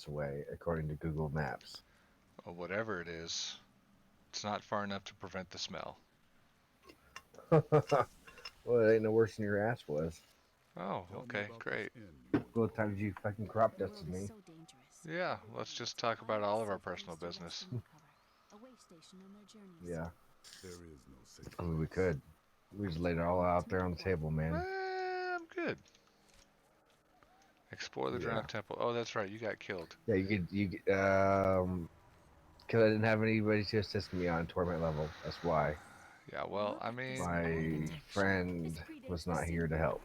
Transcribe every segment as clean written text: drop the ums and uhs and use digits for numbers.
minutes away, according to Google Maps. Or whatever it is. It's not far enough to prevent the smell. Well, it ain't no worse than your ass was. Oh, okay, great. What time did you fucking crop dusted me? Yeah, let's just talk about all of our personal business. Yeah, I mean we could. We just laid it all out there on the table, man. I'm good. Explore the Yeah, drowned temple. Oh, that's right, you got killed. yeah. Because I didn't have anybody to assist me on torment level. That's why Yeah, well, I mean, my friend was not here to help.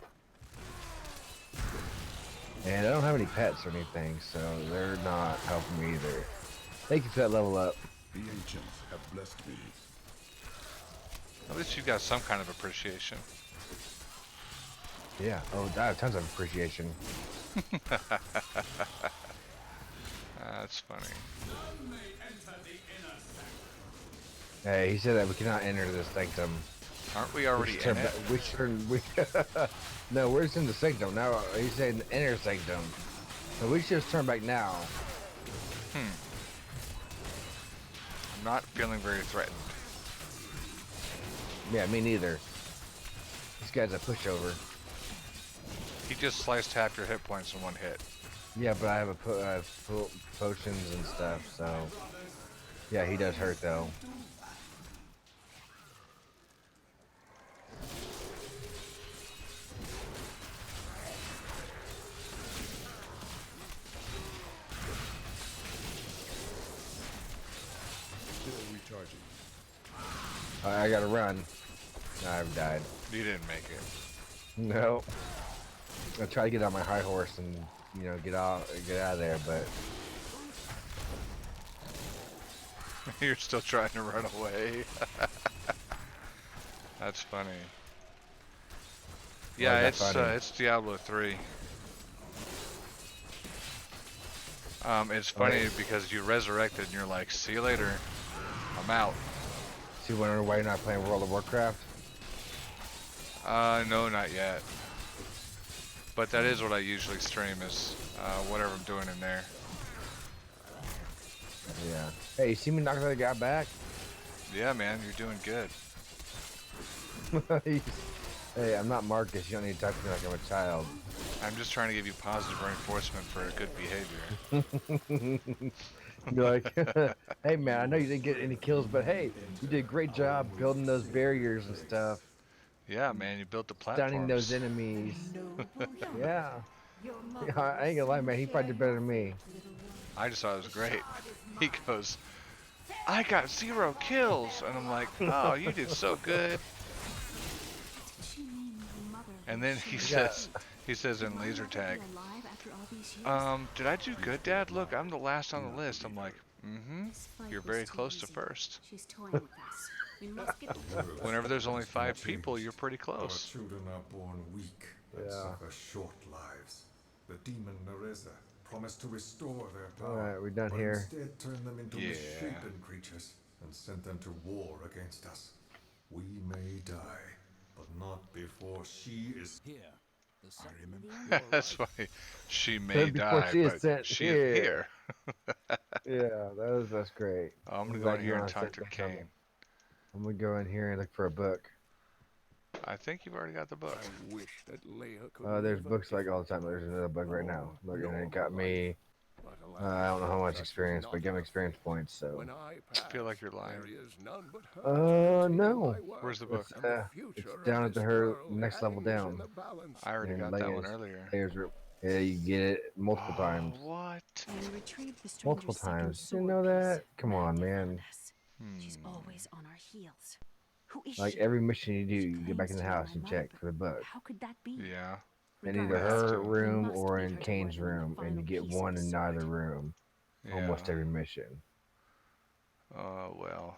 And I don't have any pets or anything, so they're not helping me either. Thank you for that level up. The ancients have blessed me. at least you got some kind of appreciation. Yeah. Oh, I have tons of appreciation. That's funny. Hey, he said that we cannot enter this sanctum. Aren't we already in it? We should. We no, we're just in the sanctum now. He's saying the inner sanctum, so we should just turn back now. I'm not feeling very threatened. Yeah, me neither. This guy's a pushover. He just sliced half your hit points in one hit. Yeah, but I have potions and stuff, so yeah, he does hurt though. Still recharging. I gotta run. I've died. You didn't make it. No. I try to get on my high horse and get out of there, but You're still trying to run away. That's funny. why Yeah, is that funny? it's Diablo 3. It's Oh, funny because you resurrected and you're like, see you later. I'm out. See, wondering why you're not playing World of Warcraft? No, not yet. But that is what I usually stream is whatever I'm doing in there. Yeah. Hey, you see me knock that guy back? Yeah, man, you're doing good. Hey, I'm not Marcus. You don't need to talk to me like I'm a child. I'm just trying to give you positive reinforcement for good behavior. Be like, hey man, I know you didn't get any kills, but hey, you did a great job building those barriers and stuff, Yeah, man, you built the stunning those platforms. enemies. Yeah. Yeah, I ain't gonna lie, man. He probably did better than me. I just thought it was great. He goes, I got 0 kills, and I'm like, oh, you did so good. And then Yeah. he says in laser tag, did I do good, Dad? Look, I'm the last on the list. I'm like, mm-hmm. You're very close to first. Whenever there's only 5 people, you're pretty Our close. children are born weak and Yeah. suffer short lives. The demon Nereza promised to restore their All power, right, we're done but here. instead turned them into Yeah. misshapen creatures and sent them to war against us. We may die, but not before she is Here. The I remember. That's why she may Before die, she is but sent she is here. here. Yeah, that's great. I'm I'm gonna go glad in you here know and how to talk set to things up. Kane. I'm gonna go in here and look for a book. I think you've already got the book. I wish that Leia could There's live books like again. all the time. There's another book right now. Oh, Look, and it nor got her life. me. But I don't know how much such was experience, but it not got me enough. experience points. So. When I I feel like pass, you're lying. there is none but her to continue No. my work. Where's the book? And the It's future down of at the this her world next level hangs in down, the balance. I already and got that one earlier. layers. Yeah, you get it multiple Oh, times. what? Multiple times. You know that? Come on, man. Hmm. Like every mission you do, you get back in the house and check for the book. Yeah, In I'm either gonna have her to. room or in Kane's room, and you get one in neither room Yeah. almost every mission. Oh, well.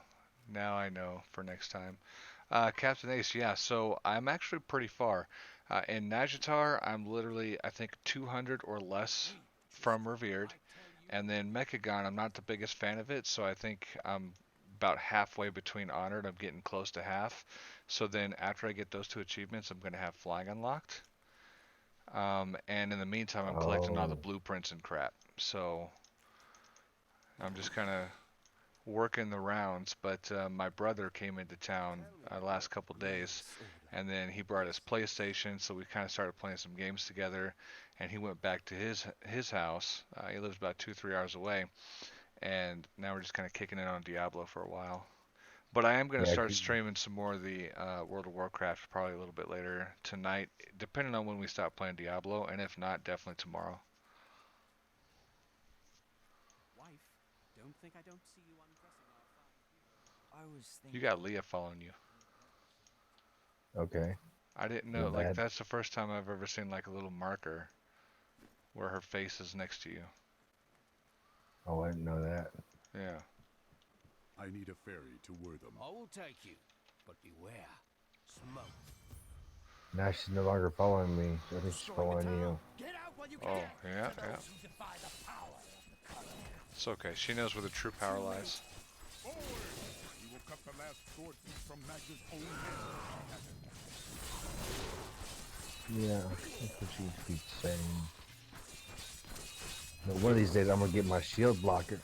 Now I know for next time. Captain Ace, yeah, so I'm actually pretty far. In Najatar, I'm literally, I think, 200 or less from Revered. And then Mechagon, I'm not the biggest fan of it, so I think I'm about halfway between Honored. I'm getting close to half. So then after I get those 2 achievements, I'm going to have Flying unlocked. And in the meantime, I'm collecting all the Oh, blueprints and crap. So I'm just kind of working the rounds, but my brother came into town last couple days, and then he brought his PlayStation, so we kind of started playing some games together. And he went back to his house. He lives about 2-3 hours away, and now we're just kind of kicking it on Diablo for a while. But I am going to Yeah, start streaming some more of the World of Warcraft probably a little bit later tonight, depending on when we stop playing Diablo, and if not, definitely tomorrow. Wife, don't think I don't see you undressing our fine hero. I was You thinking. got Leah following you. okay. I didn't know, Feel like, bad. that's the first time I've ever seen, like, a little marker where her face is next to you. Oh, I didn't know that. Yeah. I need a ferry to Wortham. I will take you, but beware. Smoke. Now she's no longer following me. I think she's following you. Get out while you Oh, yeah, yeah. It's okay. She knows where the true power lies. Forward! We will cut the last sword thief from Magda's own hand. Yeah, that's what she keeps saying. No, one of these days I'm gonna get my shield blocker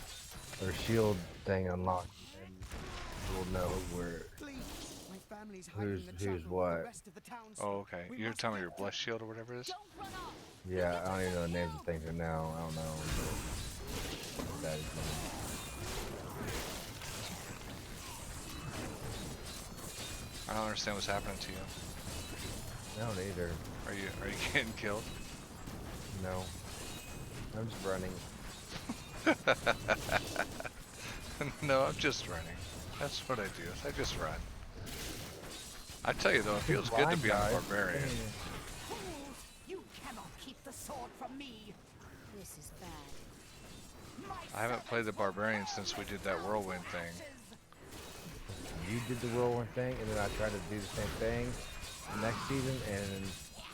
or shield thing unlocked, and we'll know where who's what. Oh, okay. You're talking about your blessed shield or whatever it is? Yeah, I don't even know the names of things right now. I don't know. But that is I don't understand what's happening to you. I don't either. Are you getting killed? No, I'm just running. No, I'm just running. That's what I do. I just run. I tell you though, it feels good to be on a barbarian. You cannot keep the sword from me. This is bad. I haven't played the barbarian since we did that whirlwind thing. You did the whirlwind thing, and then I tried to do the same thing next season, and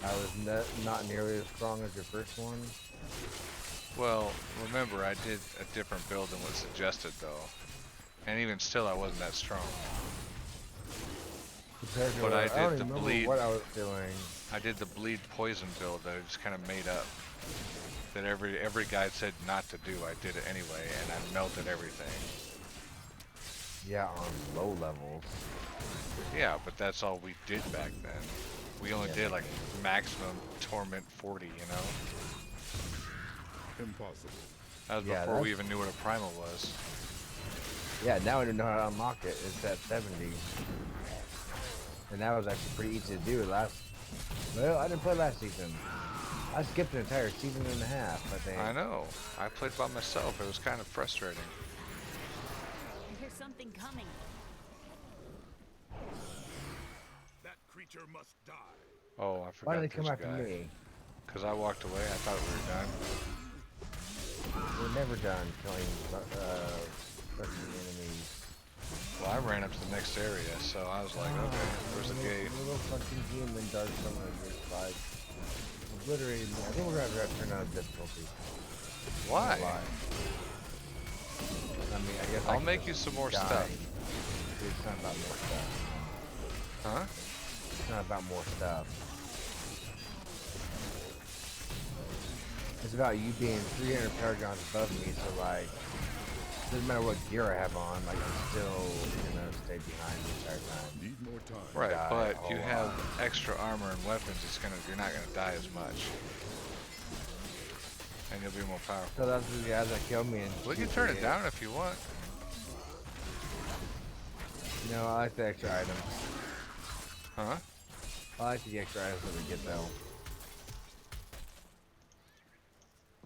I was not nearly as strong as your first one. Well, remember I did a different build than was suggested though, and even still I wasn't that strong. But I did the bleed. What I was doing. I did the bleed poison build that I just kind of made up. That every guide said not to do. I did it anyway, and I melted everything. Yeah, on low levels. Yeah, but that's all we did back then. We only did like maximum torment 40, you know. Impossible. That was before we even knew what a primal was. Yeah, now I don't know how to unlock it. It's at 70. And that was actually pretty easy to do well, I didn't play last season. I skipped an entire season and a half, I think. I know. I played by myself. It was kind of frustrating. There's something coming. That creature must die. Oh, I forgot. Why did they come there's a after guy. me? Because I walked away. I thought we were done. We're never done killing fucking enemies. Well, I ran up to the next area, so I was like, okay, where's the gate? Little fucking demon dark someone just like obliterated me. I think we're gonna have to turn on difficulty. Why? I mean, I guess I'll make you some more stuff. It's not about more stuff. Huh? It's not about more stuff. It's about you being 300 paragons above me, so like, doesn't matter what gear I have on, like I'm still gonna stay behind the entire time. Need more time. Right, Die but a you whole have lot. extra armor and weapons. You're not gonna die as much, and you'll be more powerful. So that's the guys that killed me. And We can turn it down if you want. No, I like the extra items. Huh? I like the extra items that we get though.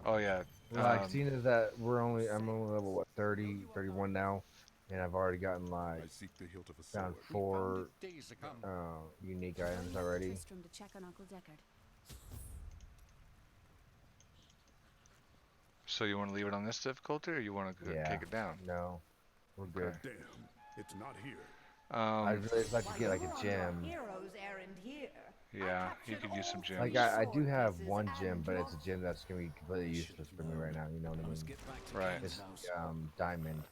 Oh yeah. Like, seeing as that I'm only level, what, 30, 31 now, and I've already gotten, like, I seek the hilt of a sword. found 4 unique items already. Tristram to check on Uncle Deckard. So you want to leave it on this difficulty, or you want to take it down? No, we're good. Damn, it's not here. I'd really like to get, like, a gem. Heroes errand here. Yeah, you could use some gems. Like, I do have one gem, but it's a gem that's going to be completely useless for me right now, you know what I mean? Right. It's, diamond.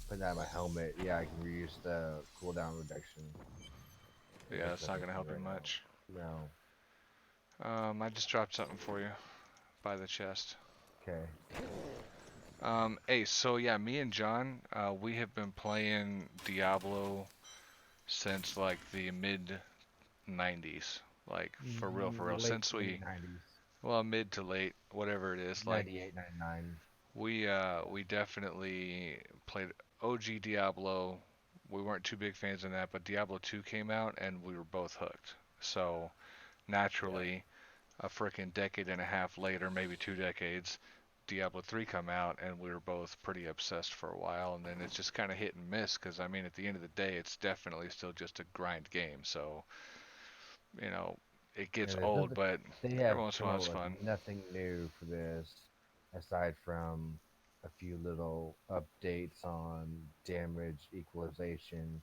Put that on my helmet. Yeah, I can reuse the cooldown reduction. Yeah, it's not gonna help you much. No. I just dropped something for you by the chest. Okay. Hey, so yeah, me and John, we have been playing Diablo since like the mid 90s. Like for real. Late Since late we, 90s, well, mid to late, whatever it is. Like 98, 99. we definitely played OG Diablo. We weren't too big fans of that, but Diablo 2 came out and we were both hooked. So Yeah. naturally, a freaking decade and a half later, maybe 2 decades, Diablo 3 come out and we were both pretty obsessed for a while, and then it's just kind of hit and miss because I mean at the end of the day it's definitely still just a grind game. So, you know, it Yeah, gets there's old, nothing. but They every have once in come a while up it's with fun. nothing new for this, aside from a few little updates on damage equalization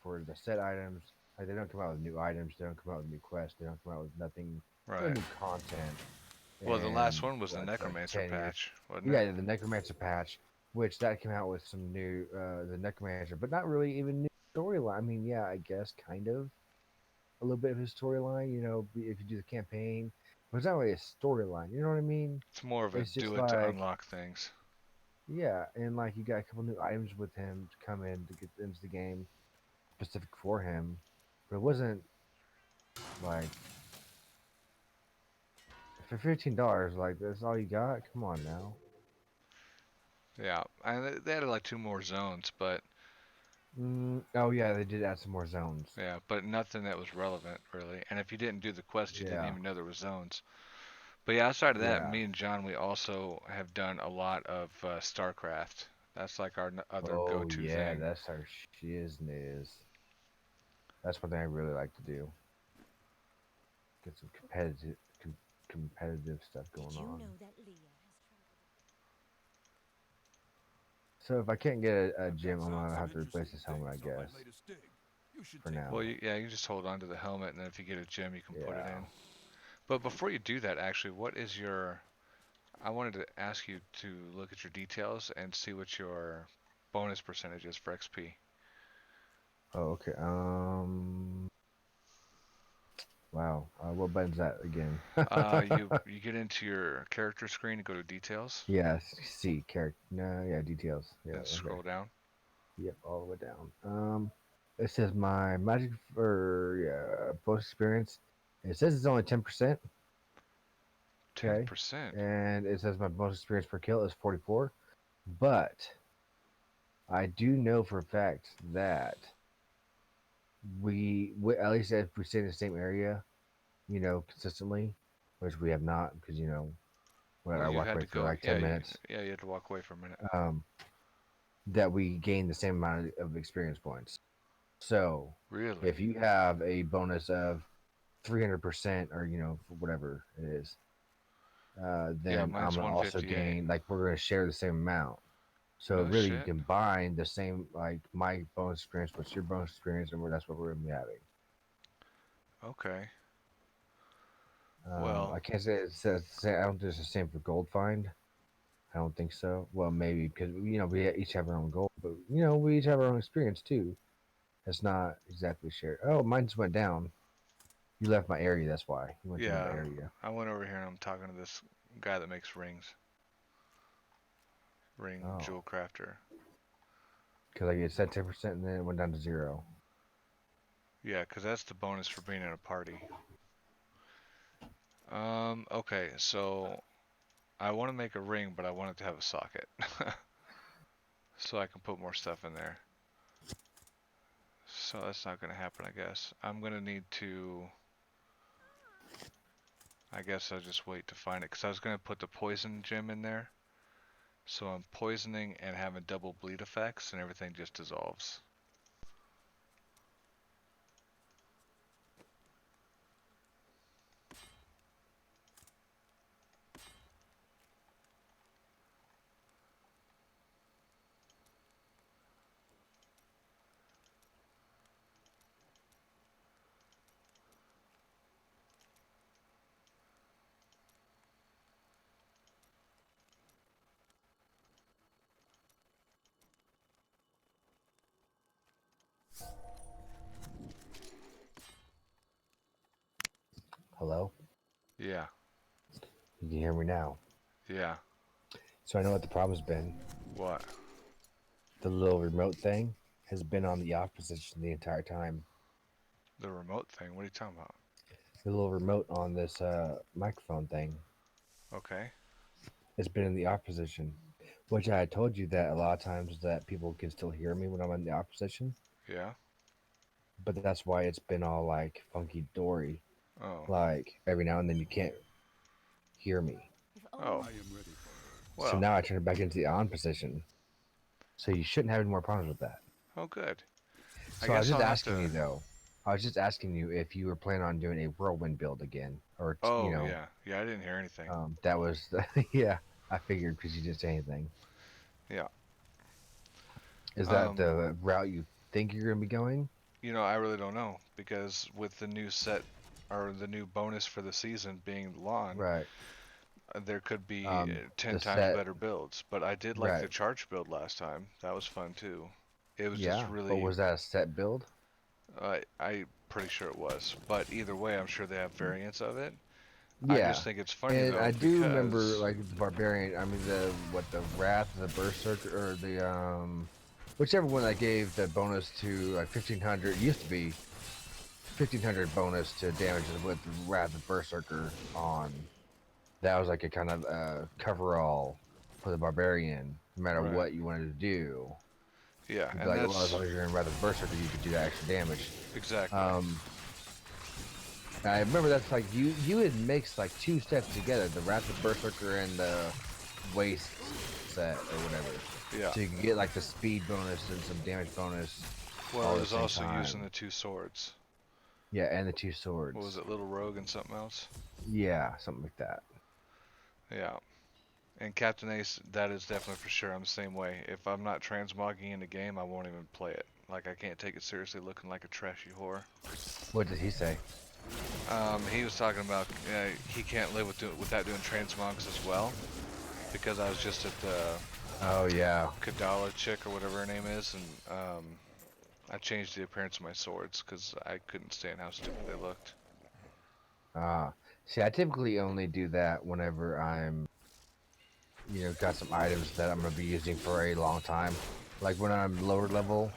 for the set items. Like they don't come out with new items. They don't come out with new quests. They don't come out with nothing. No Right. new content Well, the last in one was the what, like Necromancer 10 years. patch, wasn't it? Yeah, the Necromancer patch, which that came out with some new the Necromancer, but not really even new storyline. I mean, yeah, I guess kind of a little bit of his storyline. You know, if you do the campaign, but it's not really a storyline. You know what I mean? It's more of a It's just do it to like unlock things. yeah, and like you got a couple new items with him to come in to get into the game specific for him, but it wasn't like for $15. Like that's all you got? Come on now. Yeah, and they added like two more zones, but Oh yeah, they did add some more zones. yeah, but nothing that was relevant really. And if you didn't do the quest, you didn't Yeah, even know there was zones. But yeah, outside of that, yeah. me and John, we also have done a lot of StarCraft. That's like our other Oh go-to yeah, thing. that's our shizness. That's one thing I really like to do. Get some competitive stuff Did going you on. know that Leah has traveled? So if I can't get a That gym, I'm sounds gonna some have to replace interesting this helmet, I things up my guess, latest dig. You should for take a Well, now. look. yeah, you can just hold on to the helmet, and then if you get a gem, you can put it Yeah. in. But before you do that, actually, what is your? I wanted to ask you to look at your details and see what your bonus percentage is for XP. Oh, okay. Wow. What button's that again? You get into your character screen and go to details, Yeah, C character. No, yeah, details. Yeah, then okay. scroll down. Yep, all the way down. It says my magic for yeah post experience. It says it's only 10%. Okay, 10%. and it says my bonus experience per kill is 44. But I do know for a fact that we at least if we stay in the same area, consistently, which we have not because when Well, I you walk had away to for go. like 10 minutes, Yeah, you had to walk away for a minute. um, that we gain the same amount of experience points. So Really? if you have a bonus of 300% or whatever it is, Yeah, then I'm mine's gonna also 158. gain like we're gonna share the same amount. So No really, you shit. combine the same like my bonus experience with your bonus experience, and that's what we're gonna be having. Okay. Well, I can't say it says. I don't think it's the same for gold find. I don't think so. Well, maybe because we each have our own gold, but we each have our own experience too. It's not exactly shared. Oh, mine just went down. You left my area. That's why you went to another yeah, area. I went over here and I'm talking to this guy that makes rings, ring Oh, jewel crafter. because like it said 10%, and then it went down to 0. Yeah, 'cause that's the bonus for being in a party. Okay, so I want to make a ring, but I want it to have a socket, so I can put more stuff in there. So that's not gonna happen, I guess. I'm gonna need to. I guess I'll just wait to find it, 'cause I was gonna put the poison gem in there. So I'm poisoning and having double bleed effects, and everything just dissolves. Hello, Yeah, you can hear me now. yeah. So I know what the problem's been. What? The little remote thing has been on the off position the entire time. The remote thing? What are you talking about? The little remote on this microphone thing Okay. has been in the off position, which I had told you that a lot of times that people can still hear me when I'm in the off position. Yeah. But that's why it's been all like funky dory. Oh. Like every now and then you can't hear me. If Oh. only I am ready for her. Well. So now I turn it back into the on position. So you shouldn't have any more problems with that. Oh, good. So I was guess just I'll have asking to. you though. I was just asking you if you were planning on doing a whirlwind build again, or Oh, yeah. Yeah, I didn't hear anything. that was yeah. I figured because you didn't say anything. Yeah. Is that the route you think you're gonna be going? You know, I really don't know because with the new set or the new bonus for the season being lawn, Right. there could be 10 The times set. better builds. But I did like the Right. charge build last time. That was fun too. It was just Yeah. But really, was that a set build? I'm pretty sure it was. But either way, I'm sure they have variants of it. I Yeah. just think it's funny And though I do remember because, like the barbarian. I mean the wrath, the berserker, or the whichever one that gave the bonus to like 1500. It used to be 1500 bonus to damage with wrath of berserker on. That was like a kind of coverall for the barbarian, no matter right. what you wanted to do. Yeah, You'd be and like, well, as that's long as you're in wrath of berserker, you could do that extra damage. exactly. I remember that's like you had mixed like two sets together, the Wrath of Berserker and the Waste set or whatever. Yeah. So you could get like the speed bonus and some damage bonus Well, all it at the was same also time. using the two swords. Yeah, and the two What was swords. it, Little Rogue and something else? Yeah, something like that. Yeah. And Captain Ace, that is definitely for sure. I'm the same way. If I'm not transmogging in the game, I won't even play it. Like, I can't take it seriously looking like a trashy whore. What did he say? He was talking about he can't live without doing transmogs as well. Because I was just at the Oh yeah. Kadala chick or whatever her name is, and I changed the appearance of my swords because I couldn't stand how stupid they looked. See, I typically only do that whenever I'm, got some items that I'm gonna be using for a long time. Like when I'm lower level,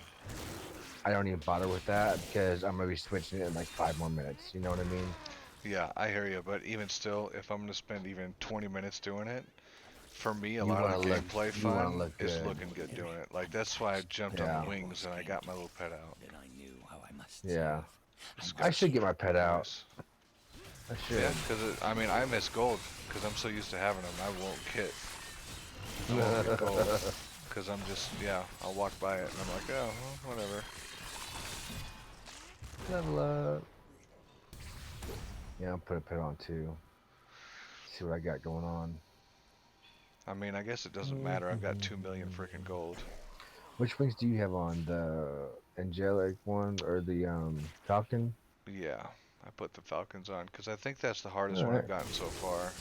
I don't even bother with that because I'm gonna be switching it in like 5 more minutes. You know what I mean? Yeah, I hear you, but even still, if I'm gonna spend even 20 minutes doing it, for me, a You lot of want the to look, gameplay you want to fun look is good. looking good doing it. Like that's why I jumped on Yeah. the wings and I got my little pet out. Then I knew how I must Yeah. This I guy's should get my stripped pet out. boys. I should. Yeah, because I mean I miss gold because I'm so used to having them. I won't kit. I won't get gold because I'm just I'll walk by it and I'm like well, whatever. Level up. Yeah, I'll put a pet on too. See what I got going on. I mean I guess it doesn't matter. I've got 2 million freaking gold. Which wings do you have on? The angelic one or the falcon? Yeah, I put the falcons on because I think that's the hardest one Alright. I've gotten so far.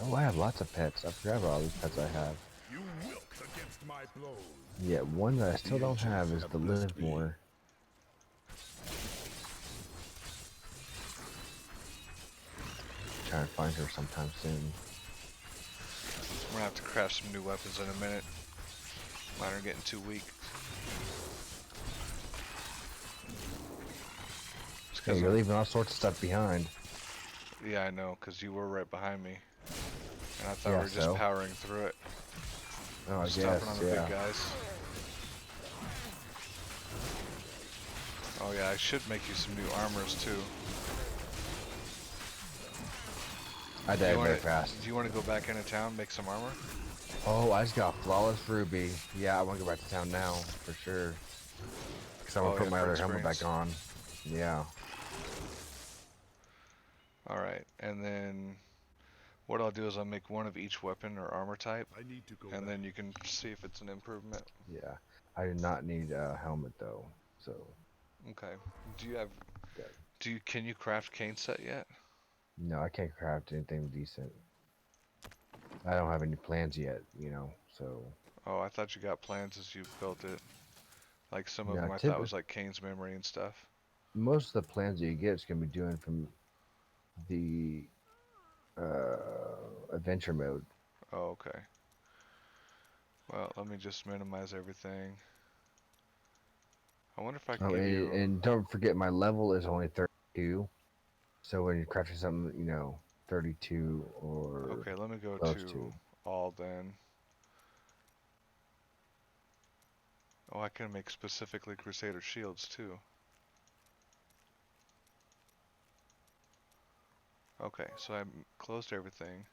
Oh, I have lots of pets. I forgot about all these pets I have. You wilt against my blows. Yeah, one that I still The don't have is ancients the have blessed me. Livermore. Trying to find her sometime soon. I'm gonna have to craft some new weapons in a minute. Mine are getting too weak. It's Yeah, 'cause you're leaving all sorts of stuff behind. yeah, I know, because you were right behind me. And I thought Yeah, we were just so? powering through it. Oh, I guess, Stopping on the yeah. big guys. Oh yeah, I should make you some new armors too. I died very fast. Do you want to go back into town, make some armor? Oh, I just got a flawless ruby. Yeah, I want to go back to town now, for sure. Because I want to put my for other helmet back experience. on. Yeah. Alright, and then what I'll do is I'll make one of each weapon or armor type, I need to go and back. then you can see if it's an improvement. Yeah. I do not need a helmet, though. So, Okay. Do you have good. can you craft cane set yet? No, I can't craft anything decent. I don't have any plans yet, so. Oh, I thought you got plans as you built it. Like some of Yeah, them I thought was like Kane's memory and stuff. most of the plans that you get is going to be doing from the adventure mode. Oh, okay. Well, let me just minimize everything. I wonder if I can Oh, give you. and don't forget my level is only 32. So when you're crafting something, 32 or Okay, let me go close to to. all then. Oh, I can make specifically Crusader shields too. Okay, so I closed everything.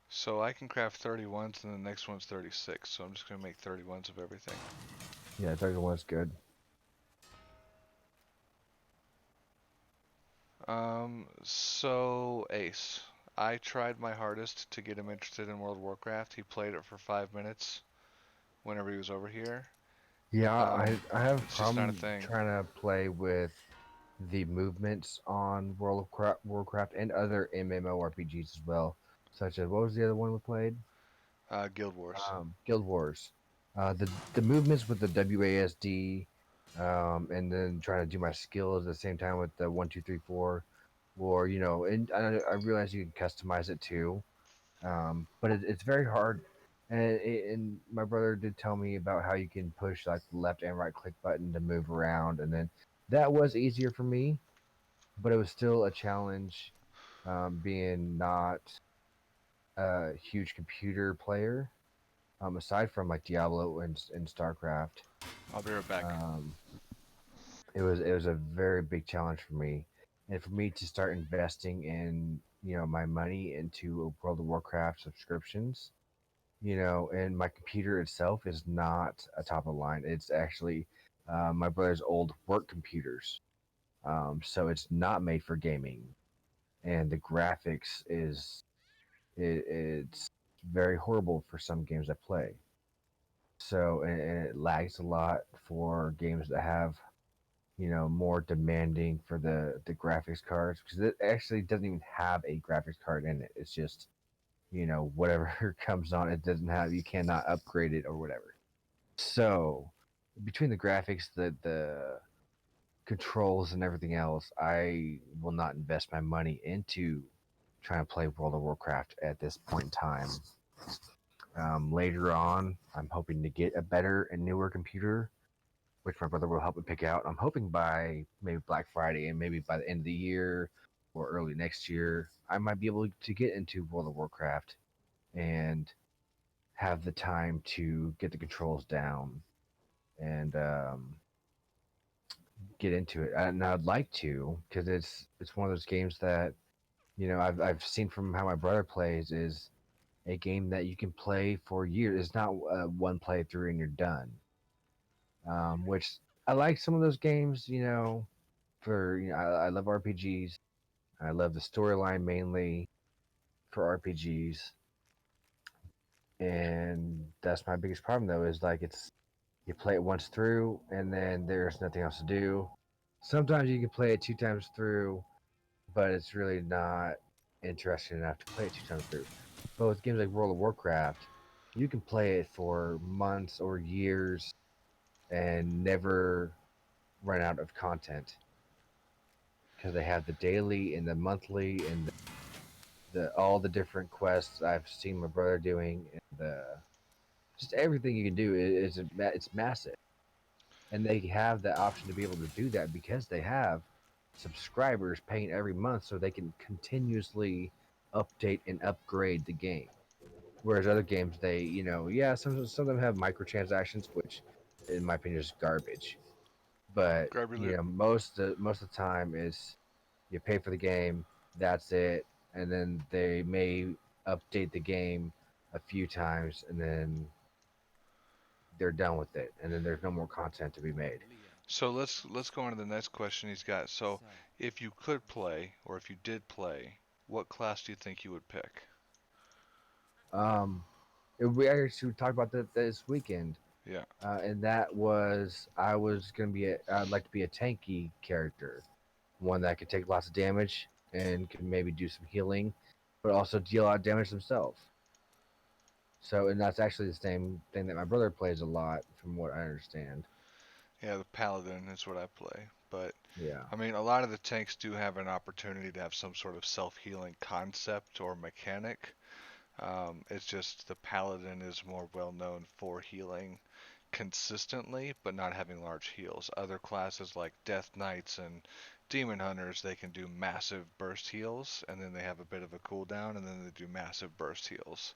So I can craft 31s and the next one's 36. So I'm just going to make 31s of everything. Yeah, 31's good. So Ace, I tried my hardest to get him interested in World of Warcraft. He played it for 5 minutes whenever he was over here. Yeah, I have a It's just not a problem thing. trying to play with the movements on Warcraft and other MMORPGs as well, such as what was the other one we played? Guild Wars. Guild Wars. The movements with the WASD, and then trying to do my skills at the same time with the 1 2 3 4, or and I realize you can customize it too, but it's very hard. And my brother did tell me about how you can push like the left and right click button to move around, and then that was easier for me, but it was still a challenge, being not a huge computer player. Aside from like Diablo and StarCraft, I'll be right back. um, it was a very big challenge for me, and for me to start investing in my money into World of Warcraft subscriptions, and my computer itself is not a top of the line. It's actually my brother's old work computers, so it's not made for gaming, and the graphics it's very horrible for some games I play. So and it lags a lot for games that have more demanding for the graphics cards, because it actually doesn't even have a graphics card in it. It's just whatever comes on. It doesn't have, you cannot upgrade it or whatever. So between the graphics, the controls and everything else, I will not invest my money into trying to play World of Warcraft at this point in time. Later on, I'm hoping to get a better and newer computer, which my brother will help me pick out. I'm hoping by maybe Black Friday and maybe by the end of the year or early next year, I might be able to get into World of Warcraft and have the time to get the controls down and get into it. And I'd like to, because it's one of those games that I've seen from how my brother plays, is a game that you can play for years. It's not one playthrough and you're done. Which I like some of those games. For I love RPGs. I love the storyline mainly for RPGs, and that's my biggest problem though. Is like it's you play it once through, and then there's nothing else to do. Sometimes you can play it 2 times through, but it's really not interesting enough to play it 2 times through. But with games like World of Warcraft, you can play it for months or years and never run out of content, because they have the daily and the monthly and the all the different quests I've seen my brother doing, and the just everything you can do it's massive, and they have the option to be able to do that because they have subscribers paying every month, so they can continuously update and upgrade the game. Whereas other games, they yeah, some of them have microtransactions, which in my opinion is garbage. But Grab your loot. most of the time is you pay for the game, that's it, and then they may update the game a few times, and then they're done with it, and then there's no more content to be made. Leo. So let's go on to the next question he's got. So So, if you could play, or if you did play, what class do you think you would pick? Um, we actually talked about that this weekend, Yeah. and that was I was gonna be I'd like to be a tanky character, one that could take lots of damage and can maybe do some healing, but also deal a lot of damage themselves. So, and that's actually the same thing that my brother plays a lot, from what I understand. Yeah, the paladin is what I play, but Yeah. I mean, a lot of the tanks do have an opportunity to have some sort of self-healing concept or mechanic. It's just the paladin is more well known for healing consistently, but not having large heals. Other classes like Death Knights and Demon Hunters, they can do massive burst heals, and then they have a bit of a cooldown, and then they do massive burst heals.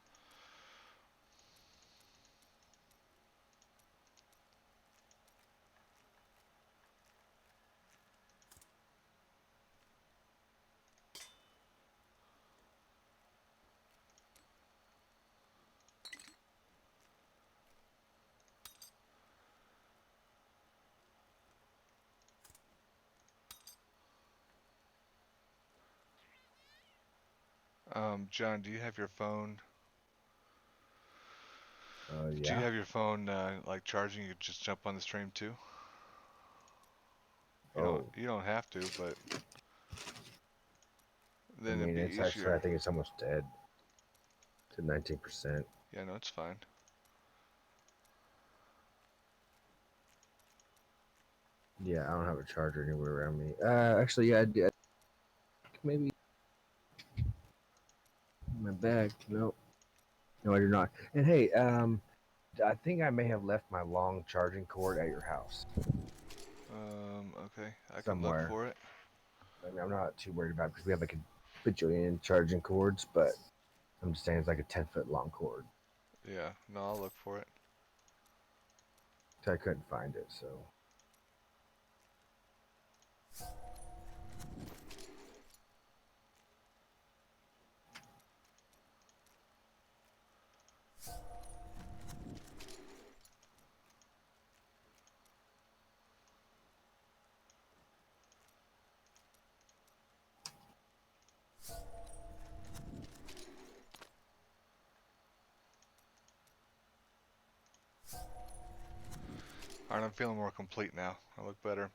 John, do you have your phone? Do you Yeah. have your phone like charging? You could just jump on the stream too. You don't. Oh, You don't have to, but I then it'd mean, be it's actually, I easier. think it's almost dead to 19%. Yeah, no, it's fine. Yeah, I don't have a charger anywhere around me. Actually, yeah, maybe in my bag. No, no, I do not. And hey, I think I may have left my long charging cord at your house Okay, I can look somewhere. for it. I mean, I'm not too worried about it because we have like a bajillion charging cords, but I'm just saying it's like a 10-foot long cord. Yeah, no, I'll look for it. So I couldn't find it, so. Alright, I'm feeling more complete now. I look better.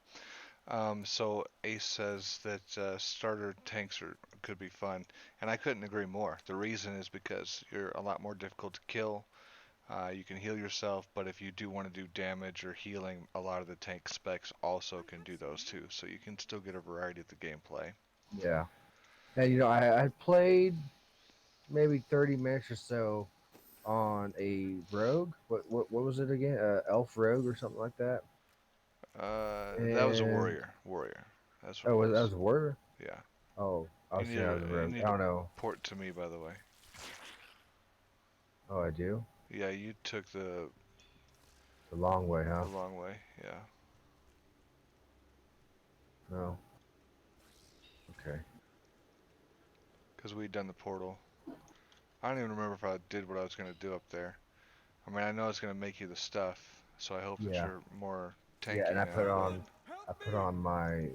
So Ace says that starter tanks could be fun, and I couldn't agree more. The reason is because you're a lot more difficult to kill. You can heal yourself, but if you do want to do damage or healing, a lot of the tank specs also can do those too. So you can still get a variety of the gameplay. Yeah. And, you know, I played maybe 30 minutes or so on a rogue. What was it again? Elf rogue or something like that. That was a And warrior. Warrior. That's what it oh, that was. was a warrior. Yeah. Oh, I You was need thinking that was a to you rogue. I need to don't know. port to me, by the way. Oh, I do. Yeah, you took the The long way, huh? wrong way. Yeah. No. Okay. Because we'd done the portal. I don't even remember if I did what I was going to do up there. I mean, I know it's going to make you the stuff, so I hope that Yeah. you're more Yeah, and tanky now, but I put on my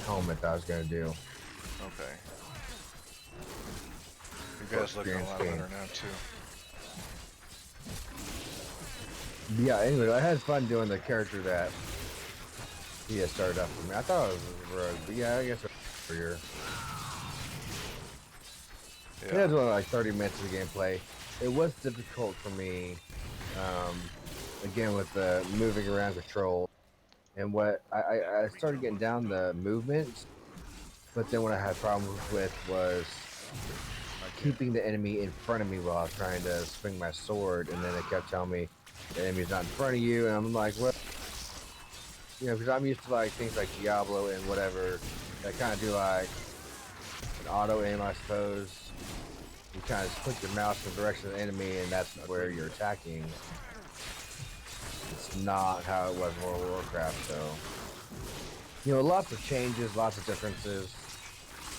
helmet that I was gonna do. okay. You For guys looking a lot experience better now, too. gain. Yeah. Anyway, I had fun doing the character that he had started up for me. I thought it was a rogue, but yeah, I guess it's for your. It Yeah. was only like 30 minutes of gameplay. It was difficult for me, um, again with the moving around control, and what I started getting down the movements, but then what I had problems with was keeping the enemy in front of me while I was trying to swing my sword, and then it kept telling me the enemy's not in front of you, and I'm like, well, you know, because I'm used to like things like Diablo and whatever that kind of do like an auto aim, I suppose. You kind of click your mouse in the direction of the enemy, and that's where you're attacking. It's not how it was in World of Warcraft, so you know, lots of changes, lots of differences.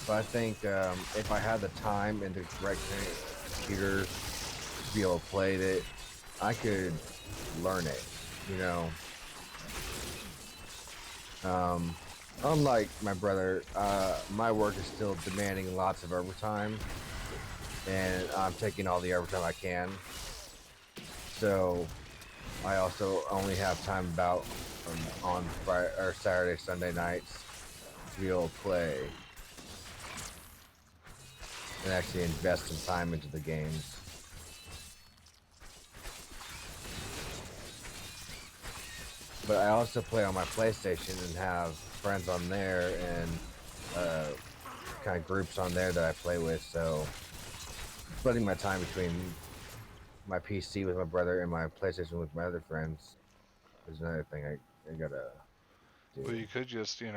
But I think if I had the time and the correct computer to be able to play it, I could learn it. You know, unlike my brother, my work is still demanding lots of overtime, and I'm taking all the overtime I can. So I also only have time about on Friday or Saturday, Sunday nights to be able to play. and actually invest some time into the games. But I also play on my PlayStation and have friends on there and kind of groups on there that I play with. So splitting my time between my PC with my brother and my PlayStation with my other friends is another thing I gotta do. Well, you could just, Say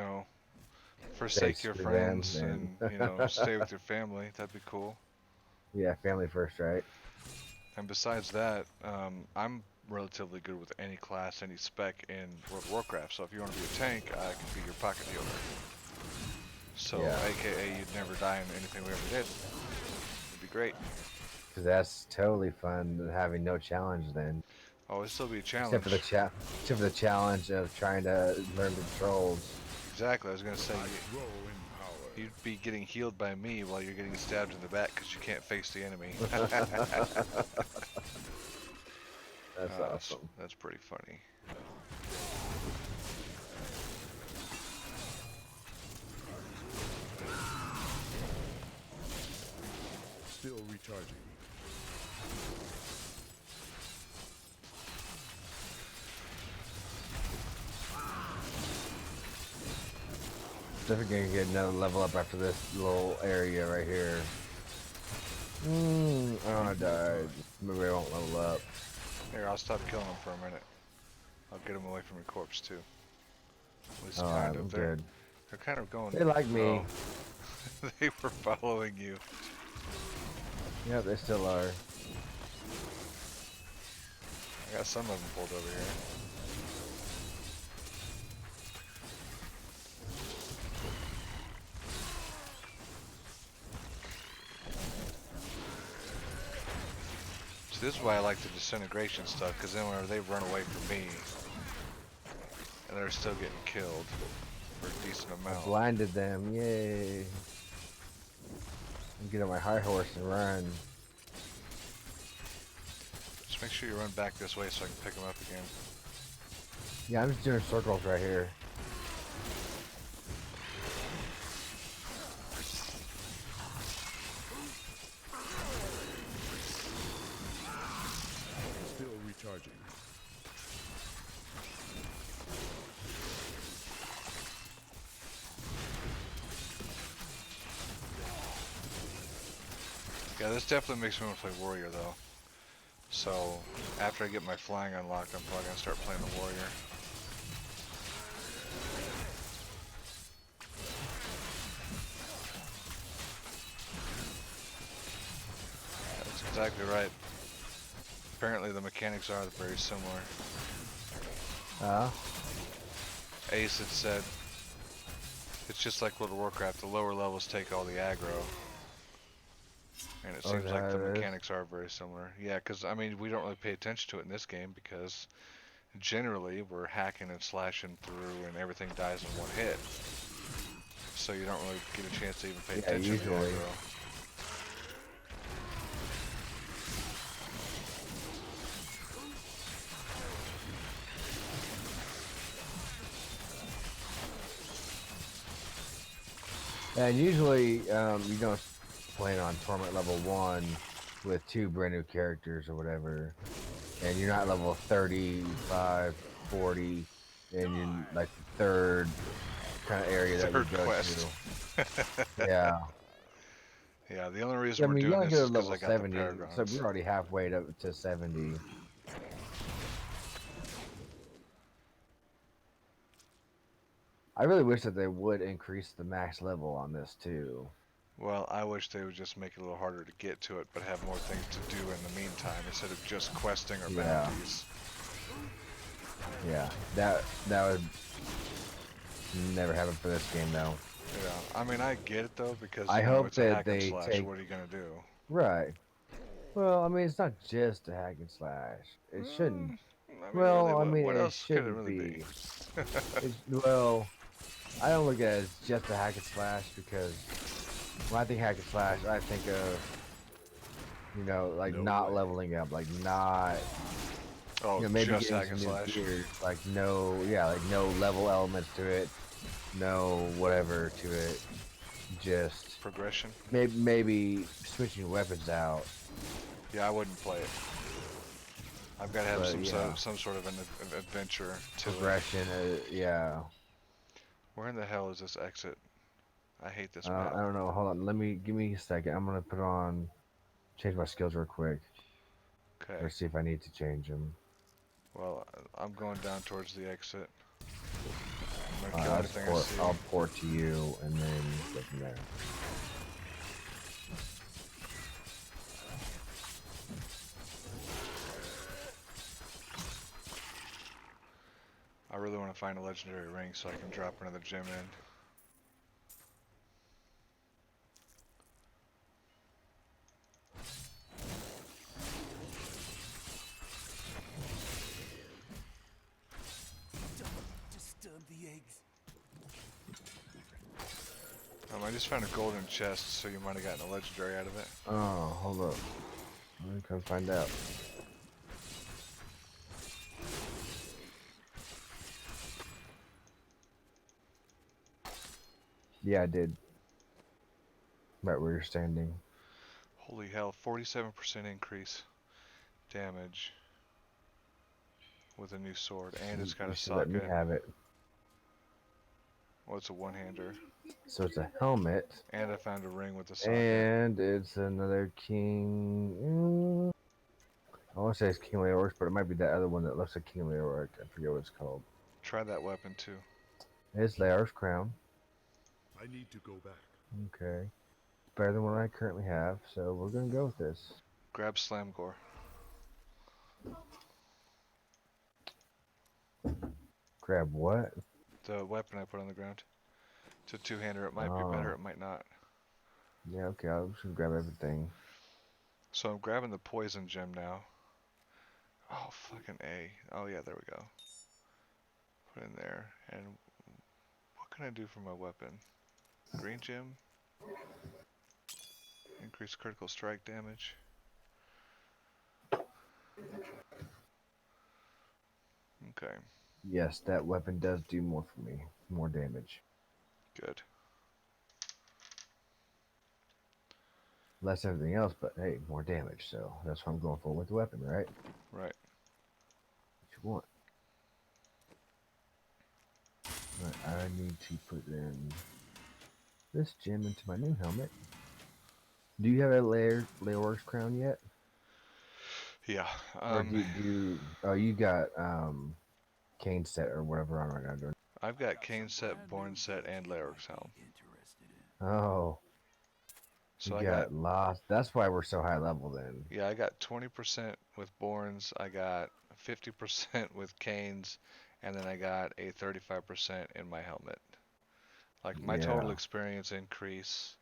forsake your screw them friends and and, stay with your family. That'd be cool. yeah, family first, right? And besides that, I'm relatively good with any class, any spec in World of Warcraft. So if you want to be a tank, I can be your pocket healer. So, Yeah. AKA, you'd never die in anything we ever did. It'd be great. Because that's totally fun having no challenge then. Oh, it'd still be a Except for challenge. except for the challenge of trying to learn the controls. Exactly. I was gonna say Grow in power. you'd be getting healed by me while you're getting stabbed in the back because you can't face the enemy. That's awesome. That's pretty funny. Still recharging. Definitely gonna get another level up after this little area right here. Oh, I died. Maybe I won't level up. Here, I'll stop killing them for a minute. I'll get them away from your corpse too. At least Alright, kind I'm of. good. They're kind of going. They like me. Oh. They were following you. Yeah, they still are. I got some of them pulled over here. So this is why I like the disintegration stuff, because then whenever they run away from me, and they're still getting killed for a decent I amount. blinded them. Yay. Get on my high horse and run. Just make sure you run back this way so I can pick them up again. Yeah, I'm just doing circles right here. Still recharging. Yeah, this definitely makes me want to play warrior though. So after I get my flying unlocked, I'm probably gonna start playing the warrior. That's exactly right. Apparently the mechanics are very similar. Ace had said it's just like World of Warcraft. The lower levels take all the aggro. And it seems like the mechanics are very similar. Yeah, because, I mean, we don't really pay attention to it in this game because generally we're hacking and slashing through and everything dies in one hit. So you don't really get a chance to even pay attention usually. to the aggro. And usually, you don't play on tournament level 1 with 2 brand new characters or whatever, and you're not level 35, 40, and you're like the third kind of area that we Third go quest. to. Yeah. Yeah, the only reason I we're mean, you doing only this go is to because level I got the 70, so paragons. we're already halfway to 70. I really wish that they would increase the max level on this too. Well, I wish they would just make it a little harder to get to it, but have more things to do in the meantime instead of just questing or bounties. Yeah, that would never happen for this game though. Yeah, I mean, I get it though because I hope it's a that hack and they slash. take What are you gonna do? right. Well, I mean, it's not just a hack and slash. It shouldn't. I mean, Well, really, I mean, what it else could it shouldn't really be. Well, I don't look at it as just a hack and slash because when I think hack and slash, I think of like No not way. leveling up, like not Oh, maybe just getting hack and some new slash. gears, like no level elements to it, no whatever to it. just Progression. maybe switching weapons out. Yeah, I wouldn't play it. I've got to have But yeah, some sort of an adventure to it. progression. Yeah. Where in the hell is this exit? I hate this map. I don't know. Hold on. Give me a second. I'm gonna put on change my skills real quick. Okay. Or see if I need to change them. Well, I'm going down towards the exit. I'm gonna kill anything I see. I'll port to you and then go from there. I really want to find a legendary ring so I can drop another gem in. Don't disturb the eggs. I just found a golden chest, so you might have gotten a legendary out of it. Oh, hold up. I'm gonna come find out. Yeah, I did. Right where you're standing. Holy hell, 47% increase damage with a new sword, and it's got You a should let me socket. have it. Well, it's a one-hander. So it's a helmet. And I found a ring with a socket. And it's another king. I want to say it's King Leoric, but it might be that other one that looks like King Leoric. I forget what it's called. Try that weapon too. It's Leoric's crown. I need to go back. Okay. Better than what I currently have, so we're gonna go with this. Grab Slamgore. Grab what? The weapon I put on the ground. It's a two-hander. It might be Oh. better, it might not. Yeah, okay, I'll just grab everything. So I'm grabbing the poison gem now. Oh, fucking A. Oh yeah, there we go. Put in there. And what can I do for my weapon? Green gem? Increase critical strike damage. Okay, Yes, that weapon does do more for me. More damage. good. Less everything else, but hey, more damage, so that's what I'm going for with the weapon, right? Right. What you want. Right, I need to put in this gem into my new helmet. Do you have a Leoric's crown yet? Yeah. Or do you oh you got Cane set or whatever I'm not doing. I've got Cane set, Born set, and Larrick's helm. Oh. So You I got got lost. That's why we're so high level then. I got 20% with Borns, I got 50% with Canes, and then I got a 35% in my helmet. Like my total Yeah. experience increase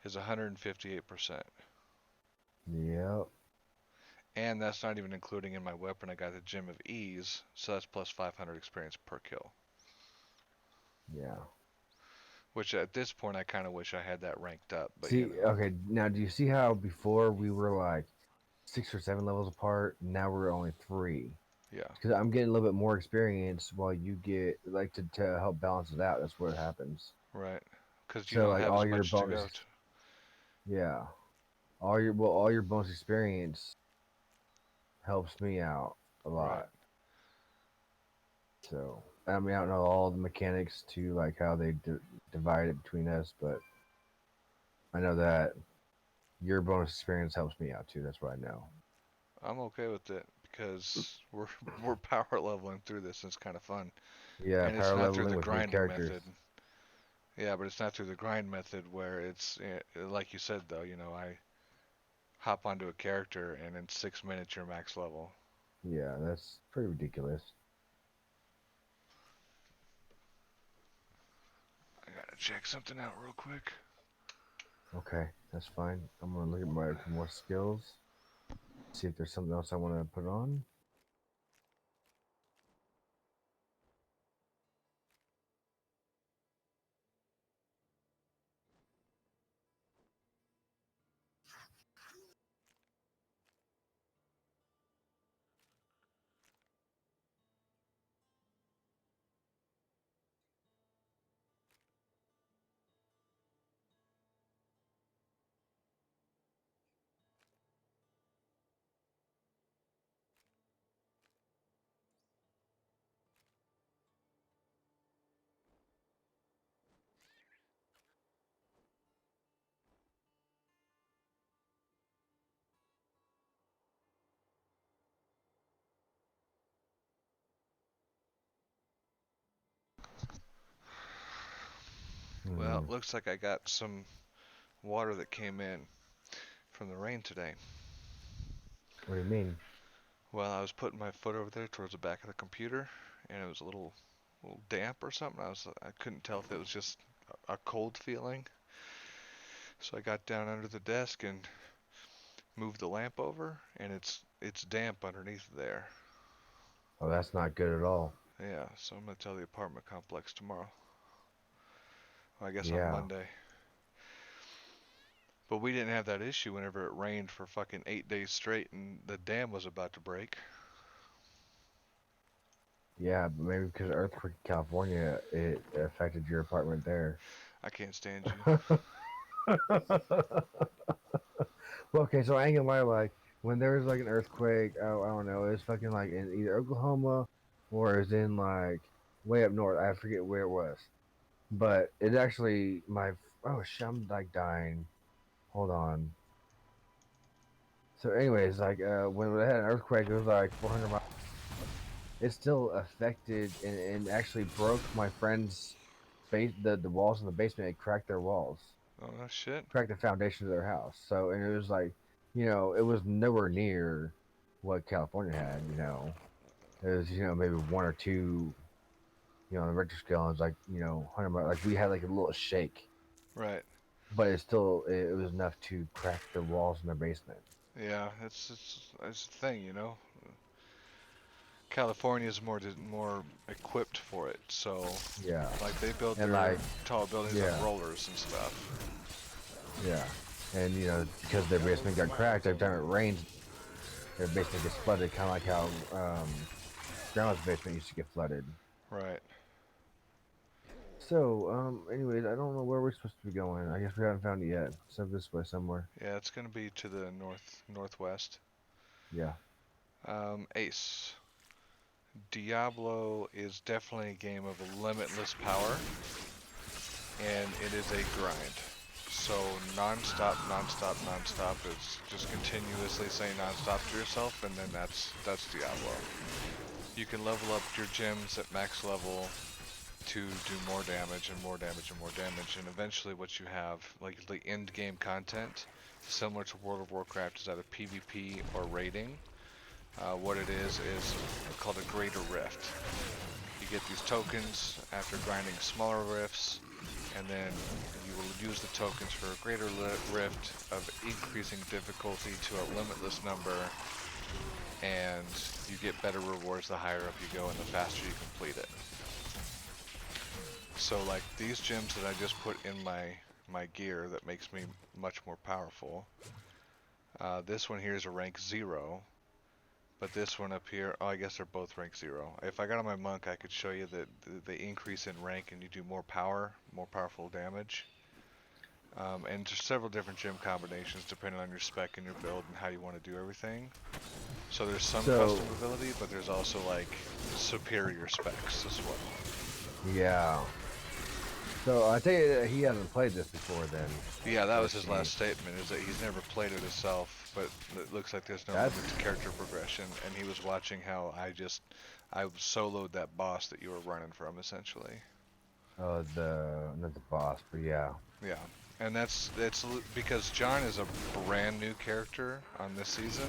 is 158%. Yep. And that's not even including in my weapon. I got the Gem of Ease, so that's plus 500 experience per kill. Yeah. Which at this point I kind of wish I had that ranked up, but See, you know. okay, now do you see how before we were like 6 or 7 levels apart? Now we're only 3. Yeah, Because I'm getting a little bit more experience while you get, like, to help balance it out. That's what happens. right. Because you So, don't like, have all as your much to bonus, go to. yeah. All your bonus experience helps me out a Right. lot. So, I mean, I don't know all the mechanics to, like, how they divide it between us, but I know that your bonus experience helps me out too. That's what I know. I'm okay with it because we're power leveling through this and it's kind of fun. Yeah, And it's power not through leveling the with new grinding characters. method. Yeah, but it's not through the grind method where it's like you said though, you know, I hop onto a character and in 6 minutes you're max level. Yeah, that's pretty ridiculous. I gotta check something out real quick. Okay, that's fine. I'm gonna look at my more skills. See if there's something else I want to put on. looks like I got some water that came in from the rain today. What do you mean? Well, I was putting my foot over there towards the back of the computer, and it was a little damp or something. I couldn't tell if it was just a cold feeling. So I got down under the desk and moved the lamp over, and it's damp underneath there. Oh, that's not good at all. Yeah, so I'm gonna tell the apartment complex tomorrow. Well, I guess on Yeah. Monday. But we didn't have that issue whenever it rained for fucking 8 days straight and the dam was about to break. Yeah, but maybe because of earthquake in California, it affected your apartment there. I can't stand you. Well, okay, so I ain't gonna lie, like, when there was like an earthquake, I don't know, it was fucking like in either Oklahoma or it was in like way up north. I forget where it was. But it actually, oh shit, I'm like dying. Hold on. So, anyways, like, when they had an earthquake, it was like 400 miles. It still affected and actually broke my friend's the walls in the basement. It cracked their walls, Oh, no shit. cracked the foundation of their house. So, and it was like, it was nowhere near what California had. It was maybe one or two, on the Richter scale. It was like 100 like we had like a little shake, Right. but it was enough to crack the walls in their basement. Yeah, it's the thing, California is more equipped for it, so Yeah, like they build and their like tall buildings yeah, on rollers and stuff. yeah, and because their basement got cracked every time it rains, their basement gets flooded, kind of like how grandma's basement used to get flooded. Right. So, anyways, I don't know where we're supposed to be going. I guess we haven't found it yet. So this way somewhere. Yeah, it's gonna be to the northwest. Yeah. Ace. Diablo is definitely a game of limitless power, and it is a grind. So non-stop, non-stop, non-stop. It's just continuously saying non-stop to yourself, and then that's Diablo. You can level up your gems at max level to do more damage and more damage and more damage, and eventually what you have, like the end game content, similar to World of Warcraft, is either PvP or raiding. What it is called a greater rift. You get these tokens after grinding smaller rifts, and then you will use the tokens for a greater rift of increasing difficulty to a limitless number, and you get better rewards the higher up you go and the faster you complete it. So like these gems that I just put in my gear that makes me much more powerful. This one here is a rank 0. But this one up here, oh, I guess they're both rank 0. If I got on my monk, I could show you that the increase in rank and you do more powerful damage. And just several different gem combinations depending on your spec and your build and how you want to do everything. So there's some custom ability, but there's also like superior specs as well. Yeah. So I tell you that he hasn't played this before then. Yeah, that was his last statement, is that he's never played it himself, but it looks like there's no limit to character progression, and he was watching how I soloed that boss that you were running from, essentially. Oh, not the boss, but yeah. Yeah, and it's because John is a brand new character on this season,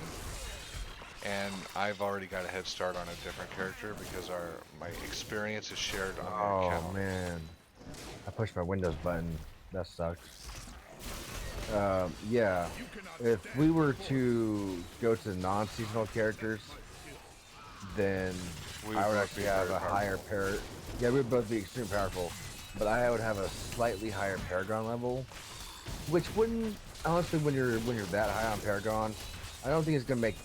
and I've already got a head start on a different character because my experience is shared on the account. Oh man, I pushed my Windows button. That sucks. Yeah, if we were to go to the non-seasonal characters, then I would actually have a higher Yeah, we would both be extremely powerful, but I would have a slightly higher Paragon level, which wouldn't honestly, when you're that high on Paragon, I don't think it's gonna make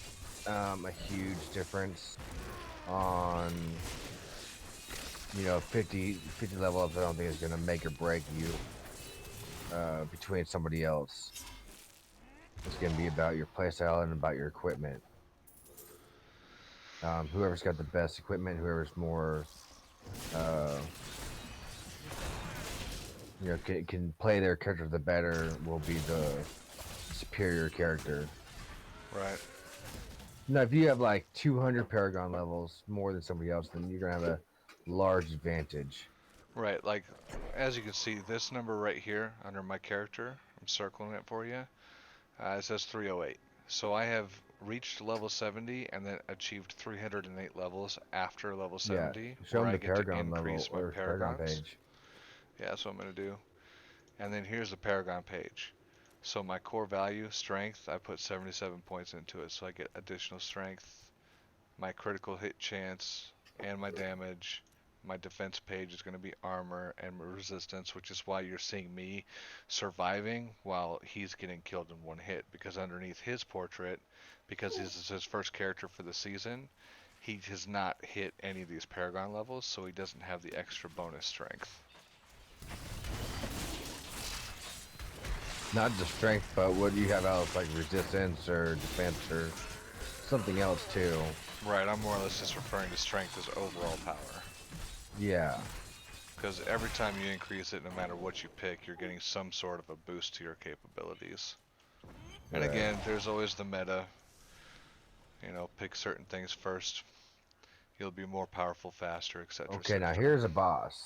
a huge difference on 50 level ups. I don't think it's gonna make or break you between somebody else. It's gonna be about your playstyle and about your equipment. Whoever's got the best equipment, whoever's more can play their character the better will be the superior character. Right. Now, if you have like 200 Paragon levels more than somebody else, then you're gonna have a large advantage. Right, like as you can see, this number right here under my character, I'm circling it for you. It says 308. So I have reached level 70 and then achieved 308 levels after level Yeah, 70, show where them I the get to Paragon level increase my or Paragon paragons. page. Yeah, that's what I'm gonna do. And then here's the paragon page. So my core value, strength, I put 77 points into it, so I get additional strength, my critical hit chance, and my damage. My defense page is going to be armor and resistance, which is why you're seeing me surviving while he's getting killed in one hit. Because underneath his portrait, because this is his first character for the season, he has not hit any of these paragon levels, so he doesn't have the extra bonus strength. Not just strength, but what do you have else, like resistance or defense or something else too? Right, I'm more or less just referring to strength as overall power. Yeah. Because every time you increase it, no matter what you pick, you're getting some sort of a boost to your capabilities. And Right. again, there's always the meta. You know, pick certain things first. You'll be more powerful faster, etc., Okay, now etc. here's a boss.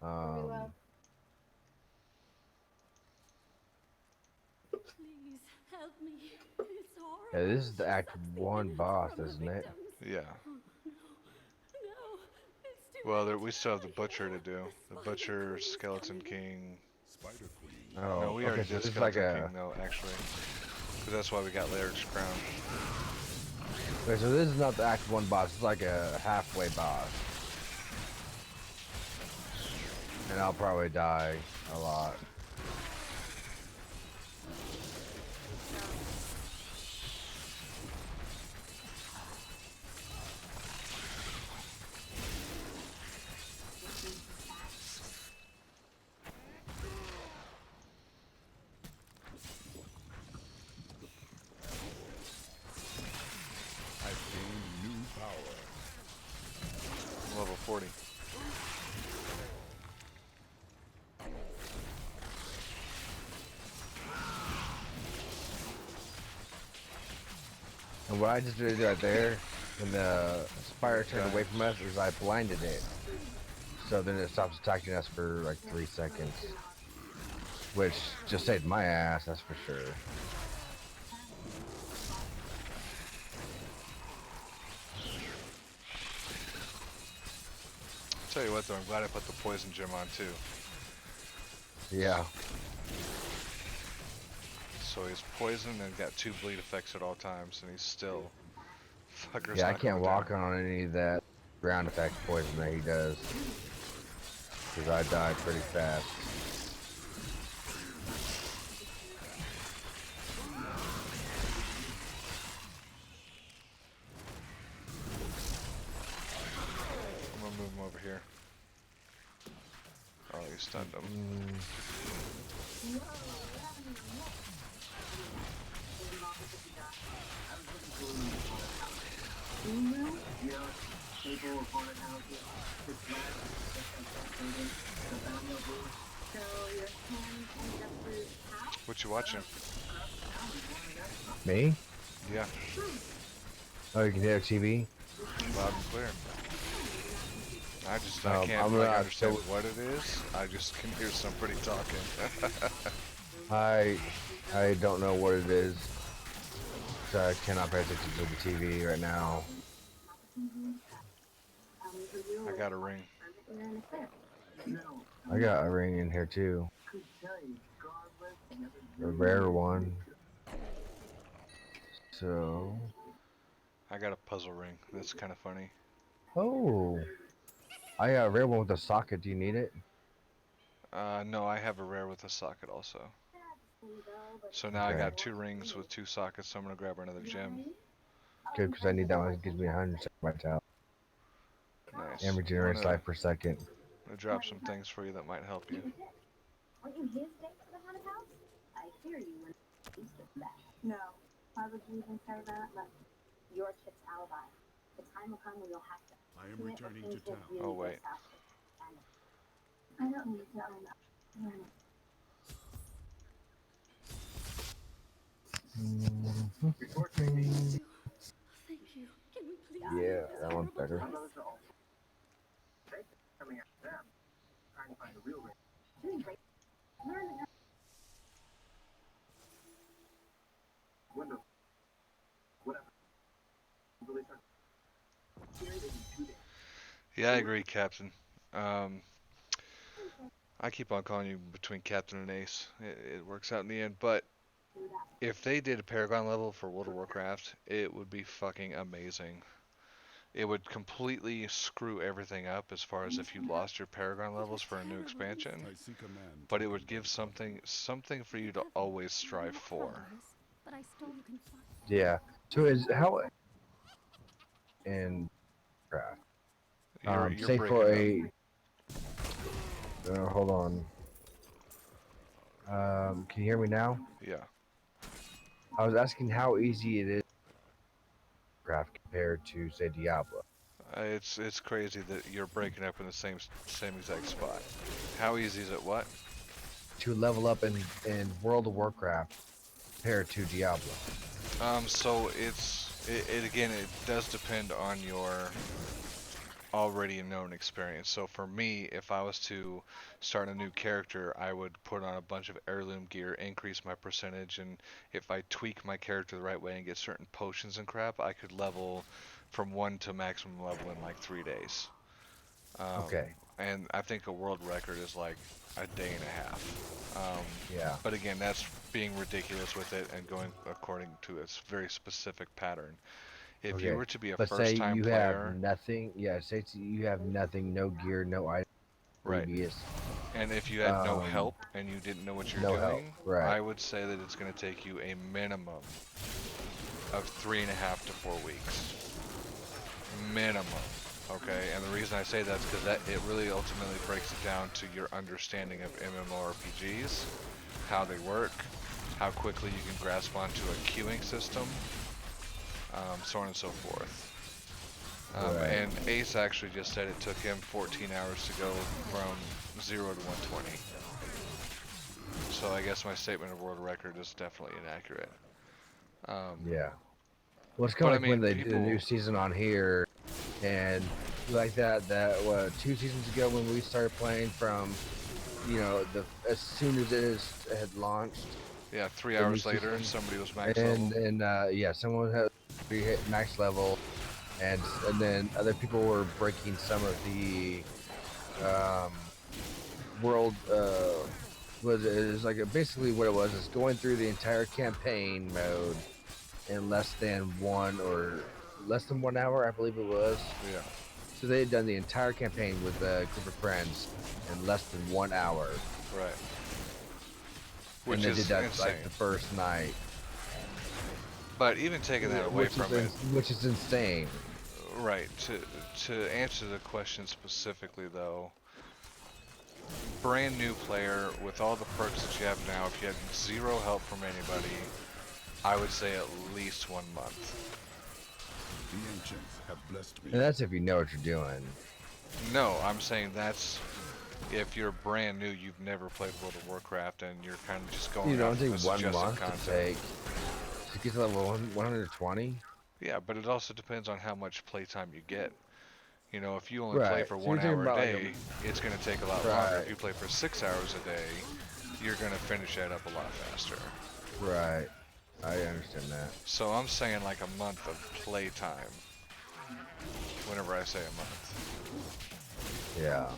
Um, Please help me. It's horrible. yeah, this is the Act Sucks the 1 innards boss, from the isn't it? victims. Yeah. Oh, no, no, it's too Well, late. we still have the I Butcher to can't. do. The The Spider Butcher, Queen is Skeleton coming. King. Spider Queen. No, Oh, we okay, already so did this is like Skeleton a... King, though, actually. Because that's why we got Larry's crown. Okay, so this is not the Act 1 boss, it's like a halfway boss. And I'll probably die a lot. I've gained new power. I'm level 40. And what I just did right there, when the Spire turned away from us, is I blinded it. So then it stops attacking us for like 3 seconds. Which just saved my ass, that's for sure. Tell you what, though, I'm glad I put the poison gem on, too. Yeah. So he's poisoned and got 2 bleed effects at all times, and he's still... Fucker's Yeah, I not can't going walk down. on any of that ground effect poison that he does. Because I die pretty fast. I'm gonna move him over here. Oh, he stunned him. What you watching? Me? Yeah, Oh, you can hear TV? loud and clear. I can't I'm like not understand so... what it is. I just can hear somebody talking. I don't know what it is. So I cannot pay attention to the TV right now. I got a ring. I got a ring in here too. A rare one. So... I got a puzzle ring. That's kind of funny. Oh! I got a rare one with a socket. Do you need it? No, I have a rare with a socket also. So now I Okay. got 2 rings with 2 sockets, so I'm gonna grab another gem. Good, because I need that one. It gives me 100% vitality. Nice. And regenerates life per second. I'm gonna drop some things for you that might help you. I am returning to town. Oh wait. Thank you. Can we please leave Yeah, this that one's horrible better. place? Yeah, I agree, Captain. Um, I keep on calling you between Captain and Ace. It works out in the end. But if they did a Paragon level for World of Warcraft, it would be fucking amazing. It would completely screw everything up as far as if you lost your Paragon It was levels for a new terrible expansion. I seek a man But to it would give command me. something for you to careful. always They're strive not for. criminals, but I still you can find. Yeah. So is how in craft. You're Say for breaking up. a. Hold on. Can you hear me now? Yeah. I was asking how easy it is craft compared to say Diablo. It's crazy that you're breaking up in the same exact spot. How easy is it? What? To level up in World of Warcraft compared to Diablo. So it again. It does depend on your already known experience. So for me, if I was to start a new character, I would put on a bunch of heirloom gear, increase my percentage, and if I tweak my character the right way and get certain potions and crap, I could level from 1 to maximum level in like 3 days. Um, Okay. and I think a world record is like a day and a half. Yeah. But again, that's being ridiculous with it and going according to its very specific pattern. If you Okay. were to be a But say first-time you have player, nothing. Yeah. You have nothing. No gear. No item. right, Previous. and if you had no Um. help and you didn't know what you're No help. doing, Right. I would say that it's going to take you a minimum of 3.5 to 4 weeks. Minimum. Okay, and the reason I say that is because that it really ultimately breaks it down to your understanding of MMORPGs, how they work, how quickly you can grasp onto a queuing system, so on and so forth. Right. And Ace actually just said it took him 14 hours to go from 0 to 120. So I guess my statement of world record is definitely inaccurate. Yeah. Well, it's kind But of I like when mean, they did a new people, season on here, and like that. That what 2 seasons ago when we started playing from, the as soon as it had launched yeah, three the new hours later, season, somebody was max level. and yeah, someone had hit max level, and then other people were breaking some of the um, world. Was it is like basically what it was is going through the entire campaign mode in less than 1 hour, I believe it was. Yeah, So they had done the entire campaign with a group of friends in less than 1 hour, right. and Which they did is that like insane. the first night, But even taking that away from it, which is insane. right? To answer the question specifically, though, brand new player with all the perks that you have now, if you had zero help from anybody, I would say at least 1 month. The ancients have blessed me. And that's if you know what you're doing. No, I'm saying that's if you're brand new, you've never played World of Warcraft, and you're kind of just You going know, off it'll of the take one suggested month to content. get to level 120. Yeah, but it also depends on how much playtime you get. You know, if you only play Right. for So you're one talking hour a about like day, it's going to take a lot longer. right, If you play for 6 hours a day, you're going to finish that up a lot faster. right. I understand that. So I'm saying like a month of playtime. Whenever I say a month. Yeah.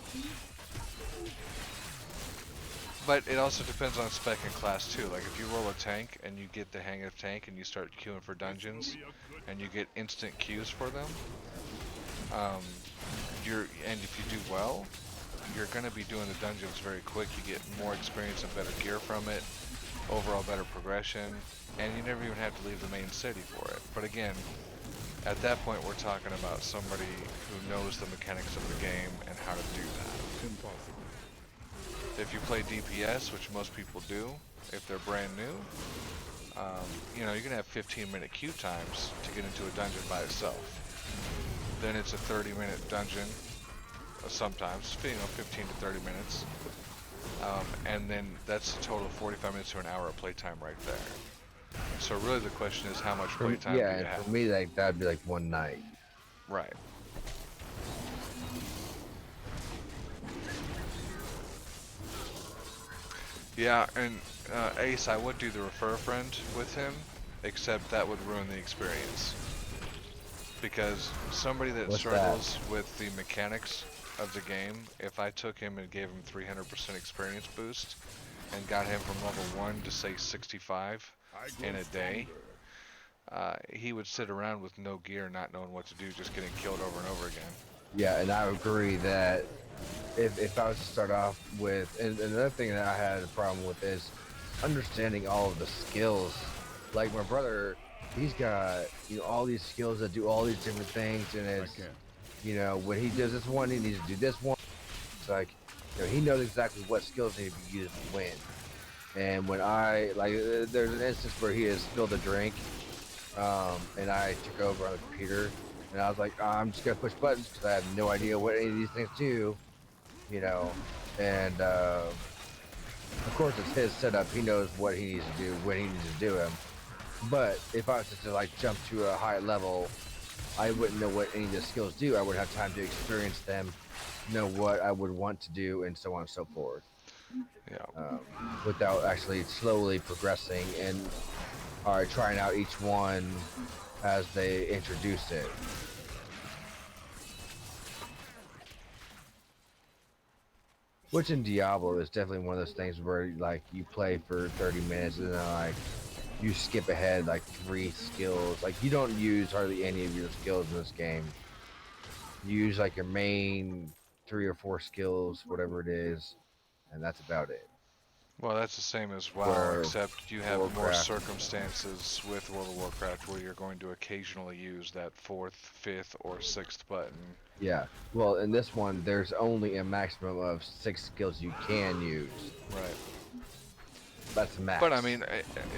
But it also depends on spec and class too. Like if you roll a tank and you get the hang of tank and you start queuing for dungeons and you get instant queues for them, and if you do well, you're going to be doing the dungeons very quick. You get more experience and better gear from it, overall better progression, and you never even have to leave the main city for it. But again, at that point, we're talking about somebody who knows the mechanics of the game and how to do that. Impossible. If you play DPS, which most people do, if they're brand new, you're going to have 15-minute queue times to get into a dungeon by itself. Then it's a 30-minute dungeon, sometimes, 15 to 30 minutes. And then that's a total of 45 minutes to an hour of playtime right there. So really the question is how much playtime do you And have? for me, like that'd be like one night. Right. Yeah, and Ace, I would do the refer a friend with him, except that would ruin the experience. because somebody that What's struggles with the mechanics of the game, if I took him and gave him 300% experience boost and got him from level 1 to say 65 in a day, he would sit around with no gear, not knowing what to do, just getting killed over and over again. Yeah, and I agree that if I was to start off with, and another thing that I had a problem with is understanding all of the skills. Like my brother, he's got all these skills that do all these different things, and it's when he does this one, he needs to do this one. It's like he knows exactly what skills need to be used to win. And when there's an instance where he has spilled a drink, and I took over on the computer, and I was like, I'm just gonna push buttons because I have no idea what any of these things do, and of course it's his setup. He knows what he needs to do when he needs to do them. But if I was to like jump to a high level, I wouldn't know what any of the skills do. I wouldn't have time to experience them, know what I would want to do, and so on and so forth. Yeah. Without actually slowly progressing and trying out each one as they introduce it. Which in Diablo is definitely one of those things where like you play for 30 minutes and then like you skip ahead like 3 skills. Like you don't use hardly any of your skills in this game. You use like your main 3 or 4 skills, whatever it is, and that's about it. Well, that's the same as WoW, Where except you have more Warcraft. circumstances with World of Warcraft where you're going to occasionally use that 4th, 5th, or 6th button. Yeah. Well, in this one, there's only a maximum of 6 skills you can use. Right. That's max. But I mean,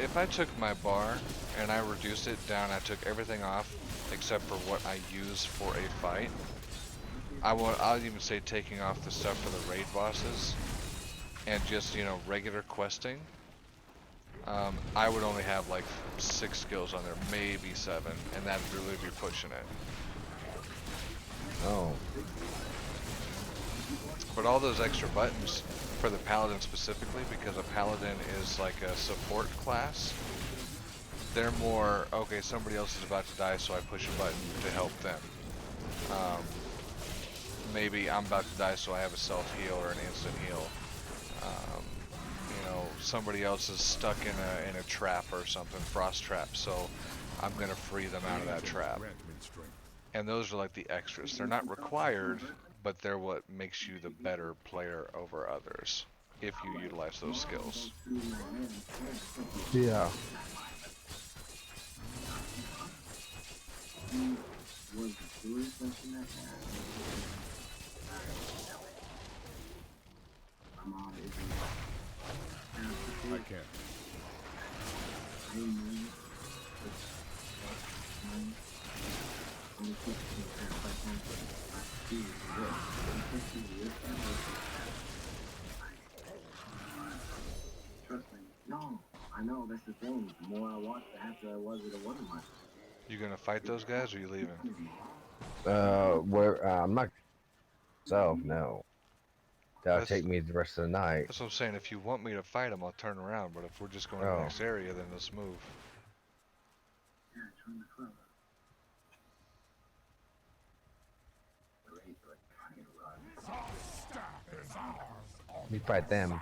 if I took my bar and I reduced it down, I took everything off except for what I use for a fight. I'll even say taking off the stuff for the raid bosses and just regular questing. I would only have like 6 skills on there, maybe 7, and that'd really be pushing it. Oh. But all those extra buttons for the paladin specifically, because a paladin is like a support class, they're more, okay, somebody else is about to die, so I push a button to help them. Maybe I'm about to die, so I have a self-heal or an instant heal. Somebody else is stuck in a trap or something, frost trap, so I'm gonna free them out of that trap. And those are like the extras. They're not required, but they're what makes you the better player over others if you utilize those skills. Yeah. I can't. Trust me. No, I know, that's the thing. The more I watch, the happier I was that it wasn't much. You gonna fight those guys, or you leaving? I'm not. So no. That'll take me the rest of the night. That's what I'm saying. If you want me to fight them, I'll turn around. But if we're just going to the next area, then let's move. Yeah, join the club. We fight them.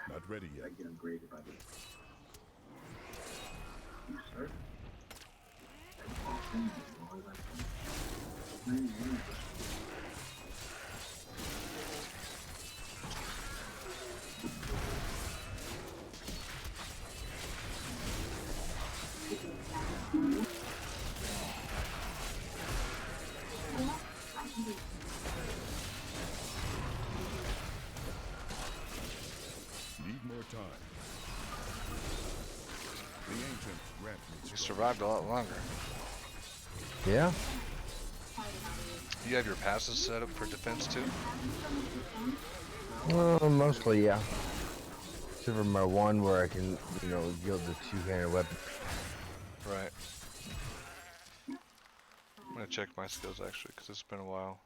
Not ready yet. I get upgraded by this. You sir? Need more time. The ancient grant me You strength. survived a lot longer. Yeah. You have your passes set up for defense too? Mostly, yeah. Except for my one where I can, you know, yield the two-handed weapon. Right. I'm gonna check my skills actually, because it's been a while.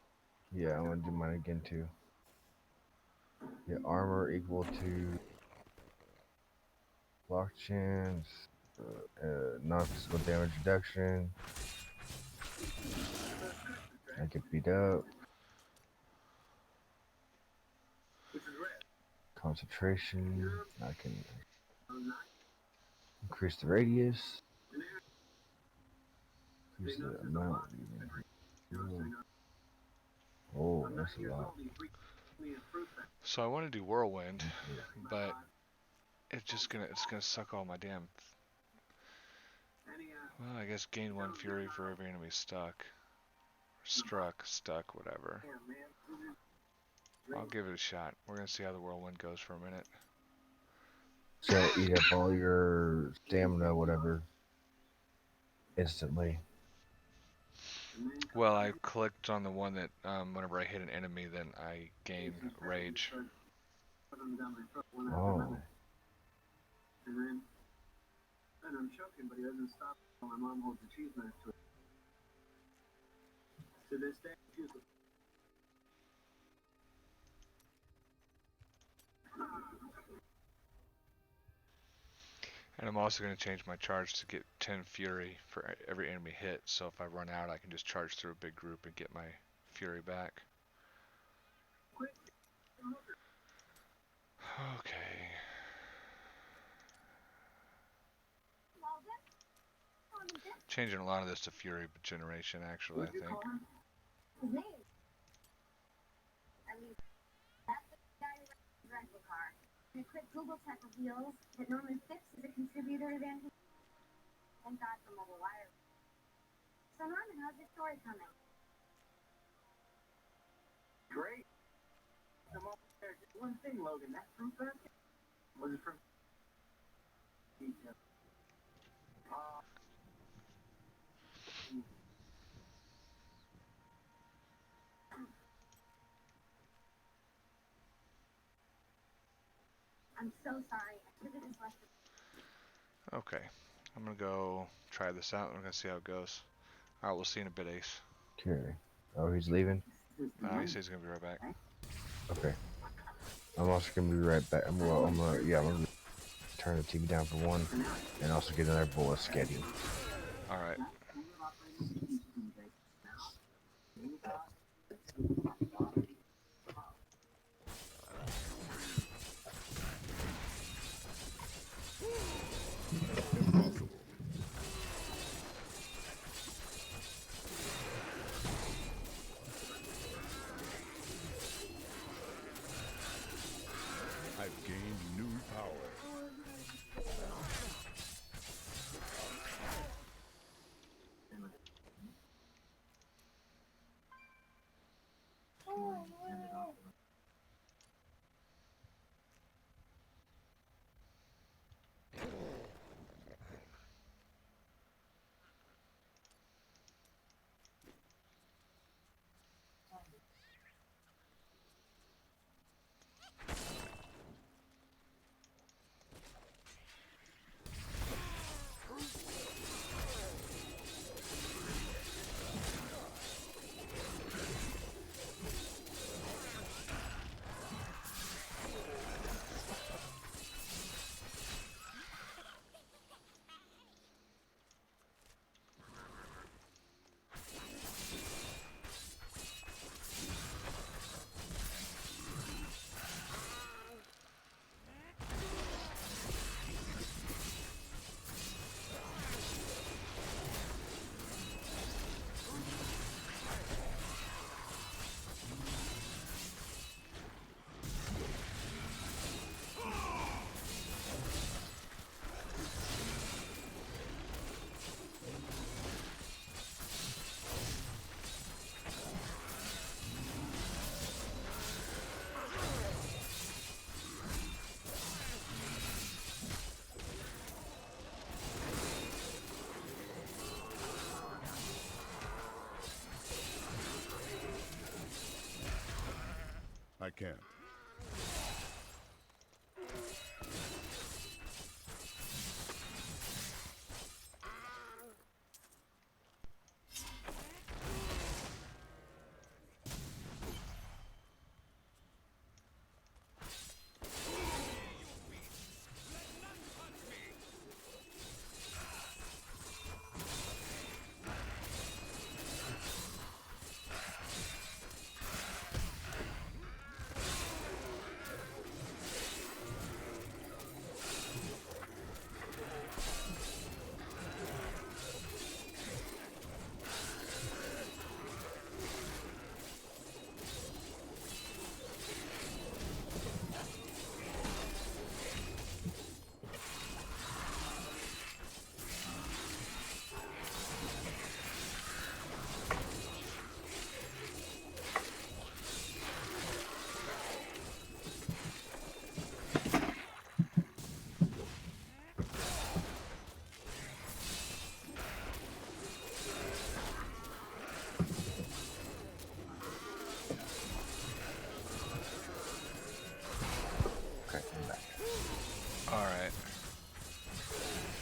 Yeah, I'm gonna do mine again too. Yeah, armor equal to block chance, non-physical damage reduction. I get beat up. Concentration. I can increase the radius. Increase the amount. Oh, that's a lot. So I want to do whirlwind, but it's gonna suck all my damn. Well, I guess gain 1 fury for every enemy stuck. Stuck, whatever. I'll give it a shot. We're gonna see how the whirlwind goes for a minute. So eat up all your stamina, whatever, instantly. Well, I clicked on the one that whenever I hit an enemy, then I gain rage. Oh. And I'm choking, but he doesn't stop while my mom holds the cheese knife to it. To this day, she's And I'm also going to change my charge to get 10 fury for every enemy hit, so if I run out I can just charge through a big group and get my fury back. Okay. Changing a lot of this to fury generation actually, I think. His name. At least that's the guy who runs the rental car. And a quick Google check reveals that Norman Phipps is a contributor to Van. Thank God for mobile wireless. So Norman, how's your story coming? great. There's just one thing, Logan. That fruit basket was it from? I'm so sorry. I should have just left it. Okay. I'm going to go try this out. I'm going to see how it goes. Alright, we'll see you in a bit, Ace. Okay. Oh, he's leaving? He says he's going to be right back. Okay. I'm also gonna be right back. I'm gonna turn the TV down for one, and also get another bowl of sketty. Alright. I've gained new power.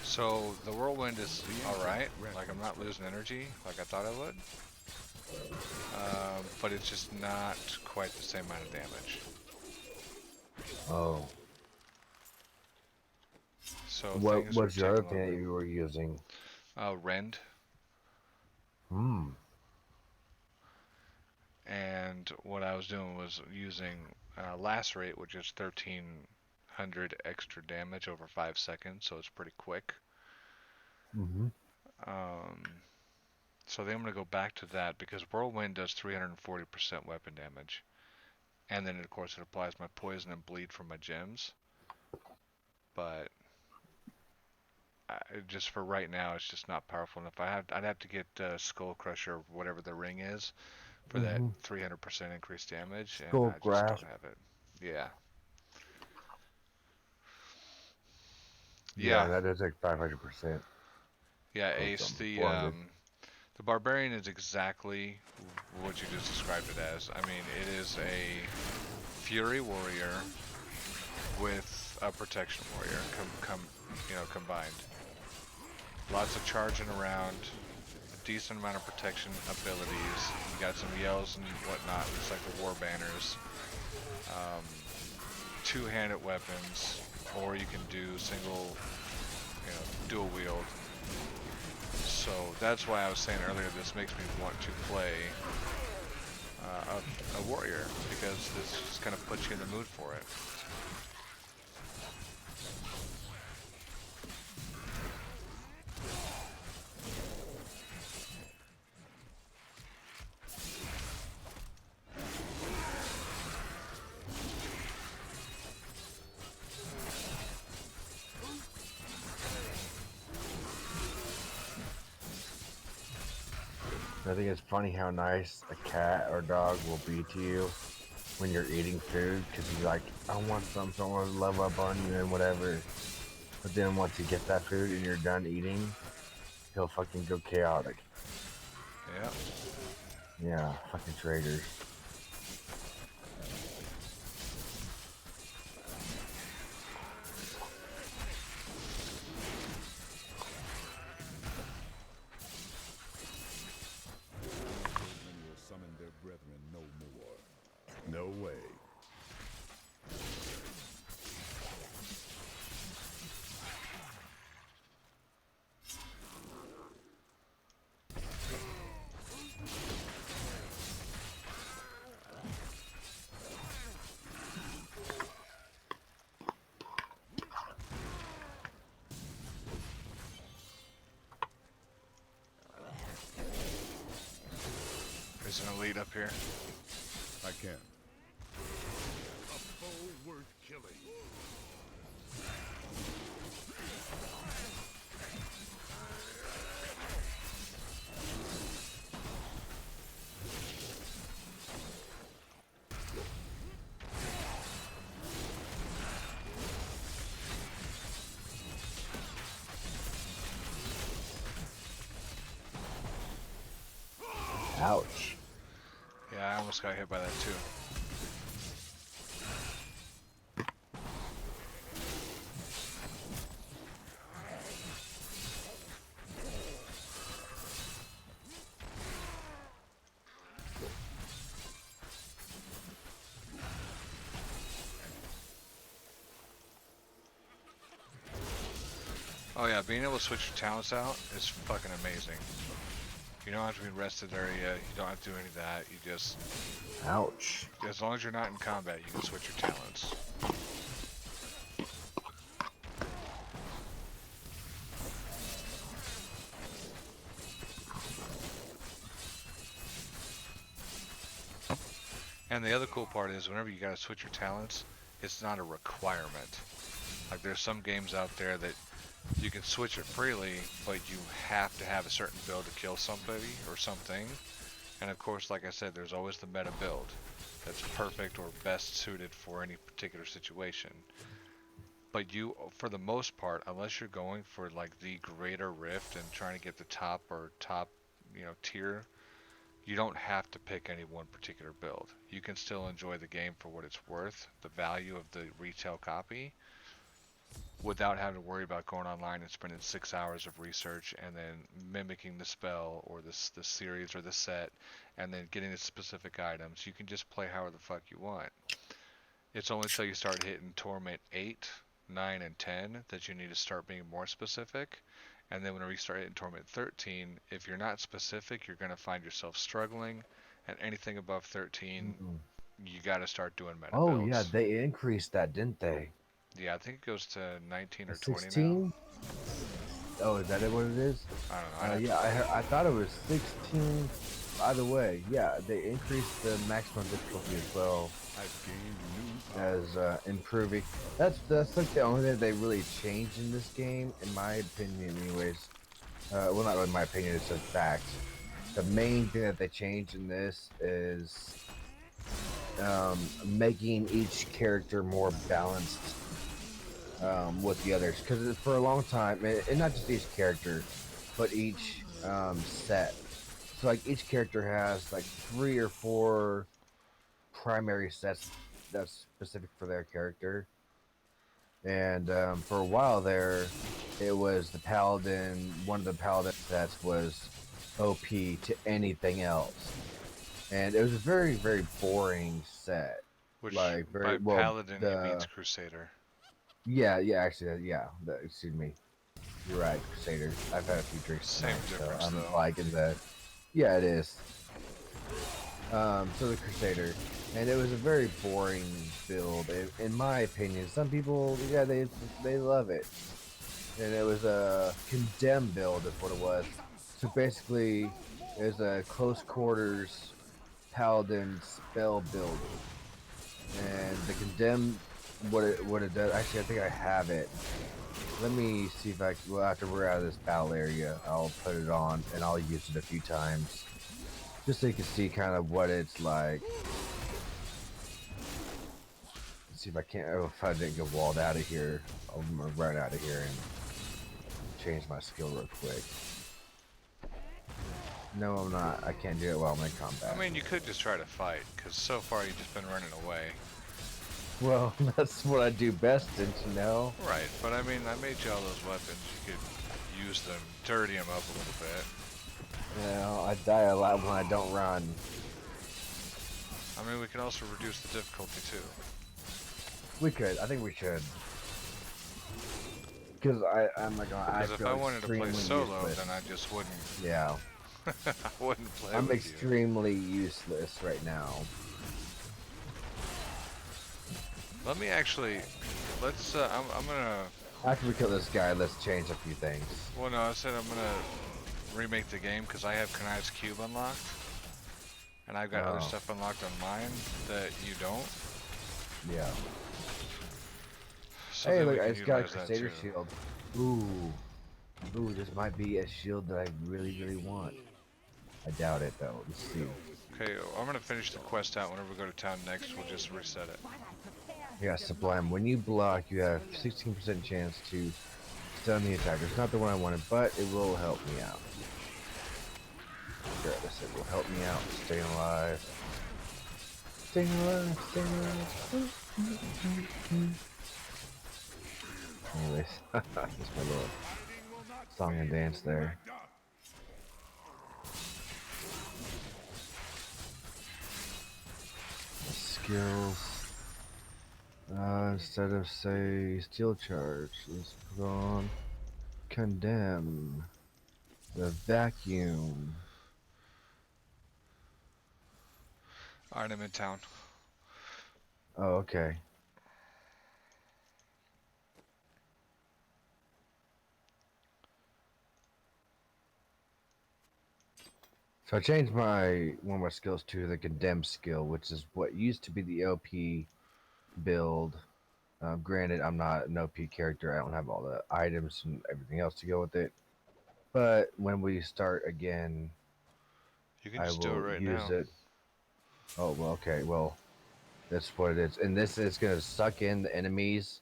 So the whirlwind is alright. Like I'm not losing energy like I thought I would. But it's just not quite the same amount of damage. Oh. So What things are was your other taking a thing little that bit. you were using? Rend. Hmm. And what I was doing was using lacerate, which is 1300 extra damage over 5 seconds, so it's pretty quick. Mm-hmm. Um, so then I'm going to go back to that because whirlwind does 340% weapon damage, and then of course it applies my poison and bleed from my gems. But just for right now, it's just not powerful enough. I'd have to get Skull Crusher, whatever the ring is, for that Mm-hmm. 300% increased damage, and Skull I just don't grasp. have it. Yeah. Yeah, Yeah, that does like 500%. yeah, Or Ace. something. 400. The barbarian is exactly what you just described it as. I mean, it is a fury warrior with a protection warrior, combined. Lots of charging around, a decent amount of protection abilities. You got some yells and whatnot, just like the war banners. Um, Two-handed weapons, or you can do single, dual wield. So that's why I was saying earlier, this makes me want to play a warrior, because this just kind of puts you in the mood for it. I think it's funny how nice a cat or dog will be to you when you're eating food, because he's like, I want something, so I want to love up on you and whatever. But then once you get that food and you're done eating, he'll fucking go chaotic. Yeah. Yeah, fucking traitors. Children will summon their brethren no more. No way. There's an elite up here. I can. A foe worth killing. Ouch. Yeah, I almost got hit by that too. Oh yeah, being able to switch your talents out is fucking amazing. You don't have to be in rested area, you don't have to do any of that, you just... Ouch. As long as you're not in combat, you can switch your talents. And the other cool part is, whenever you gotta switch your talents, it's not a requirement. Like, there's some games out there that you can switch it freely, but you have to have a certain build to kill somebody or something. And of course, like I said, there's always the meta build that's perfect or best suited for any particular situation. But you, for the most part, unless you're going for like the greater rift and trying to get the top tier, you don't have to pick any one particular build. You can still enjoy the game for what it's worth, the value of the retail copy, without having to worry about going online and spending 6 hours of research and then mimicking the spell or the series or the set and then getting the specific items. You can just play however the fuck you want. It's only until you start hitting Torment 8, 9, and 10 that you need to start being more specific. And then whenever you start hitting Torment 13, if you're not specific, you're going to find yourself struggling. And anything above 13, Mm. you got to start doing meta Oh yeah, builds. they increased that, didn't they? Yeah, I think it goes to 19 A or 20 now. 16? Oh, is that what it is? I don't know. I'd have Yeah, to look. I thought it was 16. Either way, yeah, they increased the maximum difficulty as well I've gained new as improving. That's like the only thing they really changed in this game, in my opinion, anyways. Well, not really my opinion; it's a fact. The main thing that they changed in this is making each character more balanced with the others. Because for a long time, and not just each character, but each set. So like each character has like 3 or 4 primary sets that's specific for their character. And for a while there, it was the paladin. One of the paladin sets was OP to anything else, and it was a very boring set. Which Like very by well. paladin he means crusader. Yeah, actually, yeah. Excuse me. You're right, Crusader. I've had a few drinks Same tonight, so difference I'm though. liking the. Yeah, it is. So the Crusader, and it was a very boring build, in my opinion. Some people, yeah, they love it, and it was a condemned build, is what it was. So basically, it was a close quarters paladin spell build, and the condemned, what it does. Actually, I think I have it. Let me see if well, after we're out of this battle area, I'll put it on and I'll use it a few times. Just so you can see kind of what it's like. Let's see if I can't, if I didn't get walled out of here, I'm gonna run out of here and change my skill real quick. No, I'm not. I can't do it while I'm in combat. I mean, you could just try to fight, because so far you've just been running away. Well, that's what I do best, didn't you know? Right, but I mean, I made you all those weapons. You could use them, dirty them up a little bit. You know, I die a lot when I don't run. I mean, we can also reduce the difficulty too. We could. I think we should. Because I'm like, I Because if feel I wanted to play extremely solo, useless. then I just wouldn't. Yeah. I wouldn't play I'm with extremely useless right now. Let me actually, let's, I'm gonna, After we kill this guy, let's change a few things. well no, I said I'm gonna remake the game because I have Kanai's Cube unlocked. And I've got other stuff unlocked on mine that you don't. Yeah. So Hey, then look, we can it's got a utilize that Crusader too. shield. Ooh. Ooh, this might be a shield that I really want. I doubt it, though. Let's see. Okay, I'm gonna finish the quest out. Whenever we go to town next, we'll just reset it. Yeah, Sublime. When you block, you have 16% chance to stun the attacker. It's not the one I wanted, but it will help me out. Regardless, it will help me out. Staying alive. Staying alive. Staying alive. Anyways, just my little song and dance there. Skills. Instead of say steel charge, let's put on condemn. The vacuum. Alright, I'm in town. Oh, okay. So I changed one of my skills to the condemn skill, which is what used to be the OP build. Granted, I'm not an OP character. I don't have all the items and everything else to go with it. But when we start again, You can I just do it will right use now. it. Oh, well, okay. Well, that's what it is. And this is going to suck in the enemies,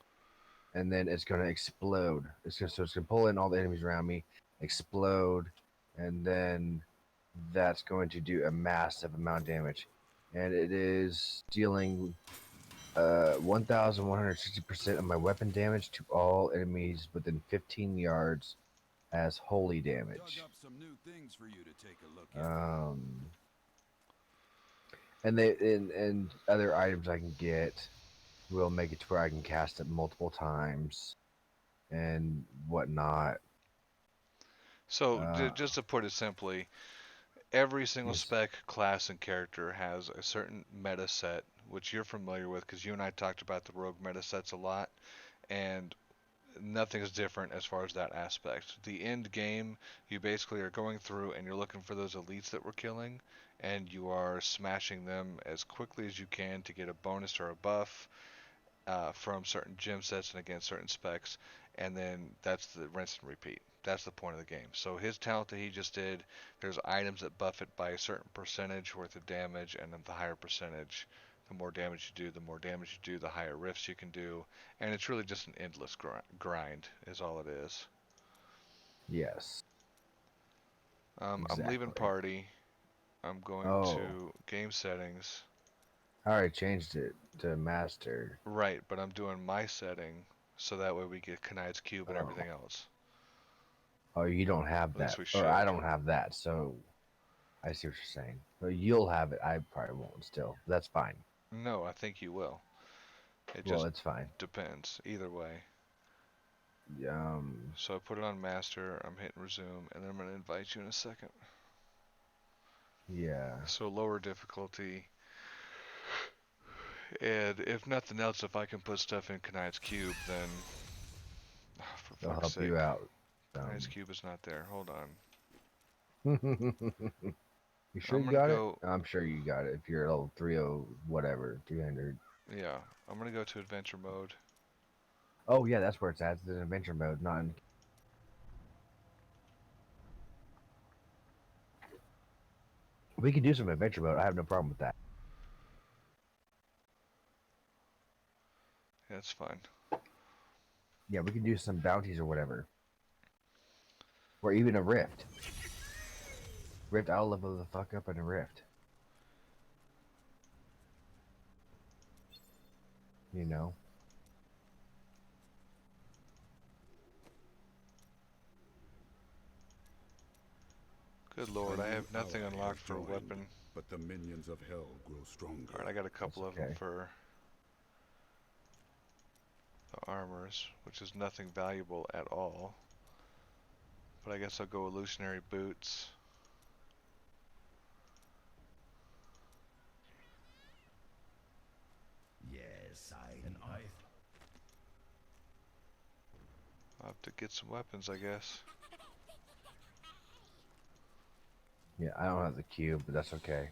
and then it's going to explode. So it's going to pull in all the enemies around me, explode, and then that's going to do a massive amount of damage. And it is dealing 1,160% of my weapon damage to all enemies within 15 yards as holy Dug damage. up some new things for you to take a look at. And other items I can get will make it to where I can cast it multiple times and whatnot. So just to put it simply, every single Yes. spec, class, and character has a certain meta set, which you're familiar with because you and I talked about the rogue meta sets a lot, and nothing is different as far as that aspect. The end game, you basically are going through and you're looking for those elites that we're killing, and you are smashing them as quickly as you can to get a bonus or a buff from certain gem sets and against certain specs, and then that's the rinse and repeat. That's the point of the game. So his talent that he just did, there's items that buff it by a certain percentage worth of damage, and then the higher percentage, the more damage you do, the more damage you do, the higher rifts you can do, and it's really just an endless grind, is all it is. Yes. I'm leaving Exactly. party. I'm going Oh, to game settings. I already changed it to master. Right, but I'm doing my setting so that way we get Kanai's cube and Oh. everything else. Oh, you don't have At least that, we or I should. don't have that. So I see what you're saying. But you'll have it. I probably won't. Still, that's fine. No, I think you will. It Well, just it's fine. depends. Either way. Um. So I put it on master. I'm hitting resume, and then I'm going to invite you in a second. Yeah. So lower difficulty. And if nothing else, if I can put stuff in Kanai's cube, then... Oh, for They'll fuck's help you sake. out. Kanai's cube is not there. Hold on. You sure I'm you going to got it? go... I'm sure you got it. If you're level 30 whatever 300. Yeah. I'm going to go to adventure mode. Oh yeah, that's where it's at. It's in adventure mode, not in. We can do some adventure mode. I have no problem with that. That's fine. Yeah, we can do some bounties or whatever. Or even a rift. Rift, I'll level the fuck up in a rift. You know? Good A lord, I new have nothing ally unlocked has for a joined, weapon. but the minions of hell grow stronger. Alright, I got a That's couple of them okay. for the armors, which is nothing valuable at all. But I guess I'll go illusionary boots. Yes, I'll have to get some weapons, I guess. Yeah, I don't have the cube, but that's okay.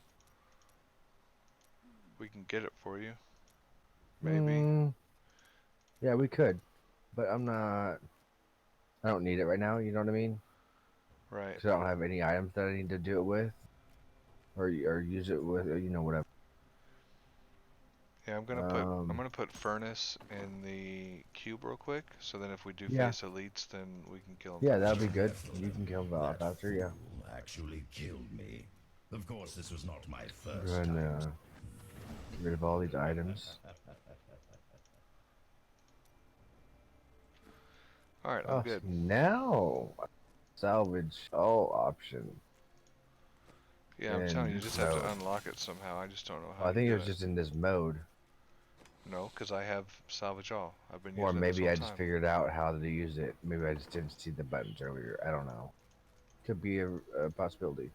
We can get it for you. Maybe. Yeah, we could. But I'm not... I don't need it right now, you know what I mean? Right. Because I don't have any items that I need to do it with. Or use it with, you know, whatever. Yeah, I'm gonna put furnace in the cube real quick, so then if we do Yeah. face elites, then we can kill them. Yeah, that'll be good. You can kill Val after, yeah. actually killed me. Of course, this was not my Go first ahead and time. get rid of all these items. Alright, I'm good. Now, salvage all option. Yeah, I'm telling you, you And just have to so- unlock it somehow. I just don't know how I you think do it was just in this mode. No, because I have salvage all. I've been Or using it maybe this I whole just time. figured out how to use it. Maybe I just didn't see the buttons earlier. I don't know. Could be a possibility.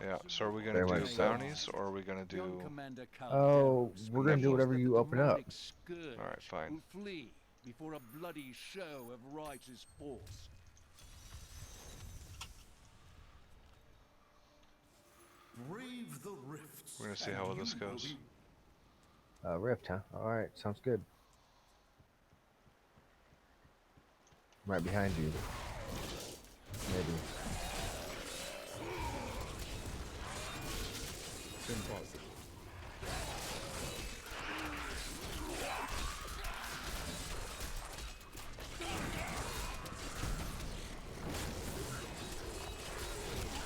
Yeah, so are we gonna Very do much so. bounties, or are we gonna do... Oh, we're gonna do whatever you open up. Alright, fine. Will flee before a bloody show of righteous force. Brave the rifts. We're gonna see how well this goes. Rift, huh? Alright, sounds good. Right behind you. Maybe. Impossible.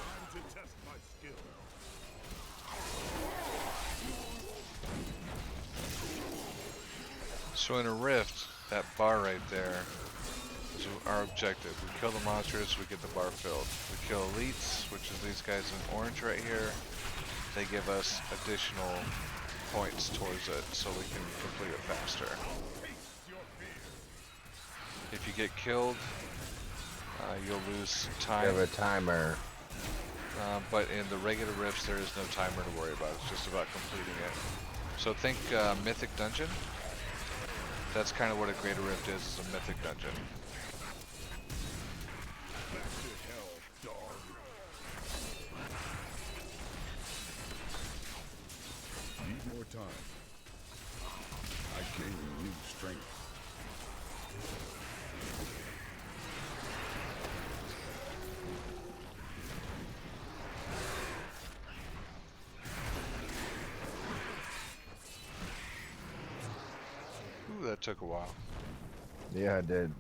Time to test my skill. So in a rift, that bar right there is our objective. We kill the monsters, we get the bar filled. We kill elites, which is these guys in orange right here. They give us additional points towards it so we can complete it faster. If you get killed, you'll lose You time. have a timer. But in the regular rifts, there is no timer to worry about. It's just about completing it. So think Mythic Dungeon. That's kind of what a Greater Rift is a Mythic Dungeon. Back to hell, dog. Need more time. I gain new strength. Ooh, that took a while. Yeah, I did.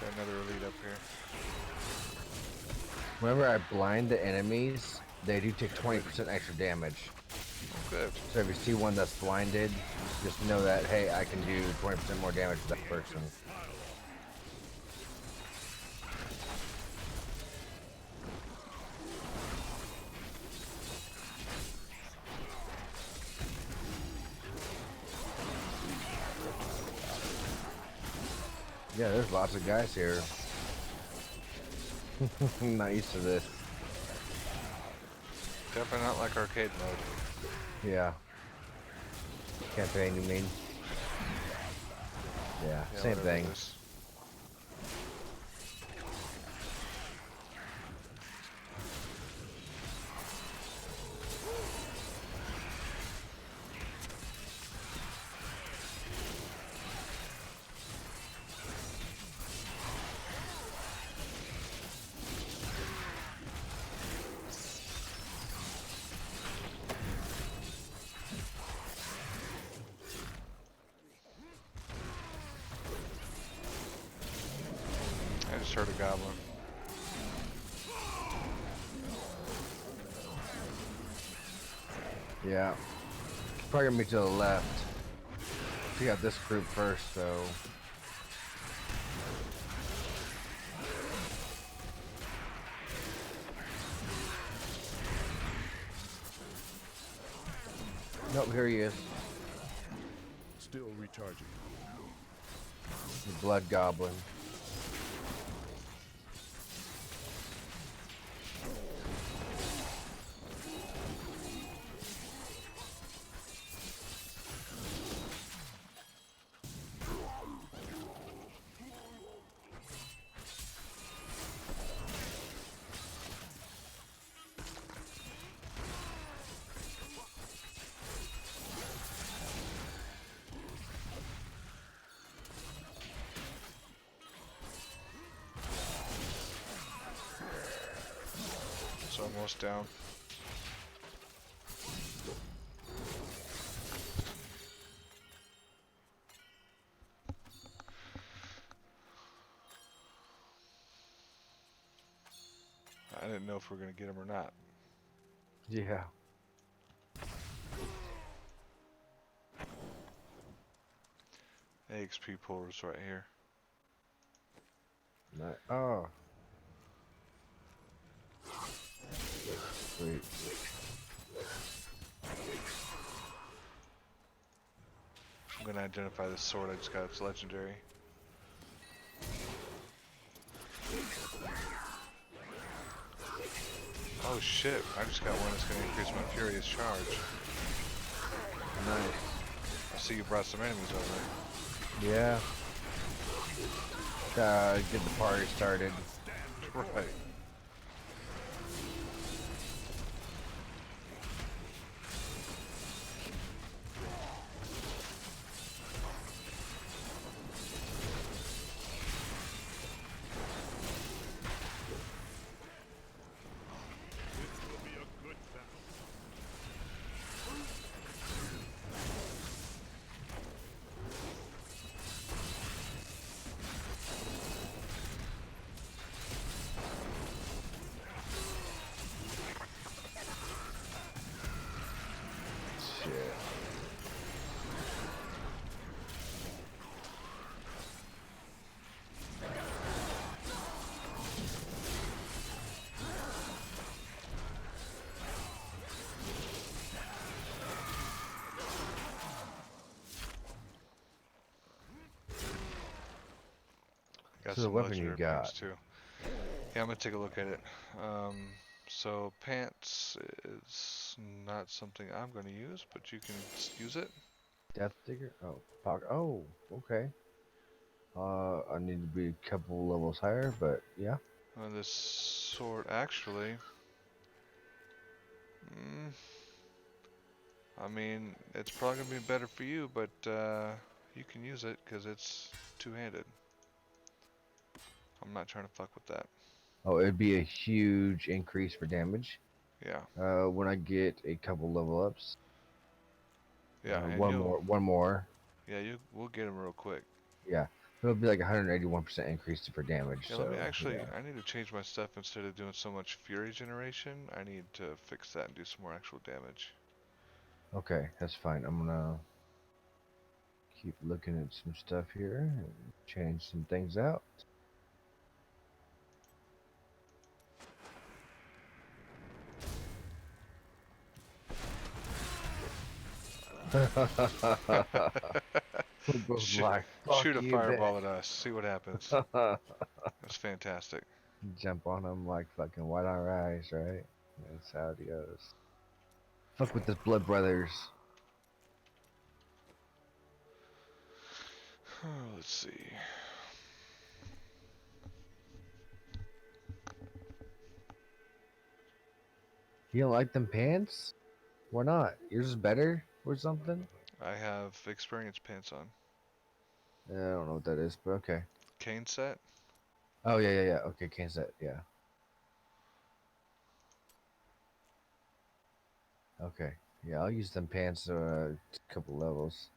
Got another elite up here. Whenever I blind the enemies, they do take 20% extra damage. Oh, good. So if you see one that's blinded, just know that, hey, I can do 20% more damage to that person. Yeah, there's lots of guys here. I'm not used to this. Definitely not like arcade mode. Yeah. Campaign, you mean? Yeah, Yeah, same whatever thing. it is. I just heard a goblin. Yeah. Probably gonna be to the left. We got this group first, though. Nope, here he is. Still recharging. The blood goblin. It's almost down. I didn't know if we were gonna get him or not. Yeah. AXP pullers right here. Oh. Sweet. I'm gonna identify this sword I just got. It's legendary. Oh shit, I just got one that's gonna increase my Furious Charge. Nice. I see you brought some enemies over. Yeah. Get the party started. Right. Got So the some weapon you legendary pants got. too. Yeah, I'm gonna take a look at it. So pants is not something I'm gonna use, but you can use it. Death Digger? Oh, oh, okay. I need to be a couple levels higher, but yeah. This sword actually, mm, I mean, it's probably gonna be better for you, but you can use it because it's two-handed. I'm not trying to fuck with that. Oh, it'd be a huge increase for damage. Yeah, When I get a couple level ups. yeah, and One you'll, more, one more. yeah, we'll get him real quick. Yeah, it'll be like 181% increase for damage. Yeah, let me So actually, yeah. I need to change my stuff instead of doing so much fury generation. I need to fix that and do some more actual damage. Okay, that's fine. I'm gonna keep looking at some stuff here and change some things out. We're both shoot, like, fuck shoot a you, fireball bitch. at us. See what happens. That's fantastic. Jump on them like fucking white on rice, right? That's how it goes. Fuck with the Blood Brothers. Let's see. You don't like them pants? Why not? Yours is better or something? I have experience pants on. Yeah, I don't know what that is, but okay. Cane set? Oh yeah, yeah, yeah. Okay, can't say yeah. Okay, yeah, I'll use them pants a couple levels.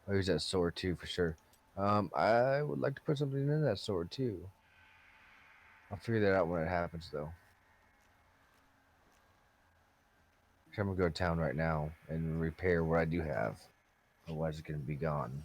I'll use that sword too for sure. I would like to put something in that sword too. I'll figure that out when it happens though. I'm gonna go to town right now and repair what I do have. Otherwise, it's gonna be gone.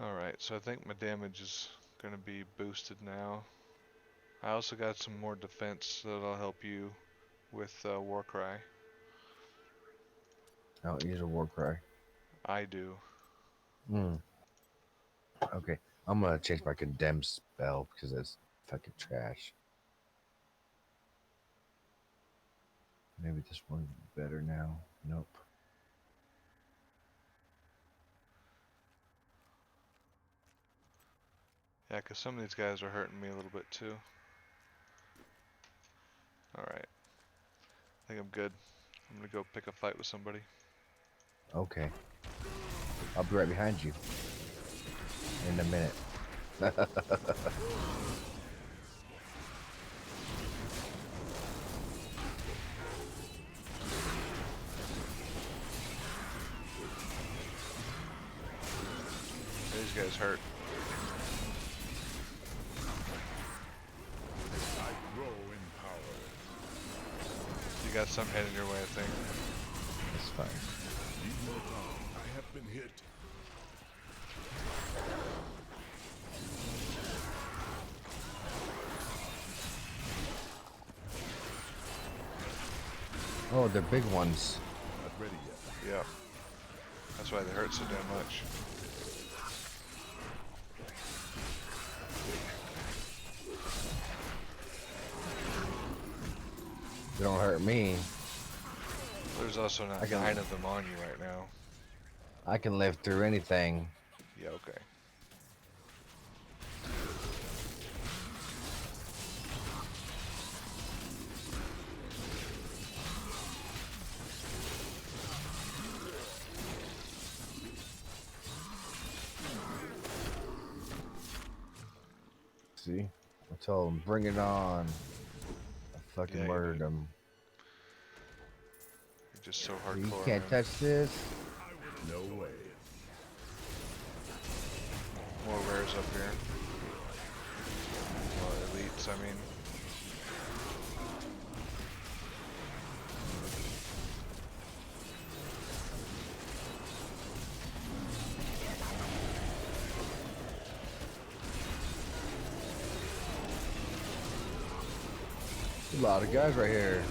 Alright, so I think my damage is going to be boosted now. I also got some more defense that'll help you with Warcry. I don't use a war cry. I do. Hmm. Okay, I'm gonna change my condemn spell because that's fucking trash. Maybe this one's better now. Nope. Yeah, because some of these guys are hurting me a little bit too. Alright. I think I'm good. I'm going to go pick a fight with somebody. Okay. I'll be right behind you in a minute. These guys hurt. I grow in power. You got some headed your way, I think. That's fine. Need more time. I have been hit. Oh, they're big ones. Not ready yet. Yeah. That's why they hurt so damn much. They don't hurt me. There's also not 9 of them on you right now. I can live through anything. Yeah, okay. See? I told them, bring it on. I fucking Yeah, you murdered did. them. You're just so You hardcore, can't man. touch this. No way. More rares up here. Well, elites, I mean. A lot of guys right here.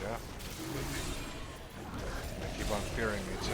Yeah. They keep on fearing me too.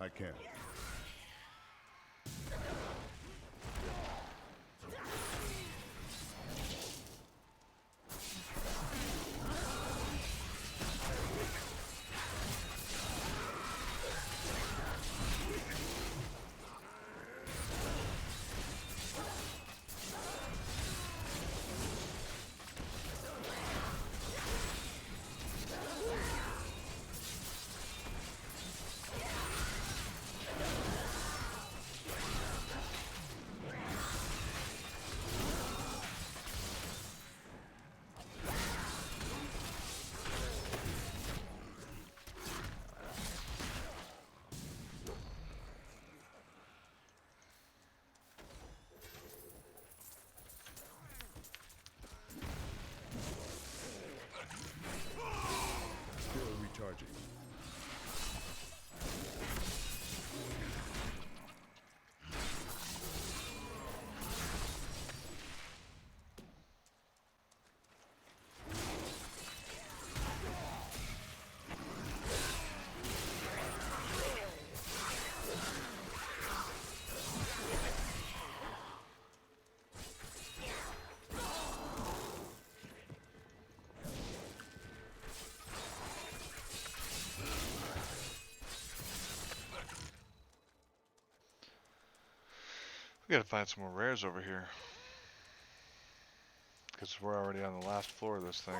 I can't. Still recharging. We gotta find some more rares over here. Because we're already on the last floor of this thing.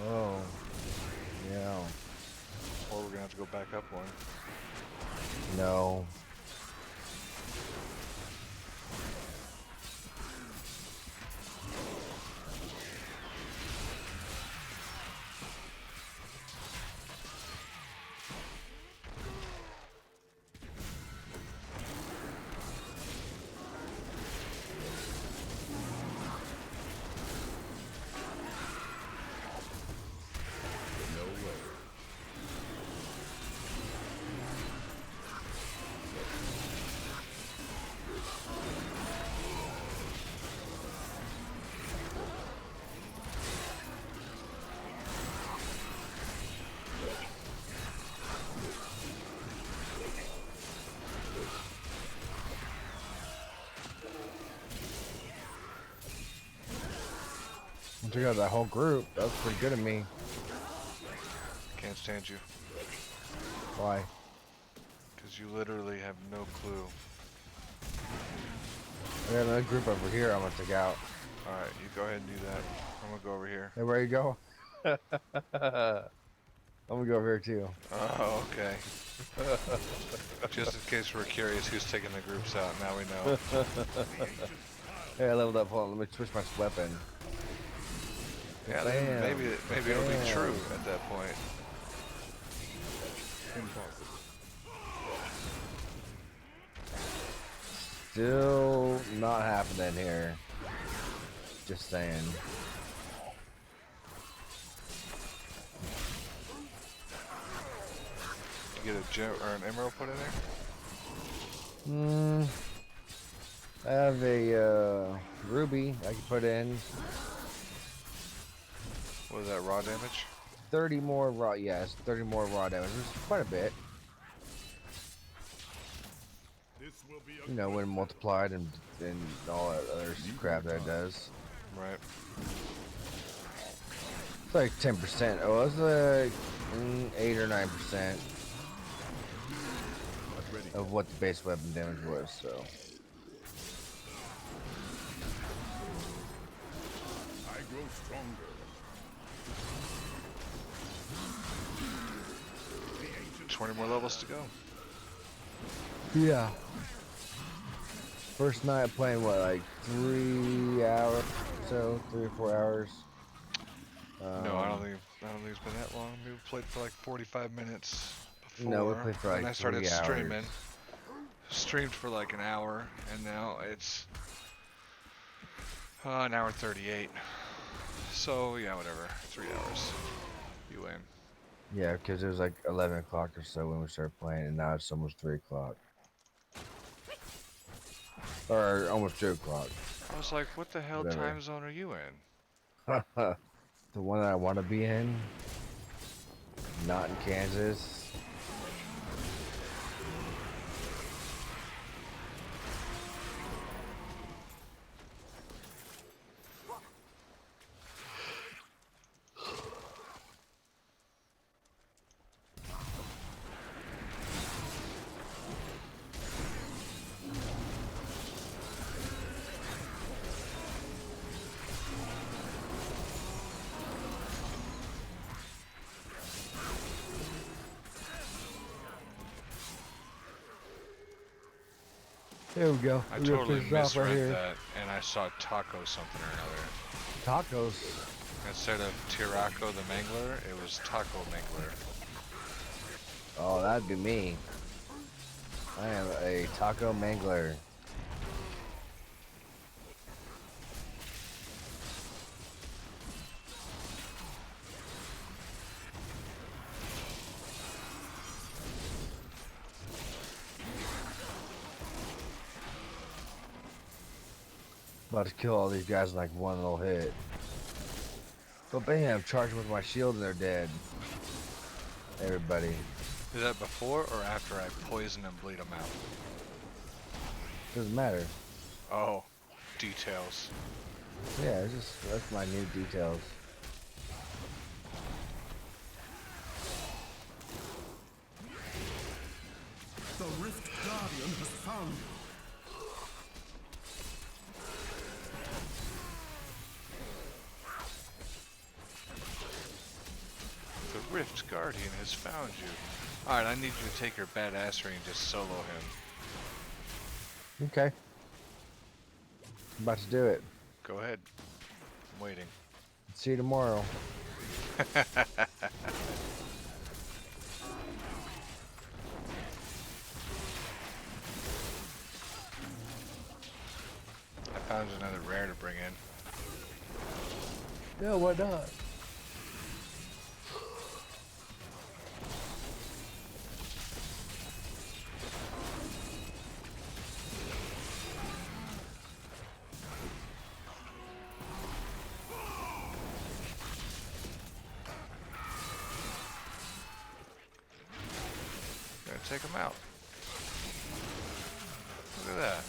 Oh. Yeah. Or we're gonna have to go back up one. No. No way. I took out that whole group. That was pretty good of me. Can't stand you. Why? Because you literally have no clue. I got another group over here I'm gonna take out. Alright, you go ahead and do that. I'm gonna go over here. Hey, where you go? I'm gonna go over here too. Oh, okay. Just in case we're curious who's taking the groups out, now we know. Hey, I leveled up. Hold on, let me switch my weapon. Yeah, Bam. maybe it'll be true at that point. Impossible. Still not happening here. Just saying. You get a gem or an emerald put in there? I have a ruby I can put in. What is that, raw damage? 30 more raw, yes, 30 more raw damage, which is quite a bit. This You know, when multiplied and all that other crap that it does. Right. It's like 10%. Oh, it's like 8 or 9% of what the base weapon damage was. So. I grow stronger. 20 more levels to go. Yeah. First night playing what, like 3 hours? So 3 or 4 hours. No, I don't think it's been that long. Maybe we played for like 45 minutes before. No, we played for and then like I started 3 hours. streaming. Streamed for like an hour, and now it's an hour 38. So yeah, whatever. 3 hours. You win. Yeah, because it was like 11 o'clock or so when we started playing, and now it's almost 3 o'clock. Or almost 2 o'clock. I was like, what the hell Whatever. time zone are you in? The one that I want to be in. Not in Kansas. There we go. I We're gonna totally finish it off right misread here. that, and I saw taco something or another. Tacos. Instead of Tiraco the Mangler, it was Taco Mangler. Oh, that'd be me. I am a taco mangler. About to kill all these guys in like one little hit. But bam, charge them with my shield and they're dead. Everybody. Is that before or after I poison and bleed them out? Doesn't matter. Oh, details. Yeah, it's just, that's my new details. The Rift Guardian has found you. The Rift Guardian has found you. Alright, I need you to take your badassery and just solo him. Okay. I'm about to do it. Go ahead. I'm waiting. See you tomorrow. I found another rare to bring in. Yeah, why not? Gonna take him out. Look at that.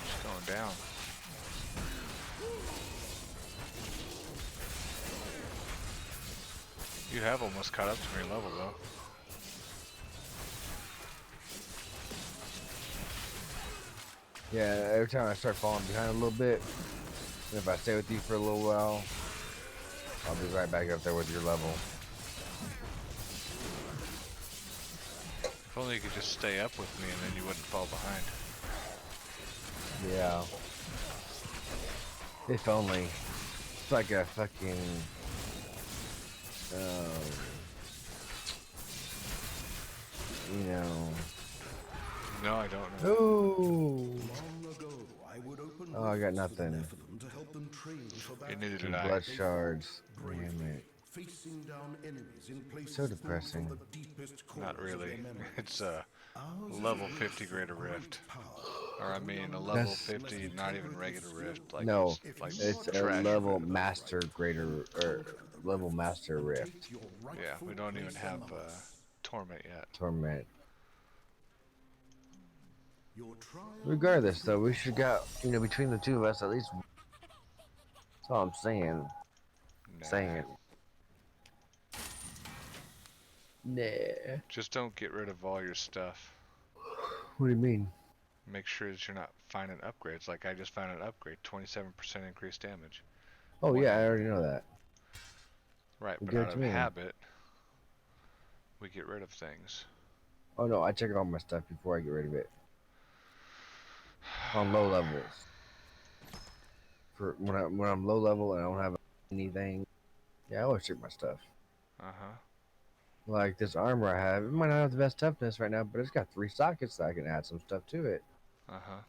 Just going down. You have almost caught up to me level though. Yeah, every time I start falling behind a little bit, and if I stay with you for a little while, I'll be right back up there with your level. If only you could just stay up with me and then you wouldn't fall behind. Yeah. If only. It's like a fucking... you know... No, I don't know. Ooh! Long ago, I would open Oh, I got rifts for the nothing. Nephilim to help them train for You battle. needed Two an eye. blood shards. Damn it. facing down enemies in places So pulled from depressing. the deepest Not corners of really. their memories. It's a Ours is a level 50 race of greater great rift. power, Or I but we are mean a level That's 50, merciless not to even tempered with regular skill. rift, like no. If like you It's want a to trash earn level rift. the master birthright, greater or conquer the level rifts master and rift take your Yeah, rightful we don't even place have among us. torment yet. torment. Your trial is Regardless, though, we should prepared. got between the two of us at least. That's all I'm saying. Nah. Saying. Nah. Just don't get rid of all your stuff. What do you mean? Make sure that you're not finding upgrades. Like I just found an upgrade, 27% increased damage. Oh yeah, I When already know that. right, Well, but give out it to of me. habit, we get rid of things. Oh no, I check all my stuff before I get rid of it. On low levels. For when I'm low level and I don't have anything, yeah, I always check my stuff. Uh-huh. Like this armor I have, it might not have the best toughness right now, but it's got 3 sockets that I can add some stuff to it. Uh-huh.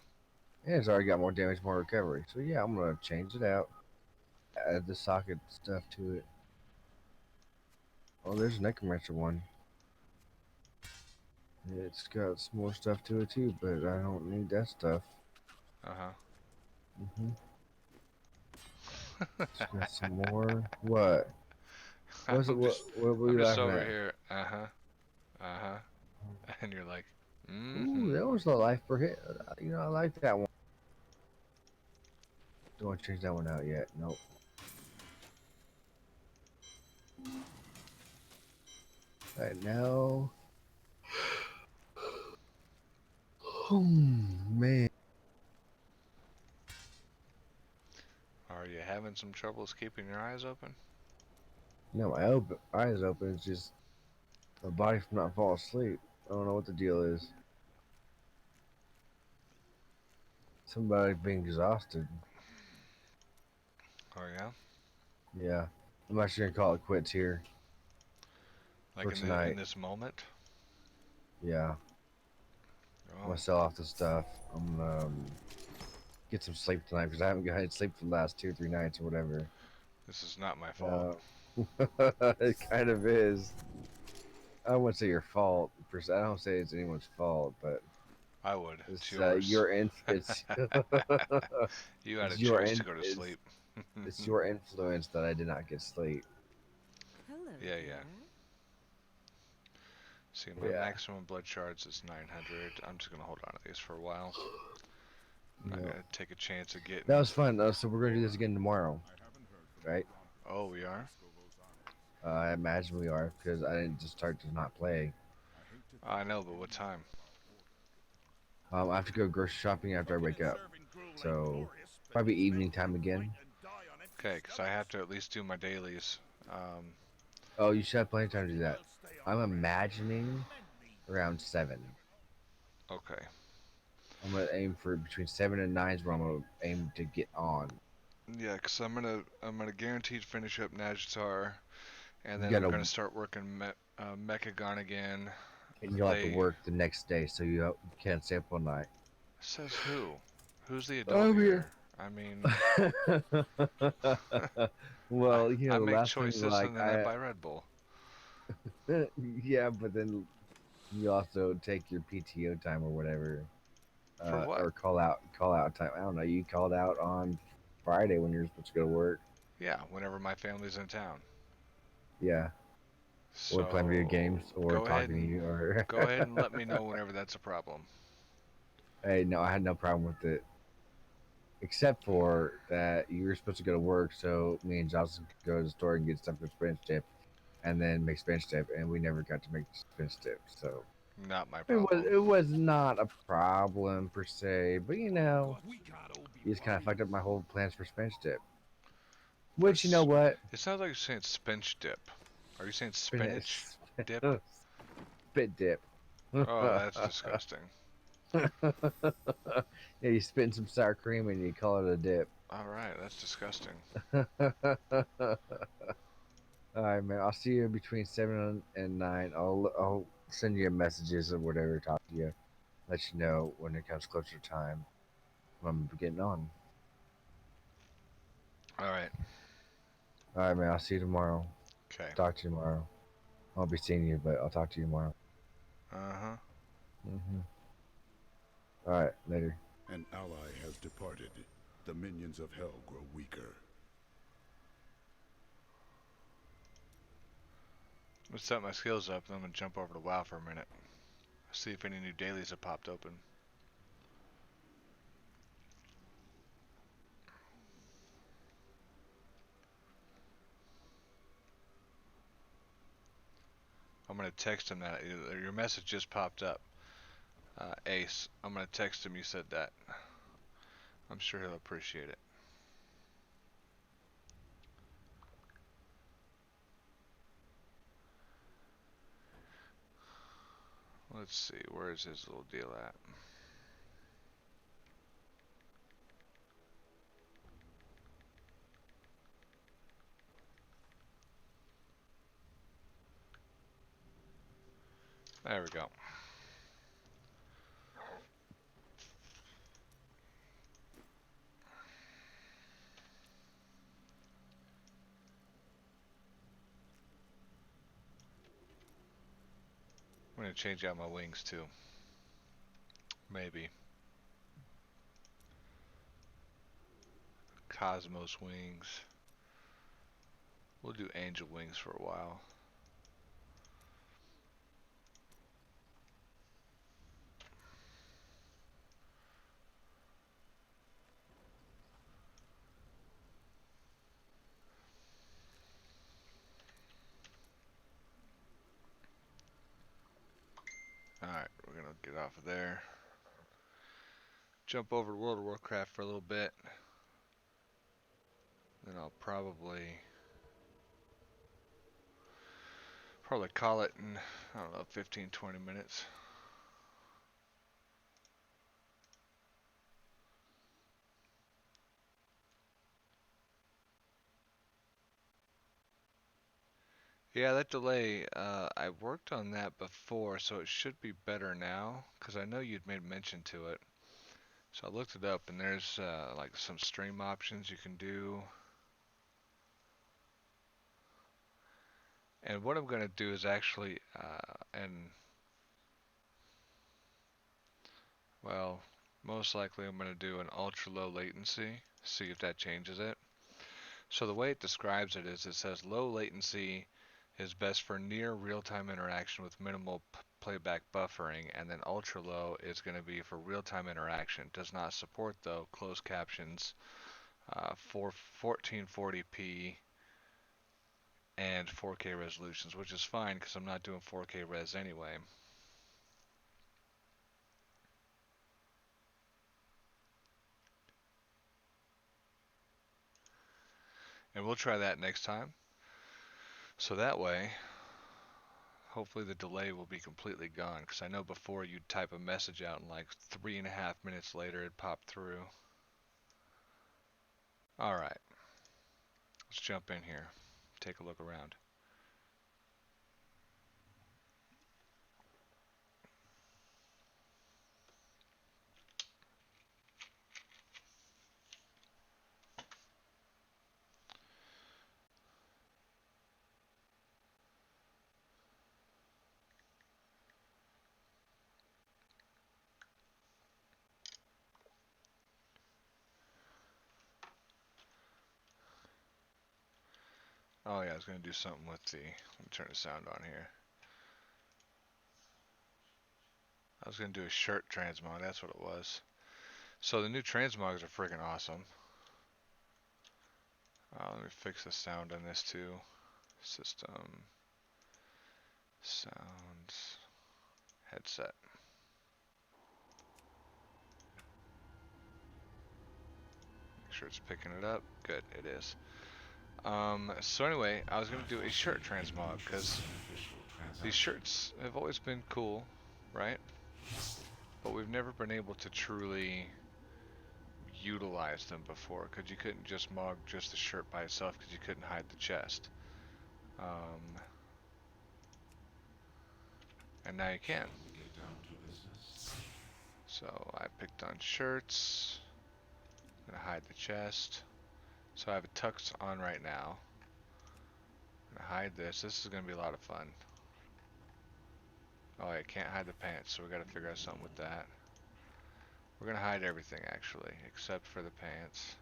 And it's already got more damage, more recovery. So yeah, I'm gonna change it out. Add the socket stuff to it. Oh, there's a necromancer one. It's got some more stuff to it too, but I don't need that stuff. Uh-huh. It's got some more. What? What's it? I'm just What were I'm you just laughing over at? here. Uh-huh. Uh-huh. And you're like, Ooh, mm-hmm. that was a life per hit. I like that one. Don't want to change that one out yet. Nope. Right now. Oh man. Are you having some troubles keeping your eyes open? No, my eyes open. It's just my body from not falling asleep. I don't know what the deal is. Somebody being exhausted. Oh yeah? Yeah. I'm actually gonna call it quits here Like for in tonight. this moment? Yeah. I'm Oh, gonna sell off the stuff. I'm gonna get some sleep tonight because I haven't got sleep for the last 2 or 3 nights or whatever. this is not my fault. It kind of is. I wouldn't say your fault. I don't say it's anyone's fault, but I would. It's it's yours. it's You had a it's your choice to go to sleep. it's your influence that I did not get sleep. Hello Yeah, there. yeah. See, my Yeah. maximum blood shards is 900. I'm just gonna hold on to these for a while. I'm not Yeah. gonna take a chance of That getting. was fun. So we're gonna do this again tomorrow, right? Oh, we are? I imagine we are because I didn't just start to not play. I know, but what time? I have to go grocery shopping after I wake up, so probably evening time again. Okay, because I have to at least do my dailies. Oh, you should have plenty of time to do that. I'm imagining around 7. Okay. I'm gonna aim for between 7 and 9 is where I'm gonna aim to get on. Yeah, because I'm gonna guaranteed finish up Najatar, and You then I'm gotta, gonna start working Mechagon again. and you'll have to They work the next day, so you can't stay up all night. says who? Who's the adult I'm here. here? I mean, I Well, I the make last time, choices like and then I buy Red Bull. yeah, but then you also take your PTO time or whatever, For what? or call out time. I don't know. You called out on Friday when you're supposed to go to work. Yeah, whenever my family's in town. Yeah, or playing video games, So or talking to you, or go ahead and let me know whenever that's a problem. hey, no, I had no problem with it, except for that you were supposed to go to work, so me and Jocelyn could go to the store and get stuff for Spanish dip, and then make Spanish dip, and we never got to make Spanish dip, so. Not my It was problem. it was not a problem per se, but you just kind of fucked up my whole plans for Spanish dip. Which you know This what? it sounds like you're saying spinach dip. Are you saying spinach Spinach, dip? spit dip. Oh, that's disgusting. Yeah, you spit in some sour cream and you call it a dip. All right, that's disgusting. All right, man. I'll see you between 7 and 9. I'll send you messages or whatever. Talk to you. Let you know when it comes closer to time. I'm getting on. All right. All right, man. I'll see you tomorrow. Okay. Talk to you tomorrow. I won't be seeing you, but I'll talk to you tomorrow. Uh-huh. All right, later. An ally has departed. The minions of hell grow weaker. Let's set my skills up, and I'm gonna jump over to WoW for a minute. See if any new dailies have popped open. I'm gonna text him that your message just popped up. Ace, I'm gonna text him you said that. I'm sure he'll appreciate it. Let's see, where is his little deal at? There we go. I'm gonna change out my wings too. Maybe. Cosmos wings. We'll do angel wings for a while. Alright, we're gonna get off of there. Jump over to World of Warcraft for a little bit. Then I'll probably call it in, I don't know, 15-20 minutes. Yeah, that delay, I worked on that before, so it should be better now, because I know you'd made mention to it. So I looked it up, and there's like some stream options you can do. And what I'm going to do is actually, well, most likely I'm going to do an ultra low latency, see if that changes it. So the way it describes it is it says low latency is best for near real-time interaction with minimal playback buffering, and then ultra low is going to be for real-time interaction. Does not support though closed captions for 1440p and 4K resolutions, which is fine because I'm not doing 4K res anyway. And we'll try that next time. So that way, hopefully the delay will be completely gone, because I know before you'd type a message out and like 3.5 minutes later it popped through. Alright, let's jump in here, take a look around. Oh yeah, I was going to do something with the, let me turn the sound on here. I was going to do a shirt transmog, that's what it was. So the new transmogs are freaking awesome. Let me fix the sound on this too. System, sounds, headset. Make sure it's picking it up. Good, it is. So anyway, I was going to do a shirt transmog, because these shirts have always been cool, right? But we've never been able to truly utilize them before, because you couldn't just mog just the shirt by itself, because you couldn't hide the chest. And now you can. So I picked on shirts. I'm gonna hide the chest. So I have a tux on right now. I'm gonna hide this. This is gonna be a lot of fun. Oh, I can't hide the pants, so we gotta figure out something with that. We're gonna hide everything actually, except for the pants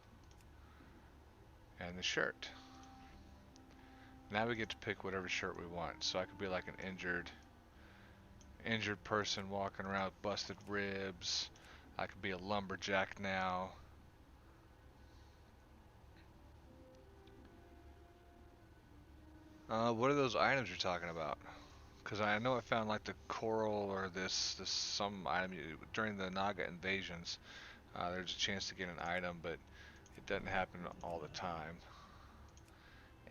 and the shirt. Now we get to pick whatever shirt we want. So I could be like an injured person walking around with busted ribs. I could be a lumberjack now. What are those items you're talking about? Because I know I found like the coral or this some item during the Naga invasions. There's a chance to get an item, but it doesn't happen all the time.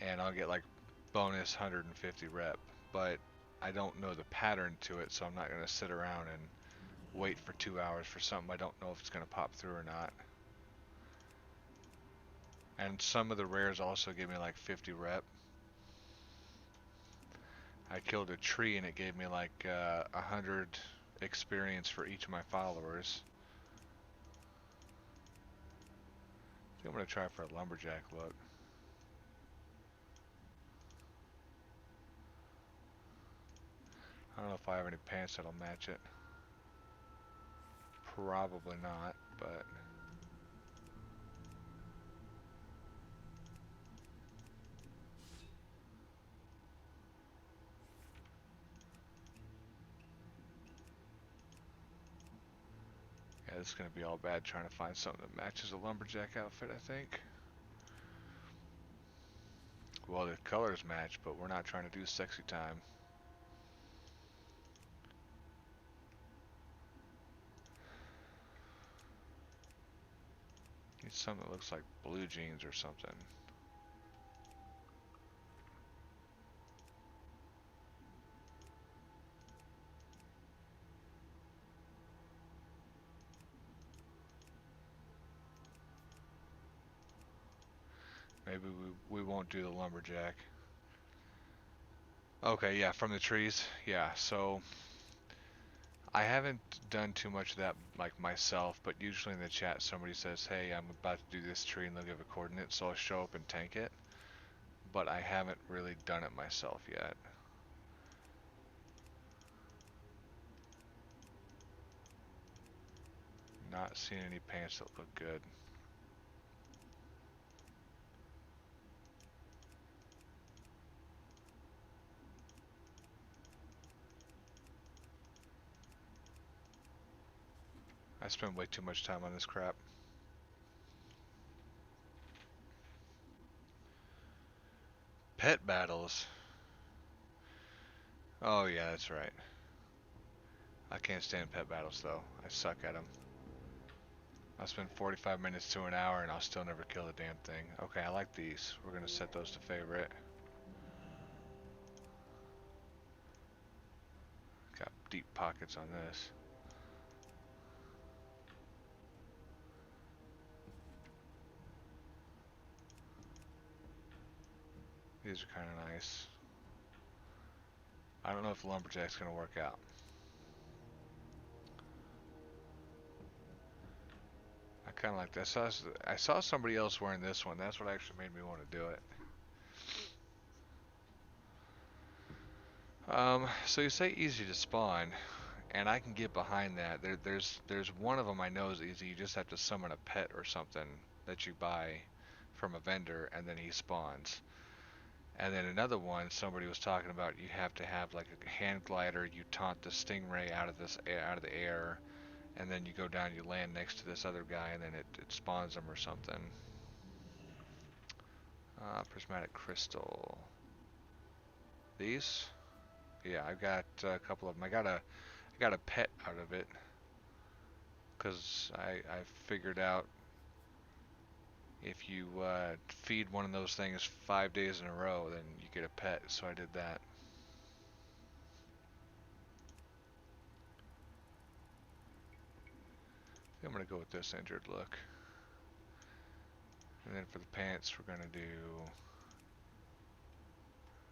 And I'll get like bonus 150 rep, but I don't know the pattern to it, so I'm not gonna sit around and wait for 2 hours for something I don't know if it's gonna pop through or not. And some of the rares also give me like 50 rep. I killed a tree and it gave me like 100 experience for each of my followers. I think I'm gonna try for a lumberjack look. I don't know if I have any pants that'll match it. Probably not, but yeah, this is gonna be all bad trying to find something that matches a lumberjack outfit, I think. Well, the colors match, but we're not trying to do sexy time. Need something that looks like blue jeans or something. Maybe we won't do the lumberjack. Okay, yeah, from the trees. Yeah, so I haven't done too much of that like myself, but usually in the chat somebody says, hey, I'm about to do this tree, and they'll give a coordinate, so I'll show up and tank it. But I haven't really done it myself yet. Not seeing any pants that look good. I spend way too much time on this crap. Pet battles. Oh yeah, that's right. I can't stand pet battles though. I suck at them. I'll spend 45 minutes to an hour and I'll still never kill the damn thing. Okay, I like these. We're gonna set those to favorite. Got deep pockets on this. These are kind of nice. I don't know if the lumberjack's gonna work out. I kind of like this. I saw somebody else wearing this one. That's what actually made me want to do it. So you say easy to spawn, and I can get behind that. There's one of them I know is easy. You just have to summon a pet or something that you buy from a vendor, and then he spawns. And then another one, somebody was talking about, you have to have like a hand glider. You taunt the stingray out of the air, and then you go down. You land next to this other guy, and then it spawns them or something. Prismatic crystal. These? Yeah, I've got a couple of them. I got a pet out of it because I figured out if you feed one of those things 5 days in a row, then you get a pet. So I did that. I'm gonna go with this injured look, and then for the pants, we're gonna do.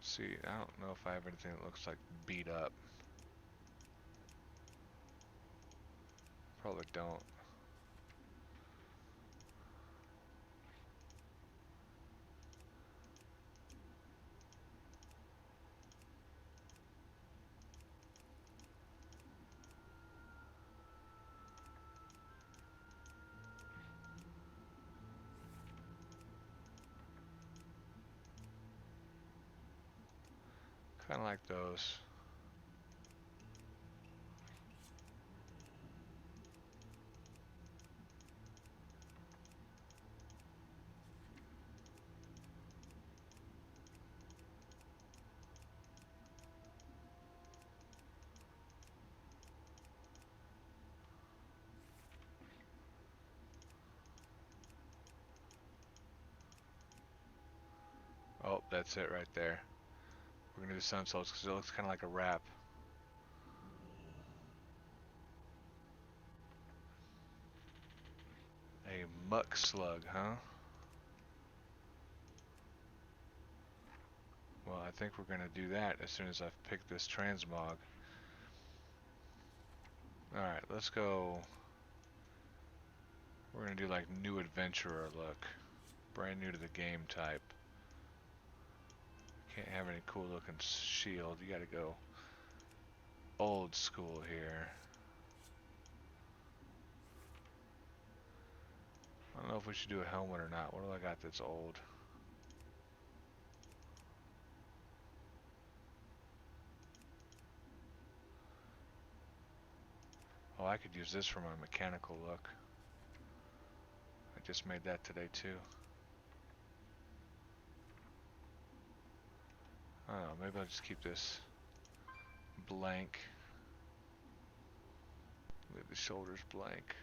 See, I don't know if I have anything that looks like beat up. Probably don't. Kind of like those. Oh, that's it right there. We're gonna do sun souls because it looks kind of like a wrap. A muck slug, huh? Well, I think we're gonna do that as soon as I've picked this transmog. Alright, let's go. We're gonna do like new adventurer look. Brand new to the game type. Can't have any cool looking shield. You gotta go old school here. I don't know if we should do a helmet or not. What do I got that's old? Oh, I could use this for my mechanical look. I just made that today too. I don't know, maybe I'll just keep this blank. Leave the shoulders blank.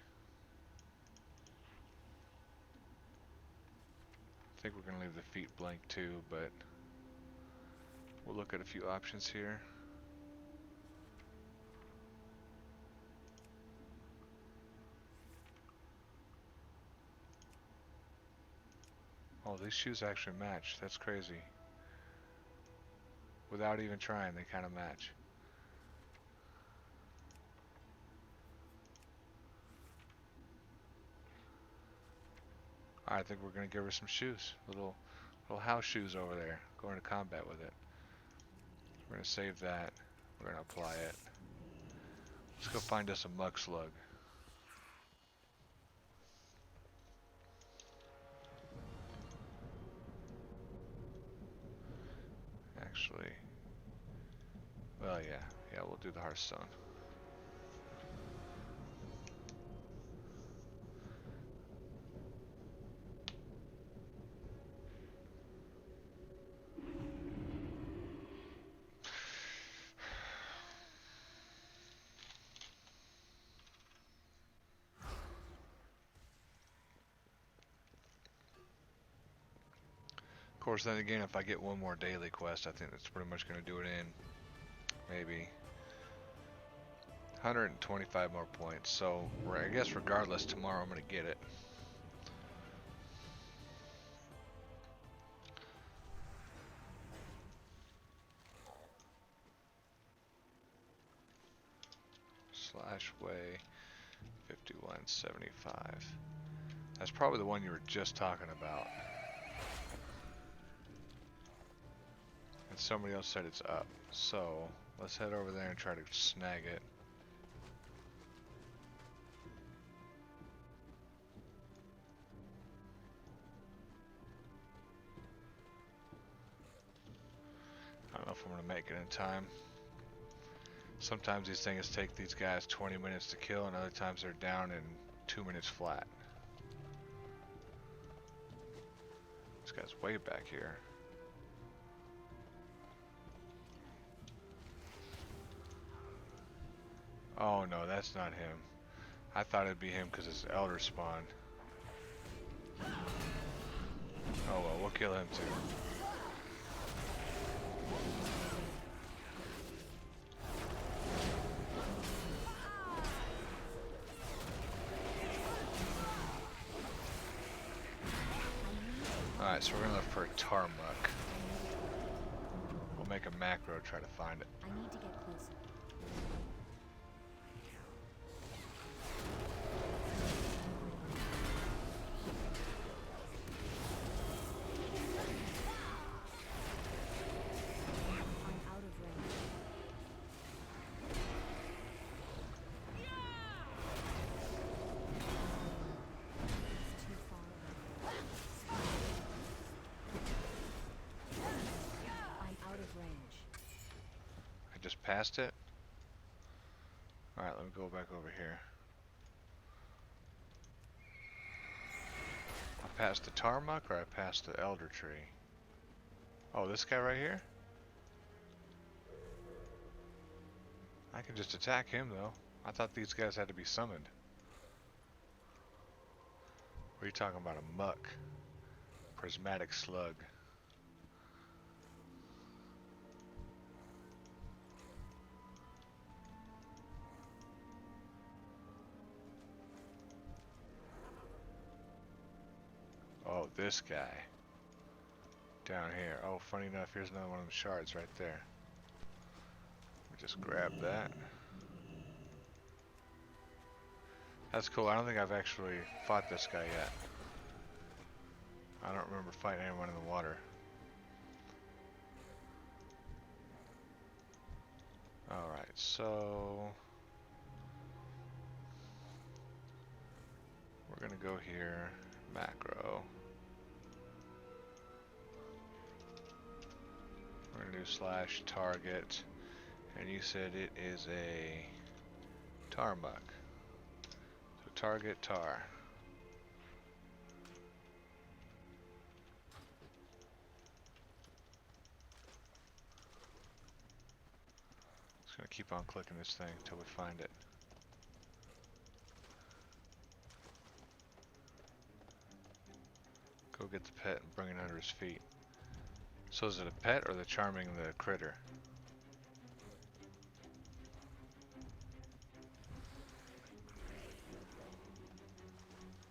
I think we're gonna leave the feet blank too, but we'll look at a few options here. Oh, these shoes actually match. That's crazy. Without even trying, they kind of match. I think we're gonna give her some shoes. Little house shoes over there. Go into combat with it. We're gonna save that. We're gonna apply it. Let's go find us a muck slug. Actually, well, yeah, we'll do the Hearthstone. Of course, then again, if I get one more daily quest, I think that's pretty much gonna do it in. Maybe 125 more points. So, I guess regardless, tomorrow I'm gonna get it. Slash way 5175. That's probably the one you were just talking about. And somebody else said it's up. So let's head over there and try to snag it. I don't know if I'm gonna make it in time. Sometimes these things take these guys 20 minutes to kill, and other times they're down in 2 minutes flat. This guy's way back here. Oh no, that's not him. I thought it'd be him because it's Elder Spawn. Oh well, we'll kill him too. Alright, so we're gonna look for a Tarmuk. We'll make a macro, try to find it. I need to get closer. I'm out of range. It's too far away. I'm out of range. passed it? Alright, let me go back over here. I passed the Tarmuck or I passed the Elder Tree? Oh, this guy right here? I can just attack him though. I thought these guys had to be summoned. What are you talking about? A muck? Prismatic slug. Oh, this guy. Down here. Oh, funny enough, here's another one of them shards right there. We just grab that. That's cool. I don't think I've actually fought this guy yet. I don't remember fighting anyone in the water. Alright, so... we're gonna go here. Macro. We're gonna do slash target. And you said it is a Tarmuck. So target tar. Just gonna keep on clicking this thing until we find it. Go get the pet and bring it under his feet. So is it a pet or the charming the critter?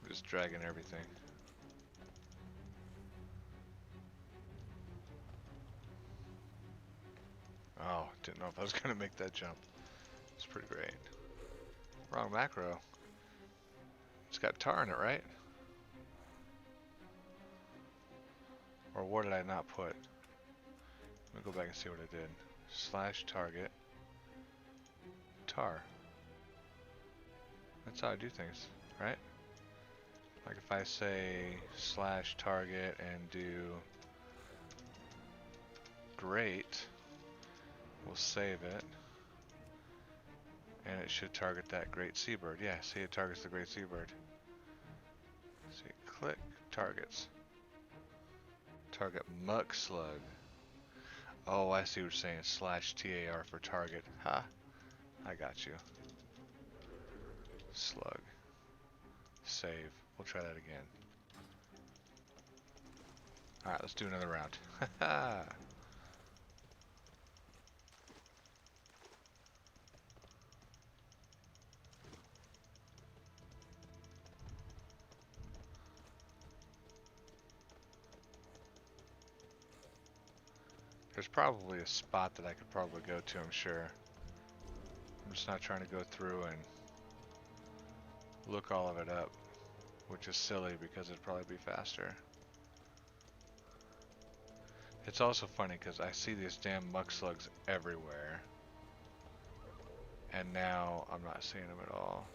I'm just dragging everything. Oh, didn't know if I was gonna make that jump. It's pretty great. Wrong macro. It's got tar in it, right? Or what did I not put? Let me go back and see what I did. Slash target. Tar. That's how I do things, right? Like if I say slash target and do great, we'll save it. And it should target that great seabird. Yeah, see, it targets the great seabird. See, click, targets. Target muck slug. Oh, I see what you're saying. Slash TAR for target. Ha! I got you. Slug. Save. We'll try that again. Alright, let's do another round. Haha! There's probably a spot that I could probably go to, I'm sure. I'm just not trying to go through and look all of it up, which is silly because it'd probably be faster. It's also funny because I see these damn muck slugs everywhere, and now I'm not seeing them at all.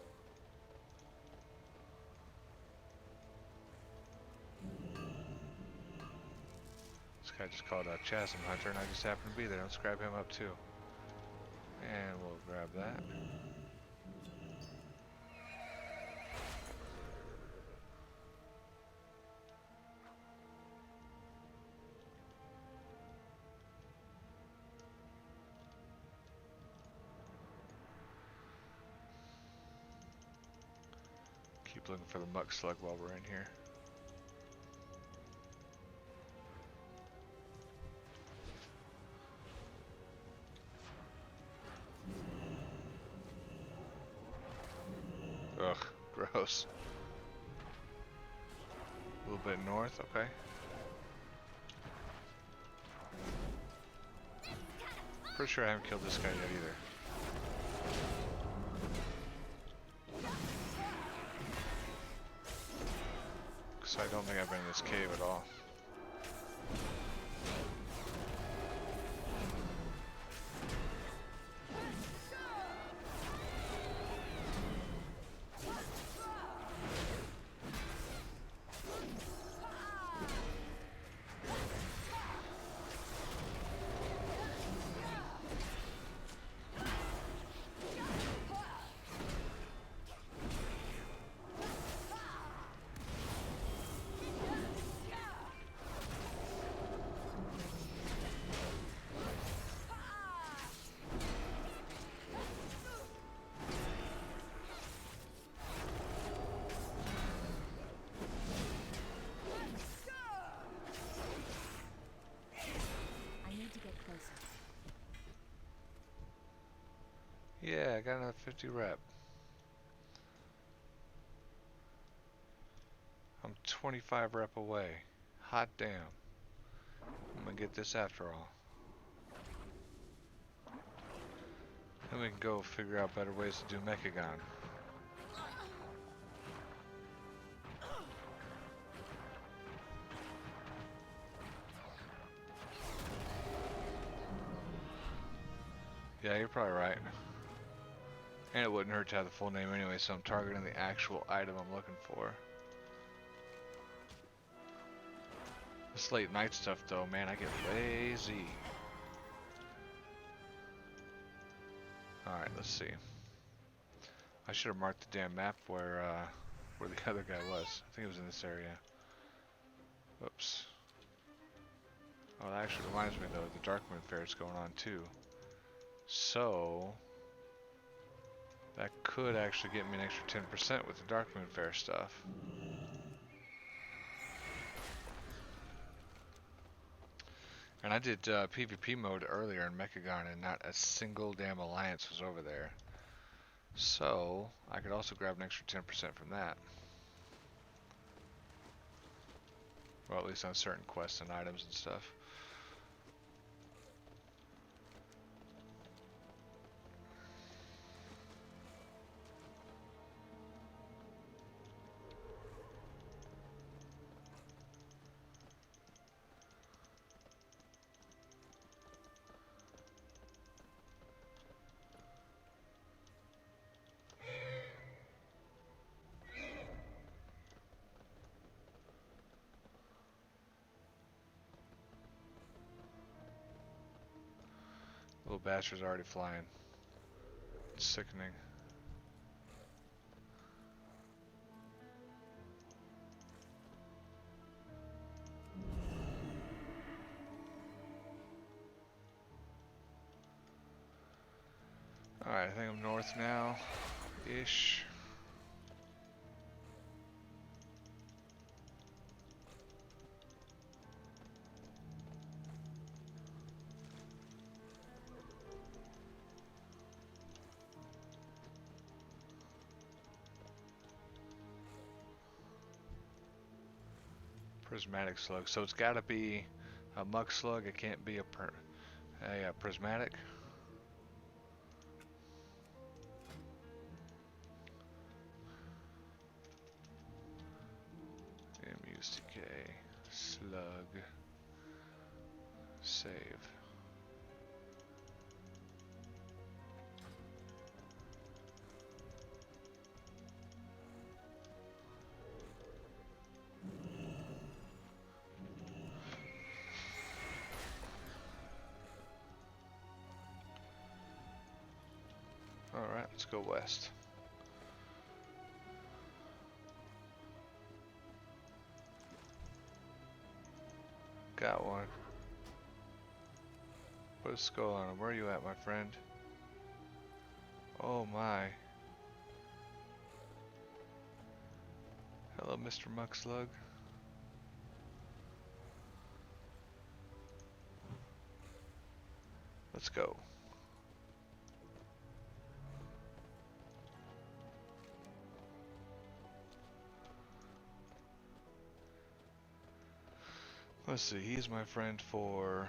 This guy just called out Chasm Hunter, and I just happen to be there. Let's grab him up too. And we'll grab that. Keep looking for the muck slug while we're in here. Ugh, gross. A little bit north, okay. Pretty sure I haven't killed this guy yet either. Because I don't think I've been in this cave at all. Yeah, I got another 50 rep. I'm 25 rep away. Hot damn. I'm gonna get this after all. Then we can go figure out better ways to do Mechagon. Yeah, you're probably right. And it wouldn't hurt to have the full name anyway, so I'm targeting the actual item I'm looking for. This late night stuff though, man, I get lazy. Alright, let's see. I should have marked the damn map where the other guy was. I think it was in this area. Oops. Oh, that actually reminds me though, the Darkmoon Fair is going on too. So that could actually get me an extra 10% with the Darkmoon Fair stuff. And I did PvP mode earlier in Mechagon and not a single damn alliance was over there. So I could also grab an extra 10% from that. Well, at least on certain quests and items and stuff. Little bastard's already flying. It's sickening. Alright, I think I'm north now. Ish. Prismatic slug. So it's got to be a muck slug. It can't be a prismatic. MUCK slug. Save. Alright, let's go west. Got one. Put a skull on him. Where are you at, my friend? Oh my. Hello, Mr. Muckslug. Let's go. Let's see, he's my friend for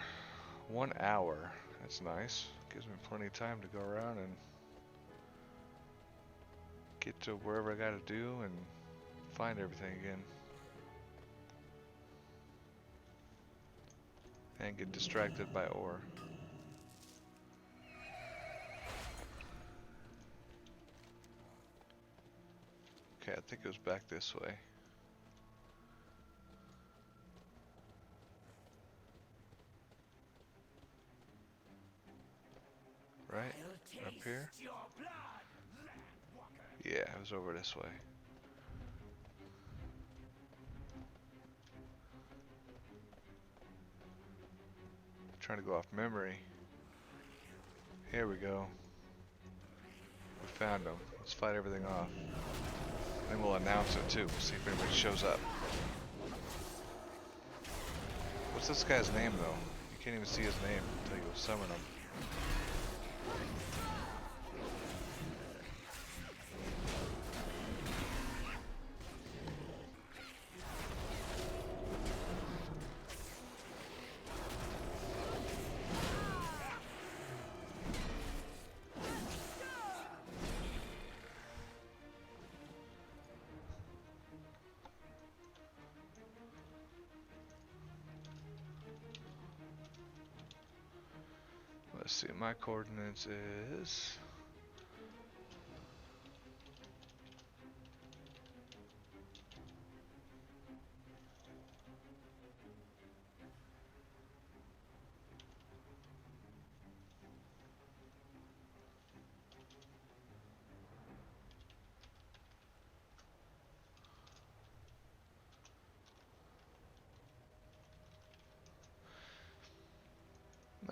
1 hour. That's nice. Gives me plenty of time to go around and get to wherever I gotta do and find everything again. And get distracted by ore. Okay, I think it was back this way. Right? Up here? Yeah, it was over this way. Trying to go off memory. Here we go. We found him. Let's fight everything off. Then we'll announce it too. See if anybody shows up. What's this guy's name though? You can't even see his name until you summon him. Let's see, my coordinates is...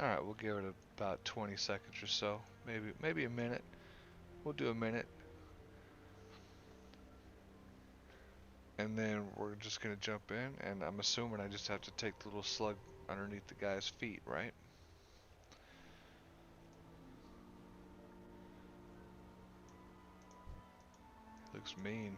Alright, we'll give it about 20 seconds or so. Maybe a minute. We'll do a minute. And then we're just gonna jump in, and I'm assuming I just have to take the little slug underneath the guy's feet, right? Looks mean.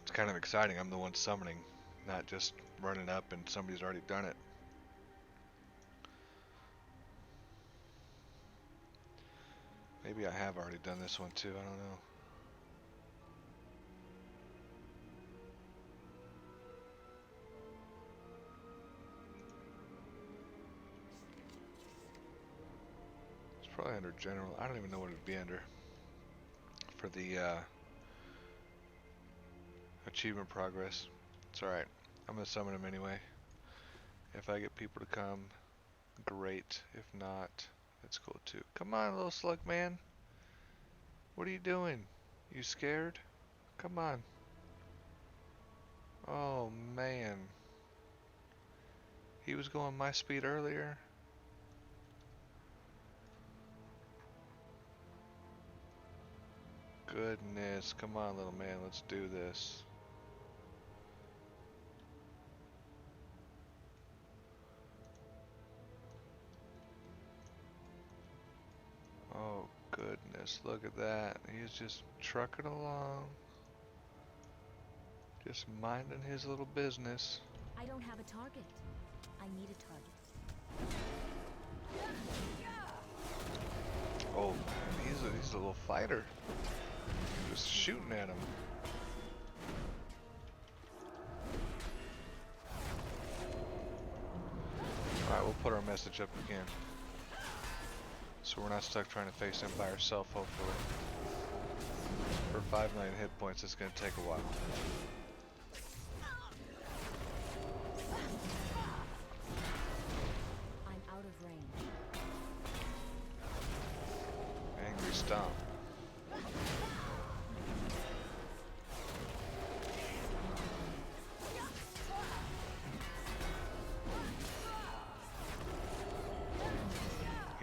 It's kind of exciting. I'm the one summoning, not just running up and somebody's already done it. Maybe I have already done this one too, I don't know. It's probably under general. I don't even know what it'd be under for the achievement progress. It's alright. I'm gonna summon him anyway. If I get people to come, great. If not, that's cool too. Come on, little slug man. What are you doing? You scared? Come on. Oh man. He was going my speed earlier. Goodness. Come on, little man. Let's do this. Oh goodness. Look at that. He's just trucking along. Just minding his little business. I don't have a target. I need a target. Oh man, he's a little fighter. Just shooting at him. Alright, we'll put our message up again. So we're not stuck trying to face him by ourselves, hopefully. For 5 million hit points, it's going to take a while. I'm out of range. Angry stomp.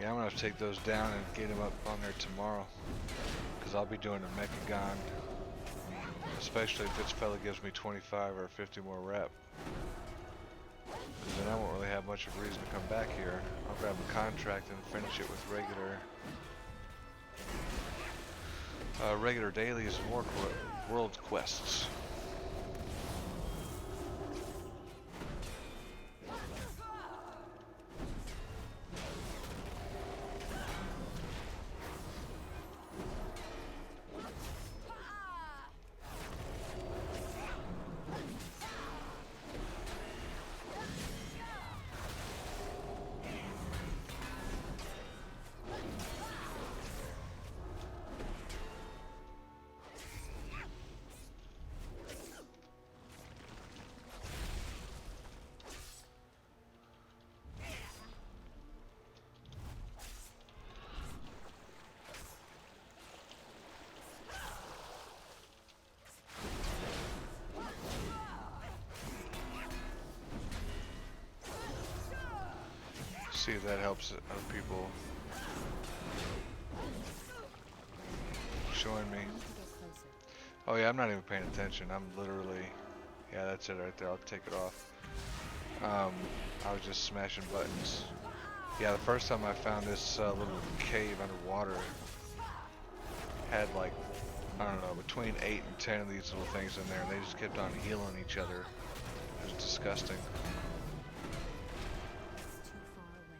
Yeah, I'm gonna have to take those down and get them up on there tomorrow, because I'll be doing a Mechagon, especially if this fella gives me 25 or 50 more rep. Because then I won't really have much of a reason to come back here. I'll grab a contract and finish it with regular dailies and world quests. See if that helps other people showing me. Oh yeah, I'm not even paying attention. I'm literally, yeah, that's it right there. I'll take it off. I was just smashing buttons. Yeah, the first time I found this little cave underwater had like, I don't know, between 8 and 10 of these little things in there, and they just kept on healing each other is disgusting. It's too far away.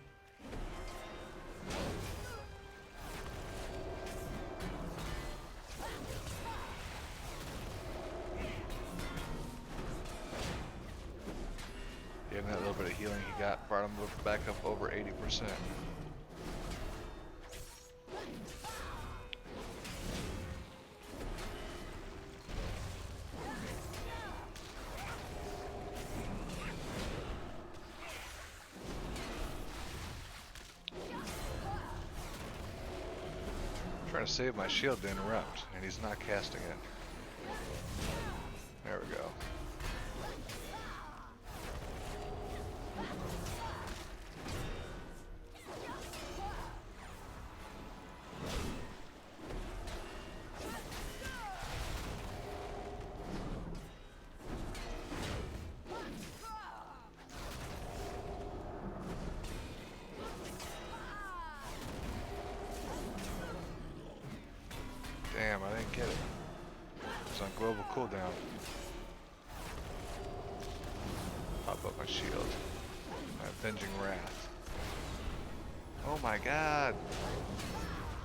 Yeah, and that little bit of healing he got brought him back up over 80%. Trying to save my shield to interrupt, and he's not casting it. There we go. Damn, I didn't get it. It's on global cooldown. Pop up my shield. My avenging wrath. Oh my god!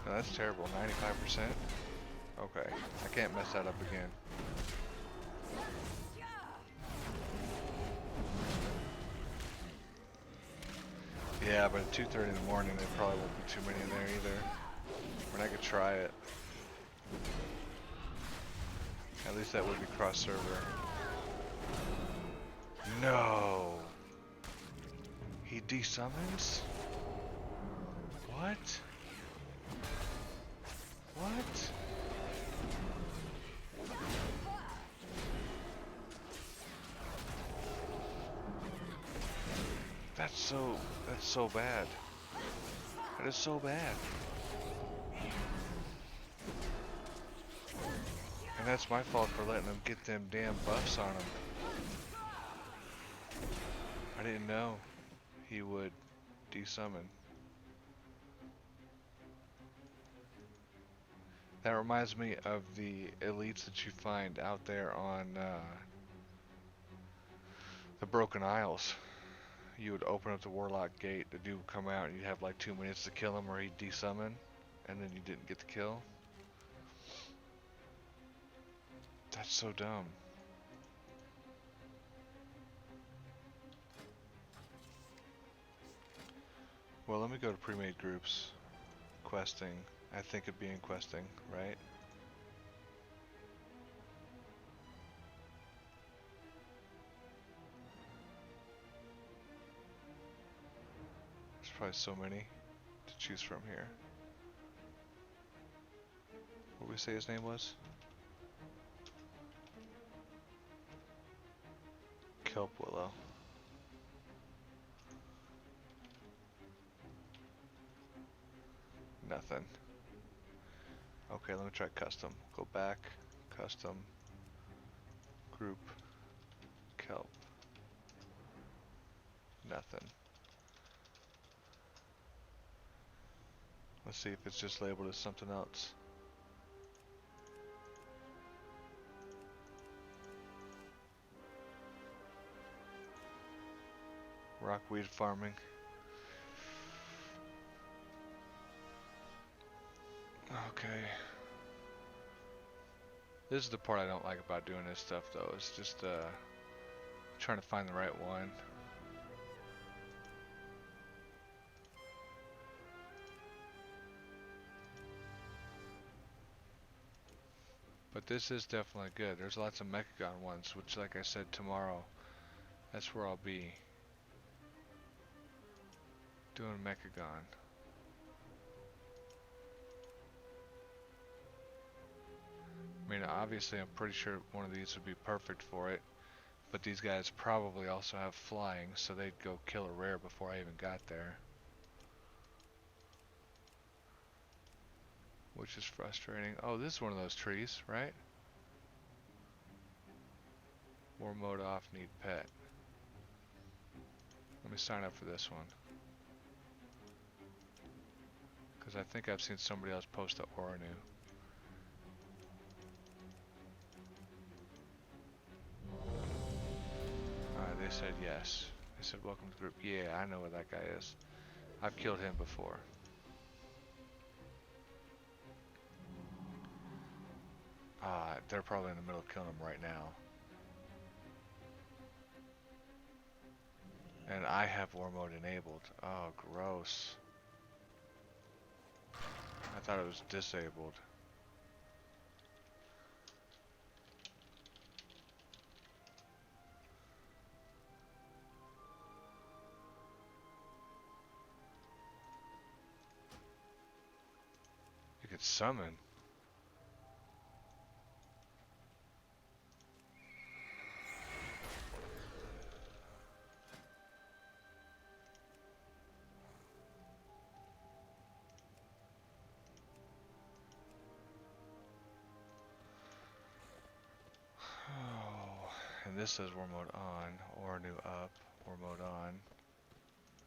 No, that's terrible. 95%? Okay, I can't mess that up again. Yeah, but at 2:30 in the morning, there probably won't be too many in there either. But I could try it. At least that would be cross-server. No! He desummons? What? What? That's so bad. That is so bad. And that's my fault for letting him get them damn buffs on him. I didn't know he would desummon. That reminds me of the elites that you find out there on the Broken Isles. You would open up the Warlock gate, the dude would come out, and you'd have like 2 minutes to kill him or he'd desummon, and then you didn't get the kill. That's so dumb. Well, let me go to pre-made groups. Questing. I think it'd be in questing, right? There's probably so many to choose from here. What did we say his name was? Kelp Willow. Nothing. Okay, let me try custom. Go back, custom, group, kelp. Nothing. Let's see if it's just labeled as something else. Rockweed farming. Okay. This is the part I don't like about doing this stuff though. It's just trying to find the right one. But this is definitely good. There's lots of Mechagon ones, which like I said, tomorrow, that's where I'll be. Doing Mechagon. I mean, obviously I'm pretty sure one of these would be perfect for it, but these guys probably also have flying, so they'd go kill a rare before I even got there. Which is frustrating. Oh, this is one of those trees, right? War mode off, need pet. Let me sign up for this one. Because I think I've seen somebody else post a Oranu. Alright, they said yes. They said welcome to the group. Yeah, I know where that guy is. I've killed him before. They're probably in the middle of killing him right now. And I have war mode enabled. Oh, gross. I thought it was disabled. You could summon. Oh, and this says war mode on, or new up, war mode on.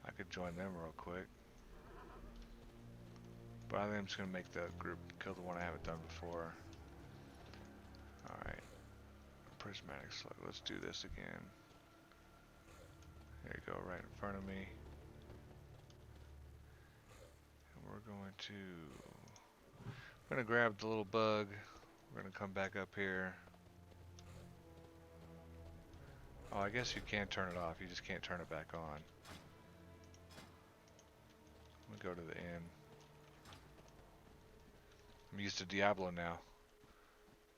I could join them real quick. But I think I'm just going to make the group kill the one I haven't done before. Alright. Prismatic slug. Let's do this again. There you go, right in front of me. And we're going to grab the little bug. We're going to come back up here. Oh, I guess you can turn it off. You just can't turn it back on. Let me go to the inn. I'm used to Diablo now.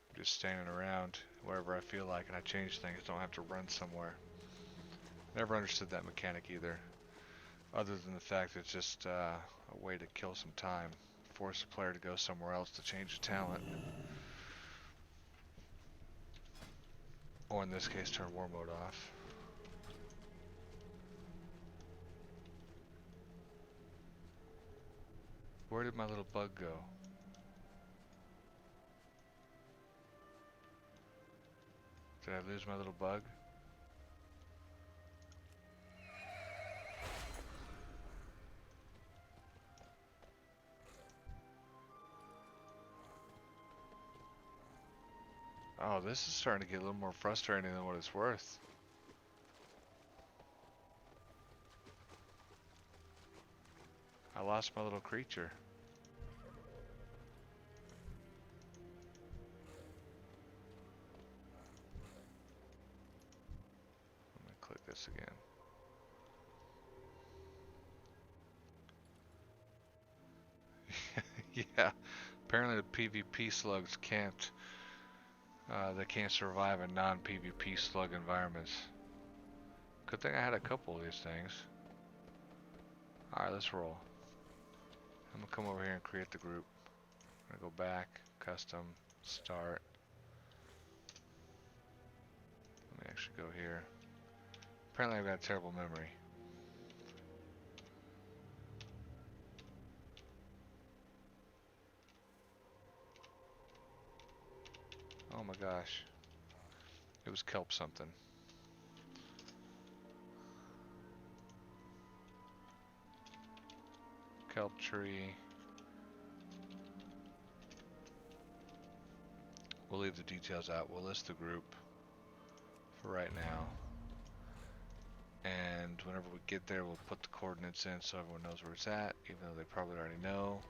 I'm just standing around wherever I feel like, and I change things. Don't have to run somewhere. Never understood that mechanic either. Other than the fact it's just a way to kill some time. Force the player to go somewhere else to change the talent. Or in this case, turn war mode off. Where did my little bug go? Did I lose my little bug? Oh, this is starting to get a little more frustrating than what it's worth. I lost my little creature. Let me click this again. Yeah, apparently the PvP slugs can't they can't survive in non-PvP slug environments. Good thing I had a couple of these things. Alright, let's roll. I'm gonna come over here and create the group. I'm gonna go back, custom, start. Let me actually go here. Apparently I've got a terrible memory. Oh my gosh. It was kelp something. Kelp tree. We'll leave the details out. We'll list the group for right now. And whenever we get there, we'll put the coordinates in so everyone knows where it's at, even though they probably already know.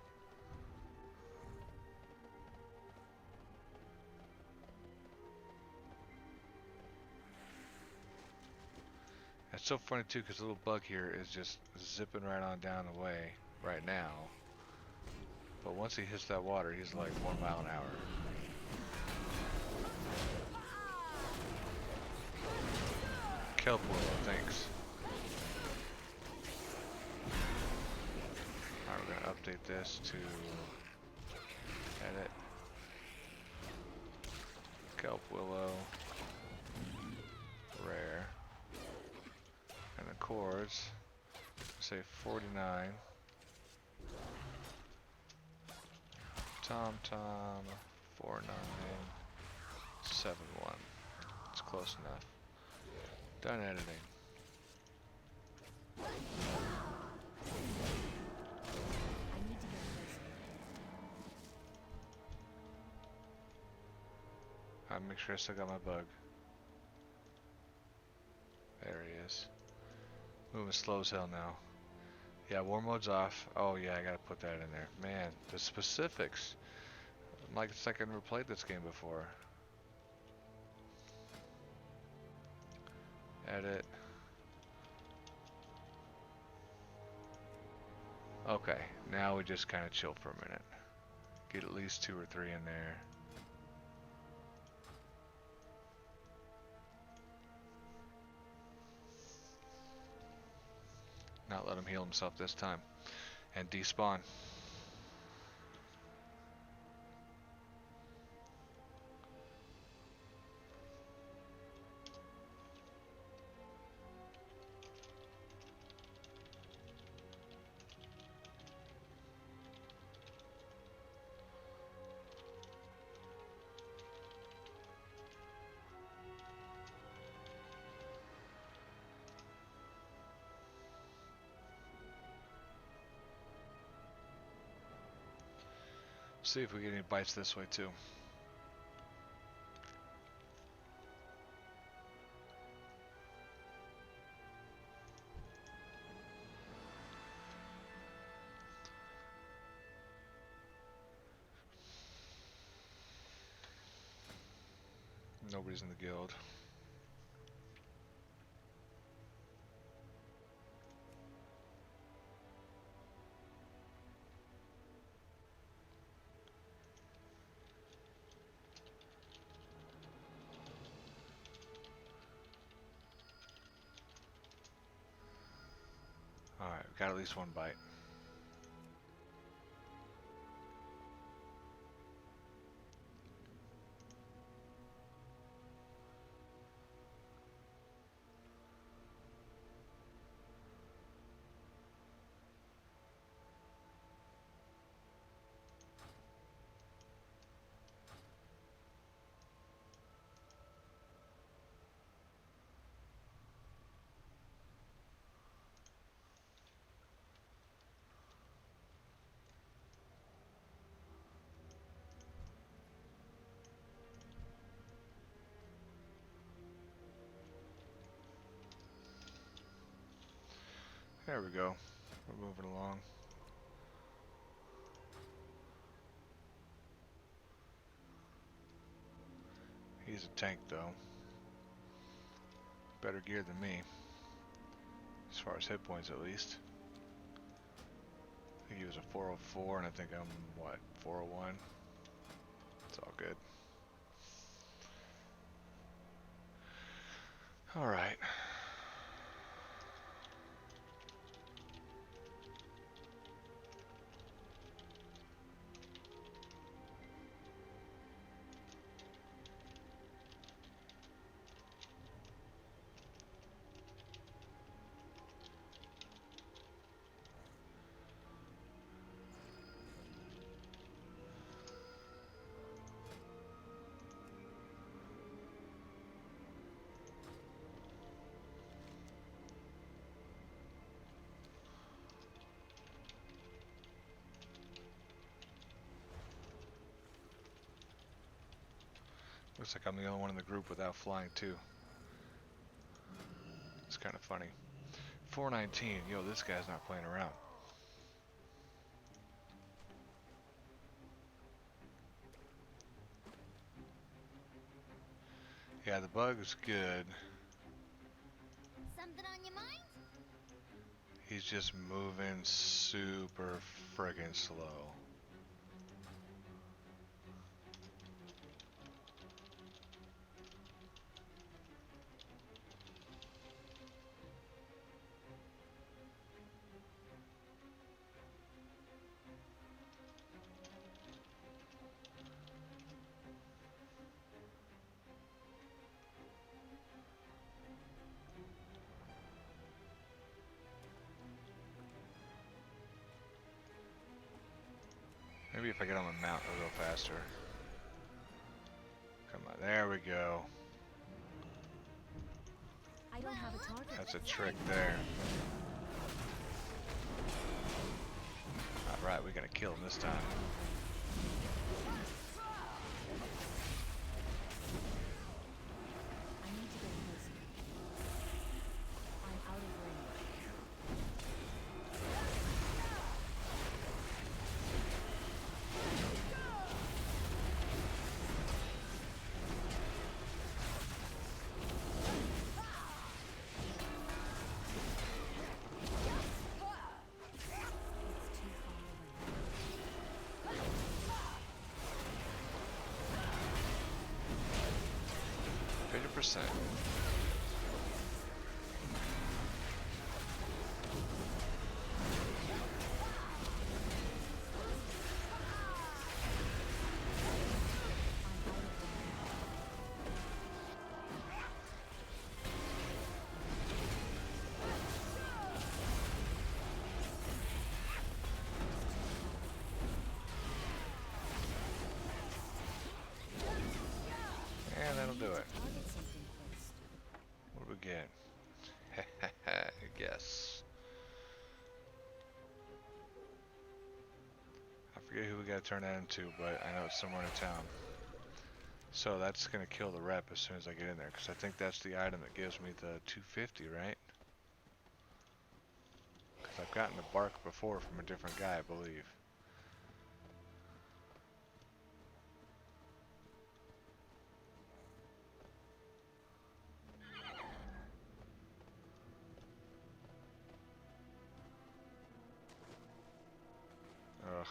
It's so funny too, because the little bug here is just zipping right on down the way right now. But once he hits that water, he's like 1 mile an hour. Kelp willow, thanks. Alright, we're gonna update this to edit. Kelp willow. Rare. And the chords, say 49. Tom Tom 4971. It's close enough. Done editing. I need to get closer. Make sure I still got my bug. There he is. Moving slow as hell now. Yeah, war mode's off. Oh yeah, I gotta put that in there. Man, the specifics. Like it's like I never played this game before. Edit. Okay, now we just kind of chill for a minute. Get at least 2 or 3 in there. Not let him heal himself this time. And despawn. See if we get any bites this way too. Nobody's in the guild. Alright, we got at least 1 bite. There we go. We're moving along. He's a tank though. Better gear than me. As far as hit points at least. I think he was a 404 and I think I'm, what, 401? It's all good. Alright. Looks like I'm the only one in the group without flying too. It's kind of funny. 419, yo, this guy's not playing around. Yeah, the bug's good. Something on your mind? He's just moving super friggin' slow. Maybe if I get on the mount, it'll go faster. Come on, there we go. I don't have a target. That's a trick there. Alright, we're gonna kill him this time. I need to get closer. 100%. And that'll do it. What do we get? I guess. I forget who we gotta turn that into, but I know it's someone in town. So that's gonna kill the rep as soon as I get in there, because I think that's the item that gives me the 250, right? Because I've gotten the bark before from a different guy, I believe. Ugh.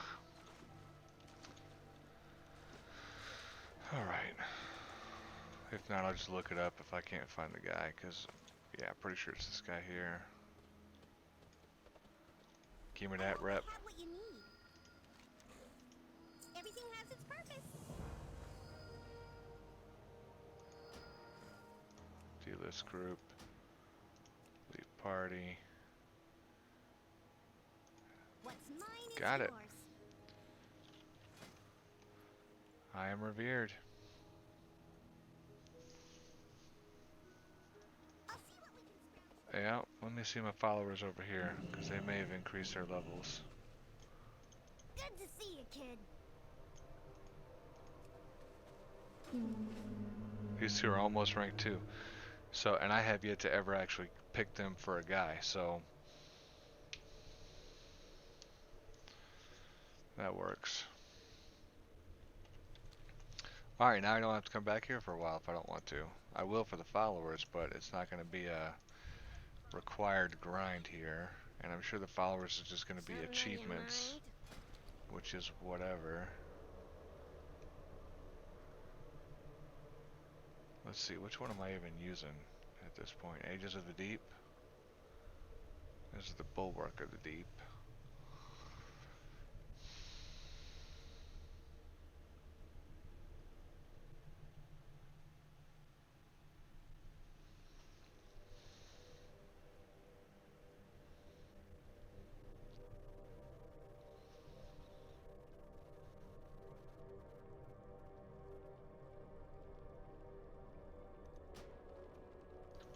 Alright. If not, I'll just look it up if I can't find the guy, because, yeah, I'm pretty sure it's this guy here. Give me that rep. Have what you need. Everything has its purpose. D-list group. Leave party. What's mine is Got it. yours. I am revered. I'll see what we can scrounge. Yeah, let me see my followers over here, because they may have increased their levels. Good to see you, kid. These two are almost rank 2. So, and I have yet to ever actually pick them for a guy, so that works. Alright, now I don't have to come back here for a while if I don't want to. I will for the followers, but it's not going to be a required grind here. And I'm sure the followers is just going to be Something on your achievements, mind? which is whatever. Let's see, which one am I even using at this point? Ages of the Deep? This is the Bulwark of the Deep.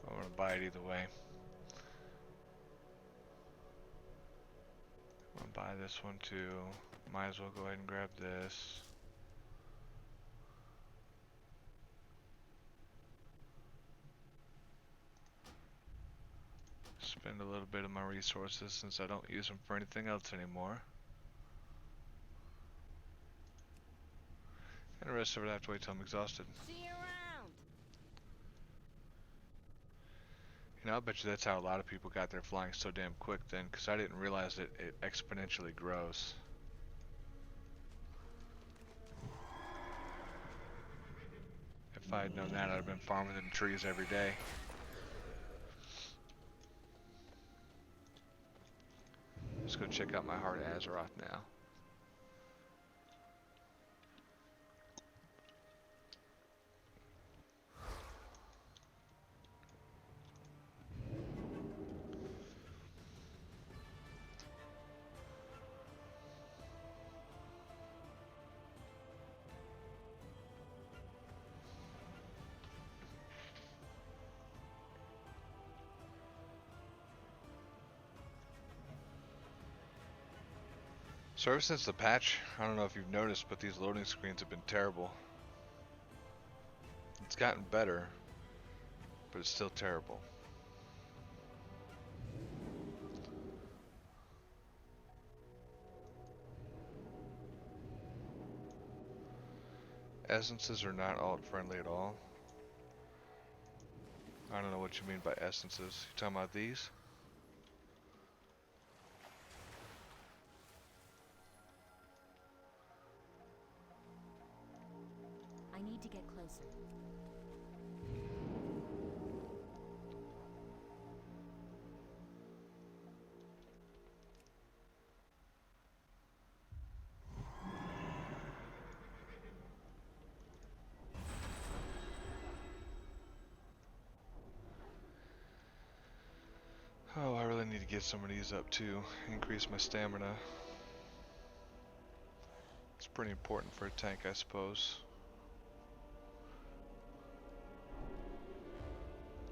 I'm gonna buy it either way. I'm gonna buy this one too. Might as well go ahead and grab this. Spend a little bit of my resources since I don't use them for anything else anymore. And the rest of it I have to wait till I'm exhausted. See you around. You know, I bet you that's how a lot of people got their flying so damn quick then, because I didn't realize that it exponentially grows. If I had known that, I'd have been farming in trees every day. Let's go check out my heart of Azeroth now. So ever since the patch, I don't know if you've noticed, but these loading screens have been terrible. It's gotten better, but it's still terrible. Essences are not alt friendly at all. I don't know what you mean by essences. You talking about these? I need to get closer. Oh, I really need to get some of these up too. Increase my stamina. It's pretty important for a tank, I suppose.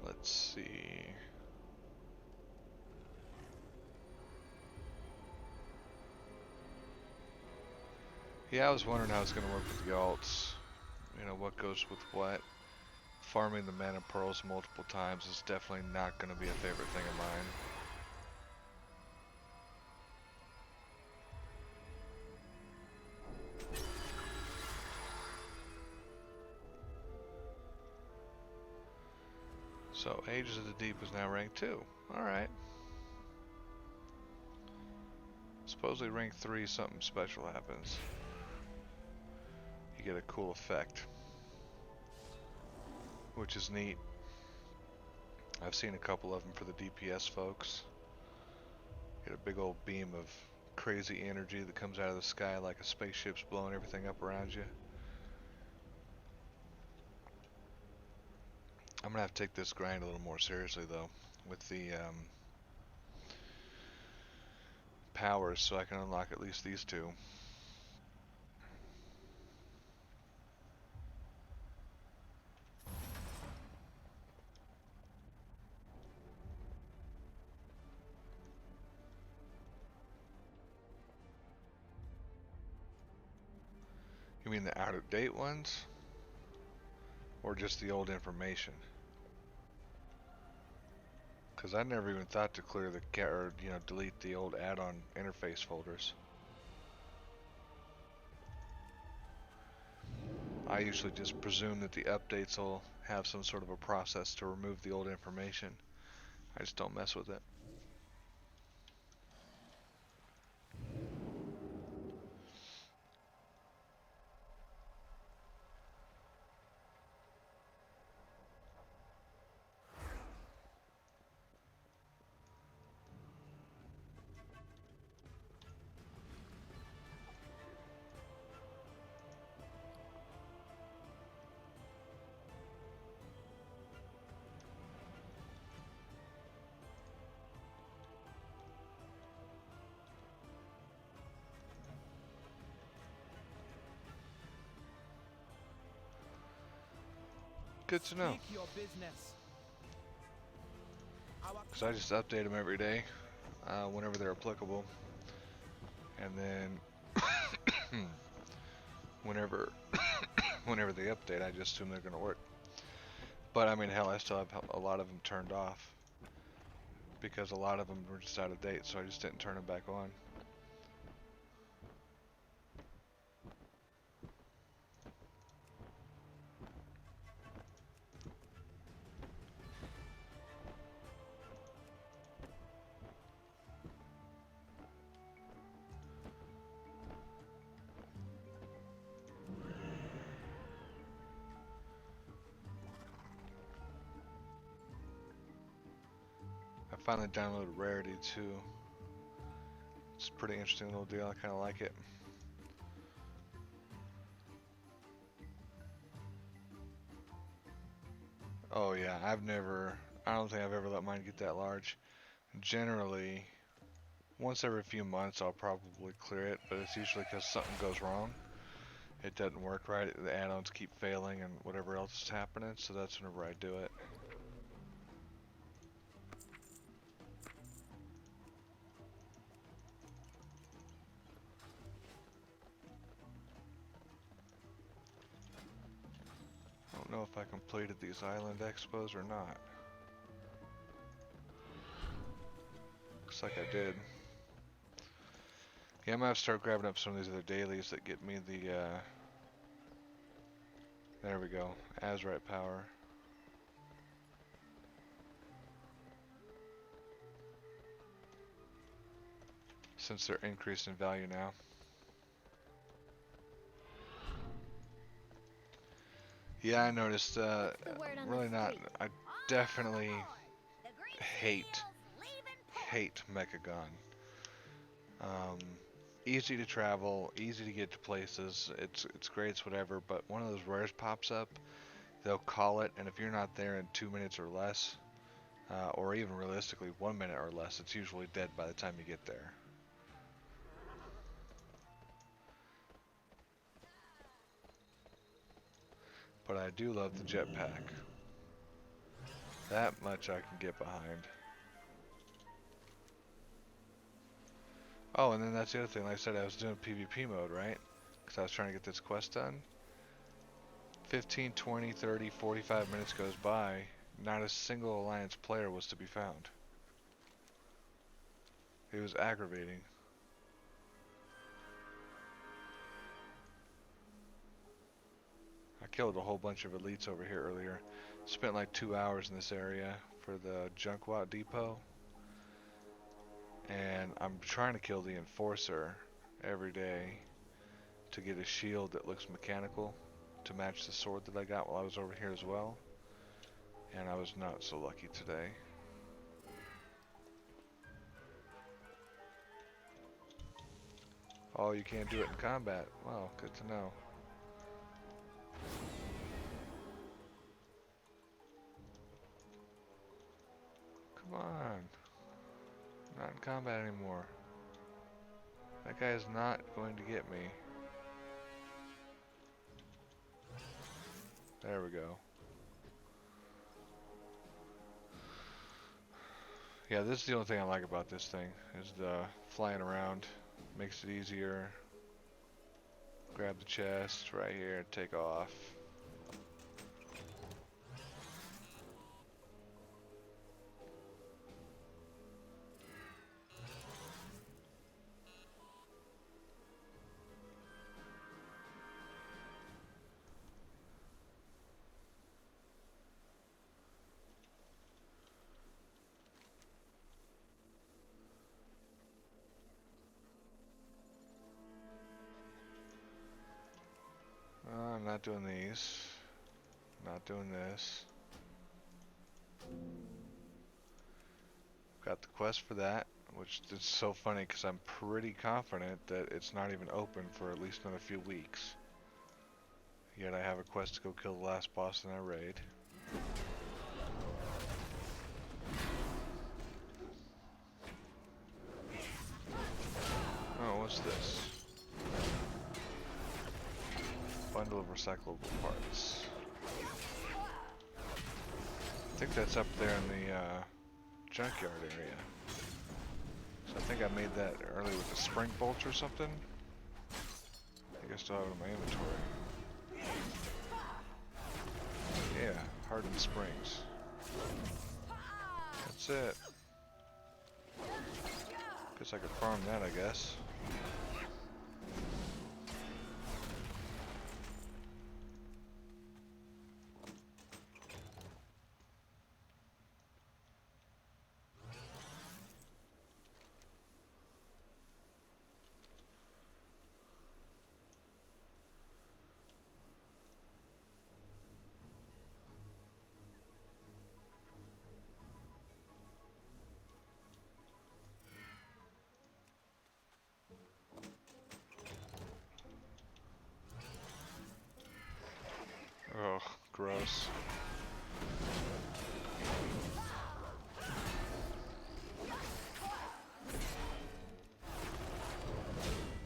Let's see. Yeah, I was wondering how it's going to work with the alts. You know, what goes with what. Farming the mana pearls multiple times is definitely not going to be a favorite thing of mine. So, Ages of the Deep is now rank 2. Alright. Supposedly rank 3 something special happens. You get a cool effect, which is neat. I've seen a couple of them for the DPS folks. Get a big old beam of crazy energy that comes out of the sky like a spaceship's blowing everything up around you. I'm gonna have to take this grind a little more seriously though, with the powers, so I can unlock at least these two. You mean the out-of-date ones? Or just the old information? Because I never even thought to clear the or delete the old add-on interface folders. I usually just presume that the updates will have some sort of a process to remove the old information. I just don't mess with it. Good to know. Because I just update them every day, whenever they're applicable. And then, whenever they update, I just assume they're going to work. But I mean, hell, I still have a lot of them turned off. Because a lot of them were just out of date, so I just didn't turn them back on. I finally downloaded Rarity too. It's a pretty interesting little deal. I kind of like it. Oh yeah, I don't think I've ever let mine get that large. Generally, once every few months I'll probably clear it, but it's usually because something goes wrong. It doesn't work right, the add-ons keep failing and whatever else is happening, so that's whenever I do it. I don't know if I completed these island expos or not. Looks like I did. Yeah, I'm gonna have to start grabbing up some of these other dailies that get me the, there we go, Azurite power. Since they're increased in value now. Yeah, I noticed, really not, I definitely hate Mechagon. Easy to travel, easy to get to places, it's great, it's whatever, but one of those rares pops up, they'll call it, and if you're not there in 2 minutes or less, or even realistically 1 minute or less. It's usually dead by the time you get there. But I do love the jetpack. That much I can get behind. Oh, and then that's the other thing. Like I said, I was doing PvP mode, right? Because I was trying to get this quest done. 15, 20, 30, 45 minutes goes by. Not a single Alliance player was to be found. It was aggravating. I killed a whole bunch of elites over here earlier. Spent like 2 hours in this area for the Junkwat Depot. And I'm trying to kill the Enforcer every day to get a shield that looks mechanical to match the sword that I got while I was over here as well. And I was not so lucky today. Oh, you can't do it in combat. Well, good to know. Come on. Not in combat anymore. That guy is not going to get me. There we go. Yeah, this is the only thing I like about this thing, is the flying around. Makes it easier. Grab the chest right here and take off. I'm not doing these. Not doing this. Got the quest for that, which is so funny because I'm pretty confident that it's not even open for at least another few weeks. Yet I have a quest to go kill the last boss in that raid. Oh, what's this? Bundle of recyclable parts. I think that's up there in the junkyard area. So I think I made that early with the spring bolts or something. I think I still have it in my inventory. Yeah, hardened springs. That's it. Guess I could farm that, I guess. Oh, gross.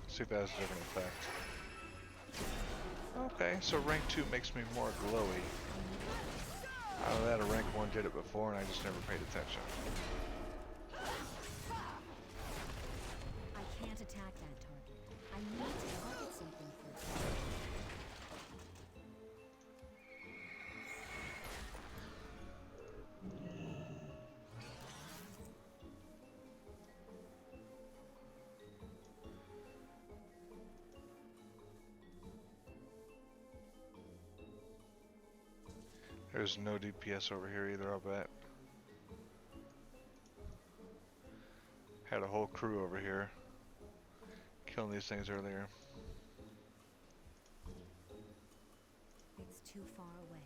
See if that has a different effect. Okay, so rank 2 makes me more glowy. I know that a rank 1 did it before and I just never paid attention. I can't attack that target. I need to target something first. There's no DPS over here either, I'll bet. Had a whole crew over here killing these things earlier. It's too far away.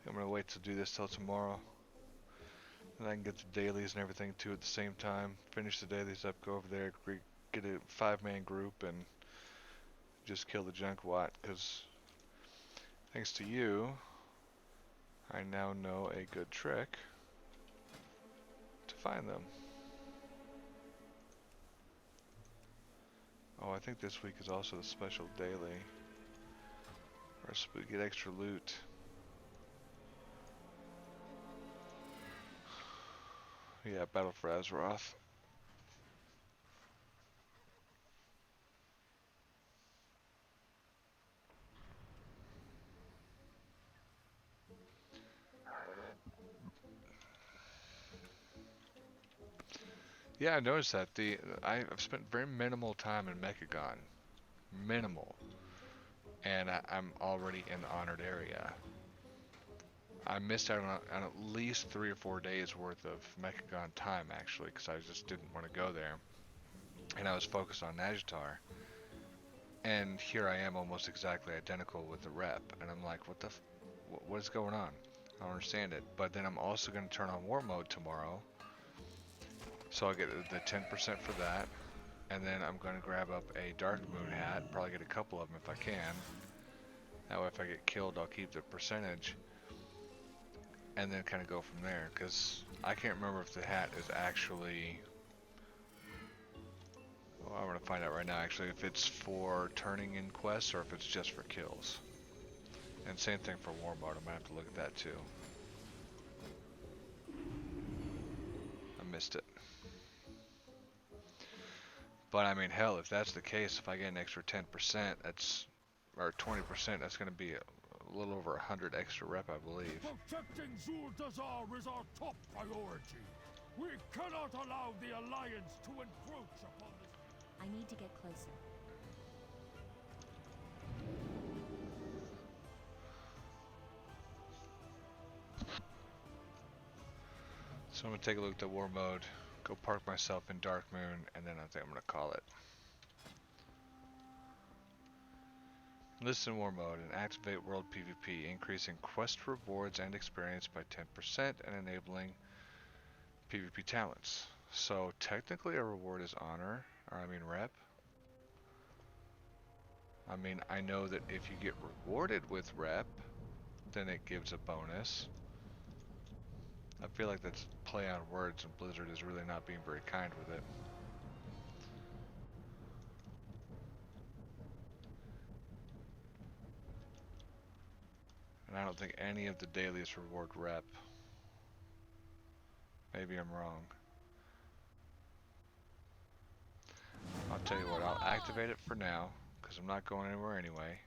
I'm gonna wait to do this till tomorrow. Then I can get the dailies and everything too at the same time. Finish the dailies up, go over there, get a 5-man group and just kill the Junkwat, because thanks to you, I now know a good trick find them. Oh, I think this week is also the special daily. Or we get extra loot. Yeah, Battle for Azeroth. Yeah, I noticed that. I've spent very minimal time in Mechagon. Minimal. And I'm already in the honored area. I missed out on at least 3 or 4 days worth of Mechagon time, actually, because I just didn't want to go there. And I was focused on Najatar. And here I am almost exactly identical with the rep. And I'm like, what is going on? I don't understand it. But then I'm also going to turn on War Mode tomorrow. So I'll get the 10% for that. And then I'm going to grab up a Dark Moon hat. Probably get a couple of them if I can. That way if I get killed, I'll keep the percentage. And then kind of go from there. Because I can't remember if the hat is actually... Well, I'm going to find out right now actually if it's for turning in quests or if it's just for kills. And same thing for War Mode. I'm going to have to look at that too. I missed it. But I mean, hell, if that's the case, if I get an extra 10%, that's, or 20%, that's going to be a little over 100 extra rep, I believe. Protecting Zul'Dazar is our top priority. We cannot allow the Alliance to encroach upon this. I need to get closer. So I'm going to take a look at the War Mode, go park myself in Dark Moon, and then I think I'm going to call it. Listen War Mode and activate World PvP, increasing quest rewards and experience by 10% and enabling PvP talents. So technically a reward is honor, or I mean rep. I mean, I know that if you get rewarded with rep, then it gives a bonus. I feel like that's play on words and Blizzard is really not being very kind with it. And I don't think any of the dailies reward rep. Maybe I'm wrong. I'll tell you what, I'll activate it for now, because I'm not going anywhere anyway.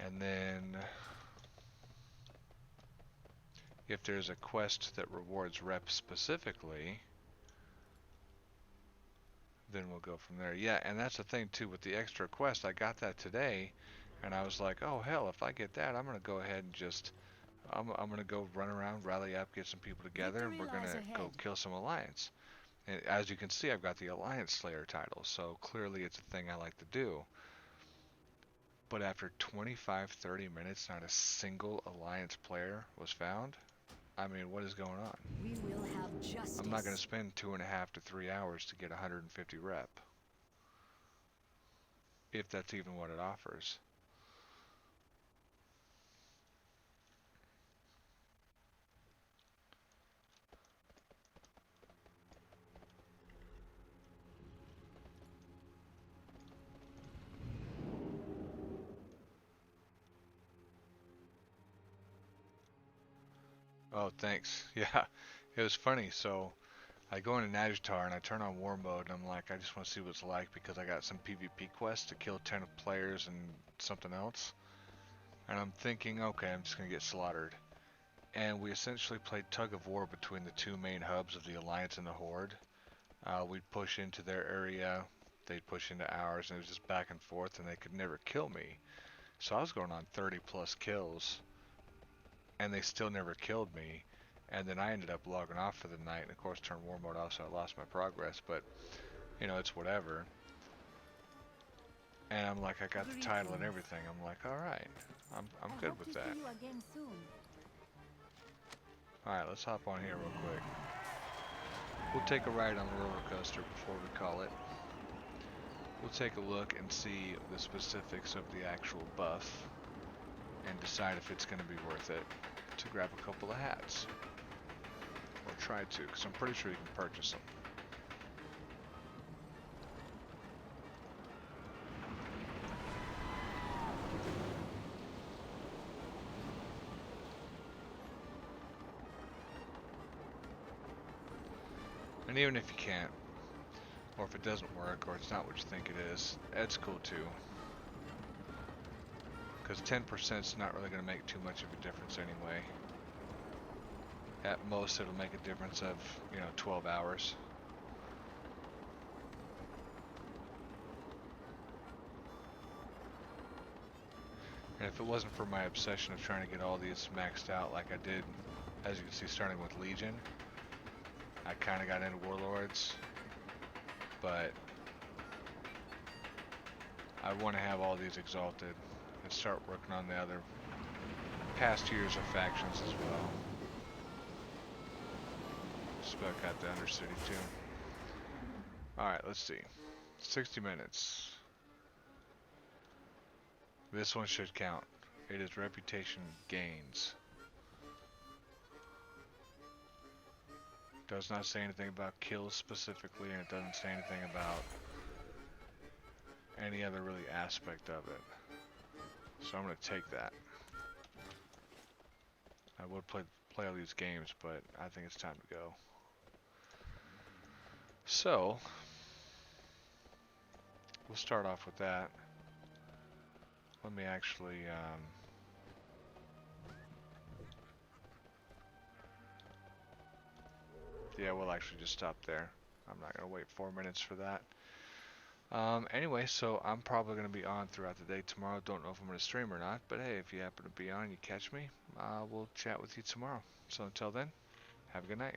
And then, if there's a quest that rewards rep specifically, then we'll go from there. Yeah, and that's the thing too with the extra quest. I got that today, and I was like, oh hell, if I get that, I'm gonna go ahead and just, I'm gonna go run around, rally up, get some people together, and we're gonna go kill some Alliance. And as you can see, I've got the Alliance Slayer title, so clearly it's a thing I like to do. But after 25-30 minutes, not a single Alliance player was found. I mean, what is going on? We will have justice. I'm not going to spend 2.5 to 3 hours to get 150 rep. If that's even what it offers. Oh, thanks. Yeah, it was funny. So I go into Najatar and I turn on War Mode and I'm like, I just want to see what it's like because I got some PvP quests to kill 10 players and something else. And I'm thinking, okay, I'm just going to get slaughtered. And we essentially played tug of war between the two main hubs of the Alliance and the Horde. We'd push into their area, they'd push into ours, and it was just back and forth, and they could never kill me. So I was going on 30 plus kills, and they still never killed me. And then I ended up logging off for the night, and of course turned War Mode off, so I lost my progress, but, you know, it's whatever. And I'm like, I got the title and everything. I'm like, alright, I'm good with that. Alright, let's hop on here real quick. We'll take a ride on the roller coaster before we call it. We'll take a look and see the specifics of the actual buff. and decide if it's going to be worth it to grab a couple of hats. Or try to, because I'm pretty sure you can purchase them. And even if you can't, or if it doesn't work, or it's not what you think it is, that's cool too. Because 10% is not really going to make too much of a difference anyway. At most, it'll make a difference of, 12 hours. And if it wasn't for my obsession of trying to get all these maxed out like I did, as you can see, starting with Legion, I kind of got into Warlords, but I want to have all these exalted and start working on the other past years of factions as well. Just about got the Undercity too. Alright, let's see. 60 minutes. This one should count. It is reputation gains. Does not say anything about kills specifically, and it doesn't say anything about any other really aspect of it. So I'm going to take that. I would play all these games, but I think it's time to go. So, we'll start off with that. Let me actually, yeah, we'll actually just stop there. I'm not going to wait 4 minutes for that. Anyway, so I'm probably going to be on throughout the day tomorrow. Don't know if I'm going to stream or not, but hey, if you happen to be on, you catch me, we'll chat with you tomorrow. So until then, have a good night.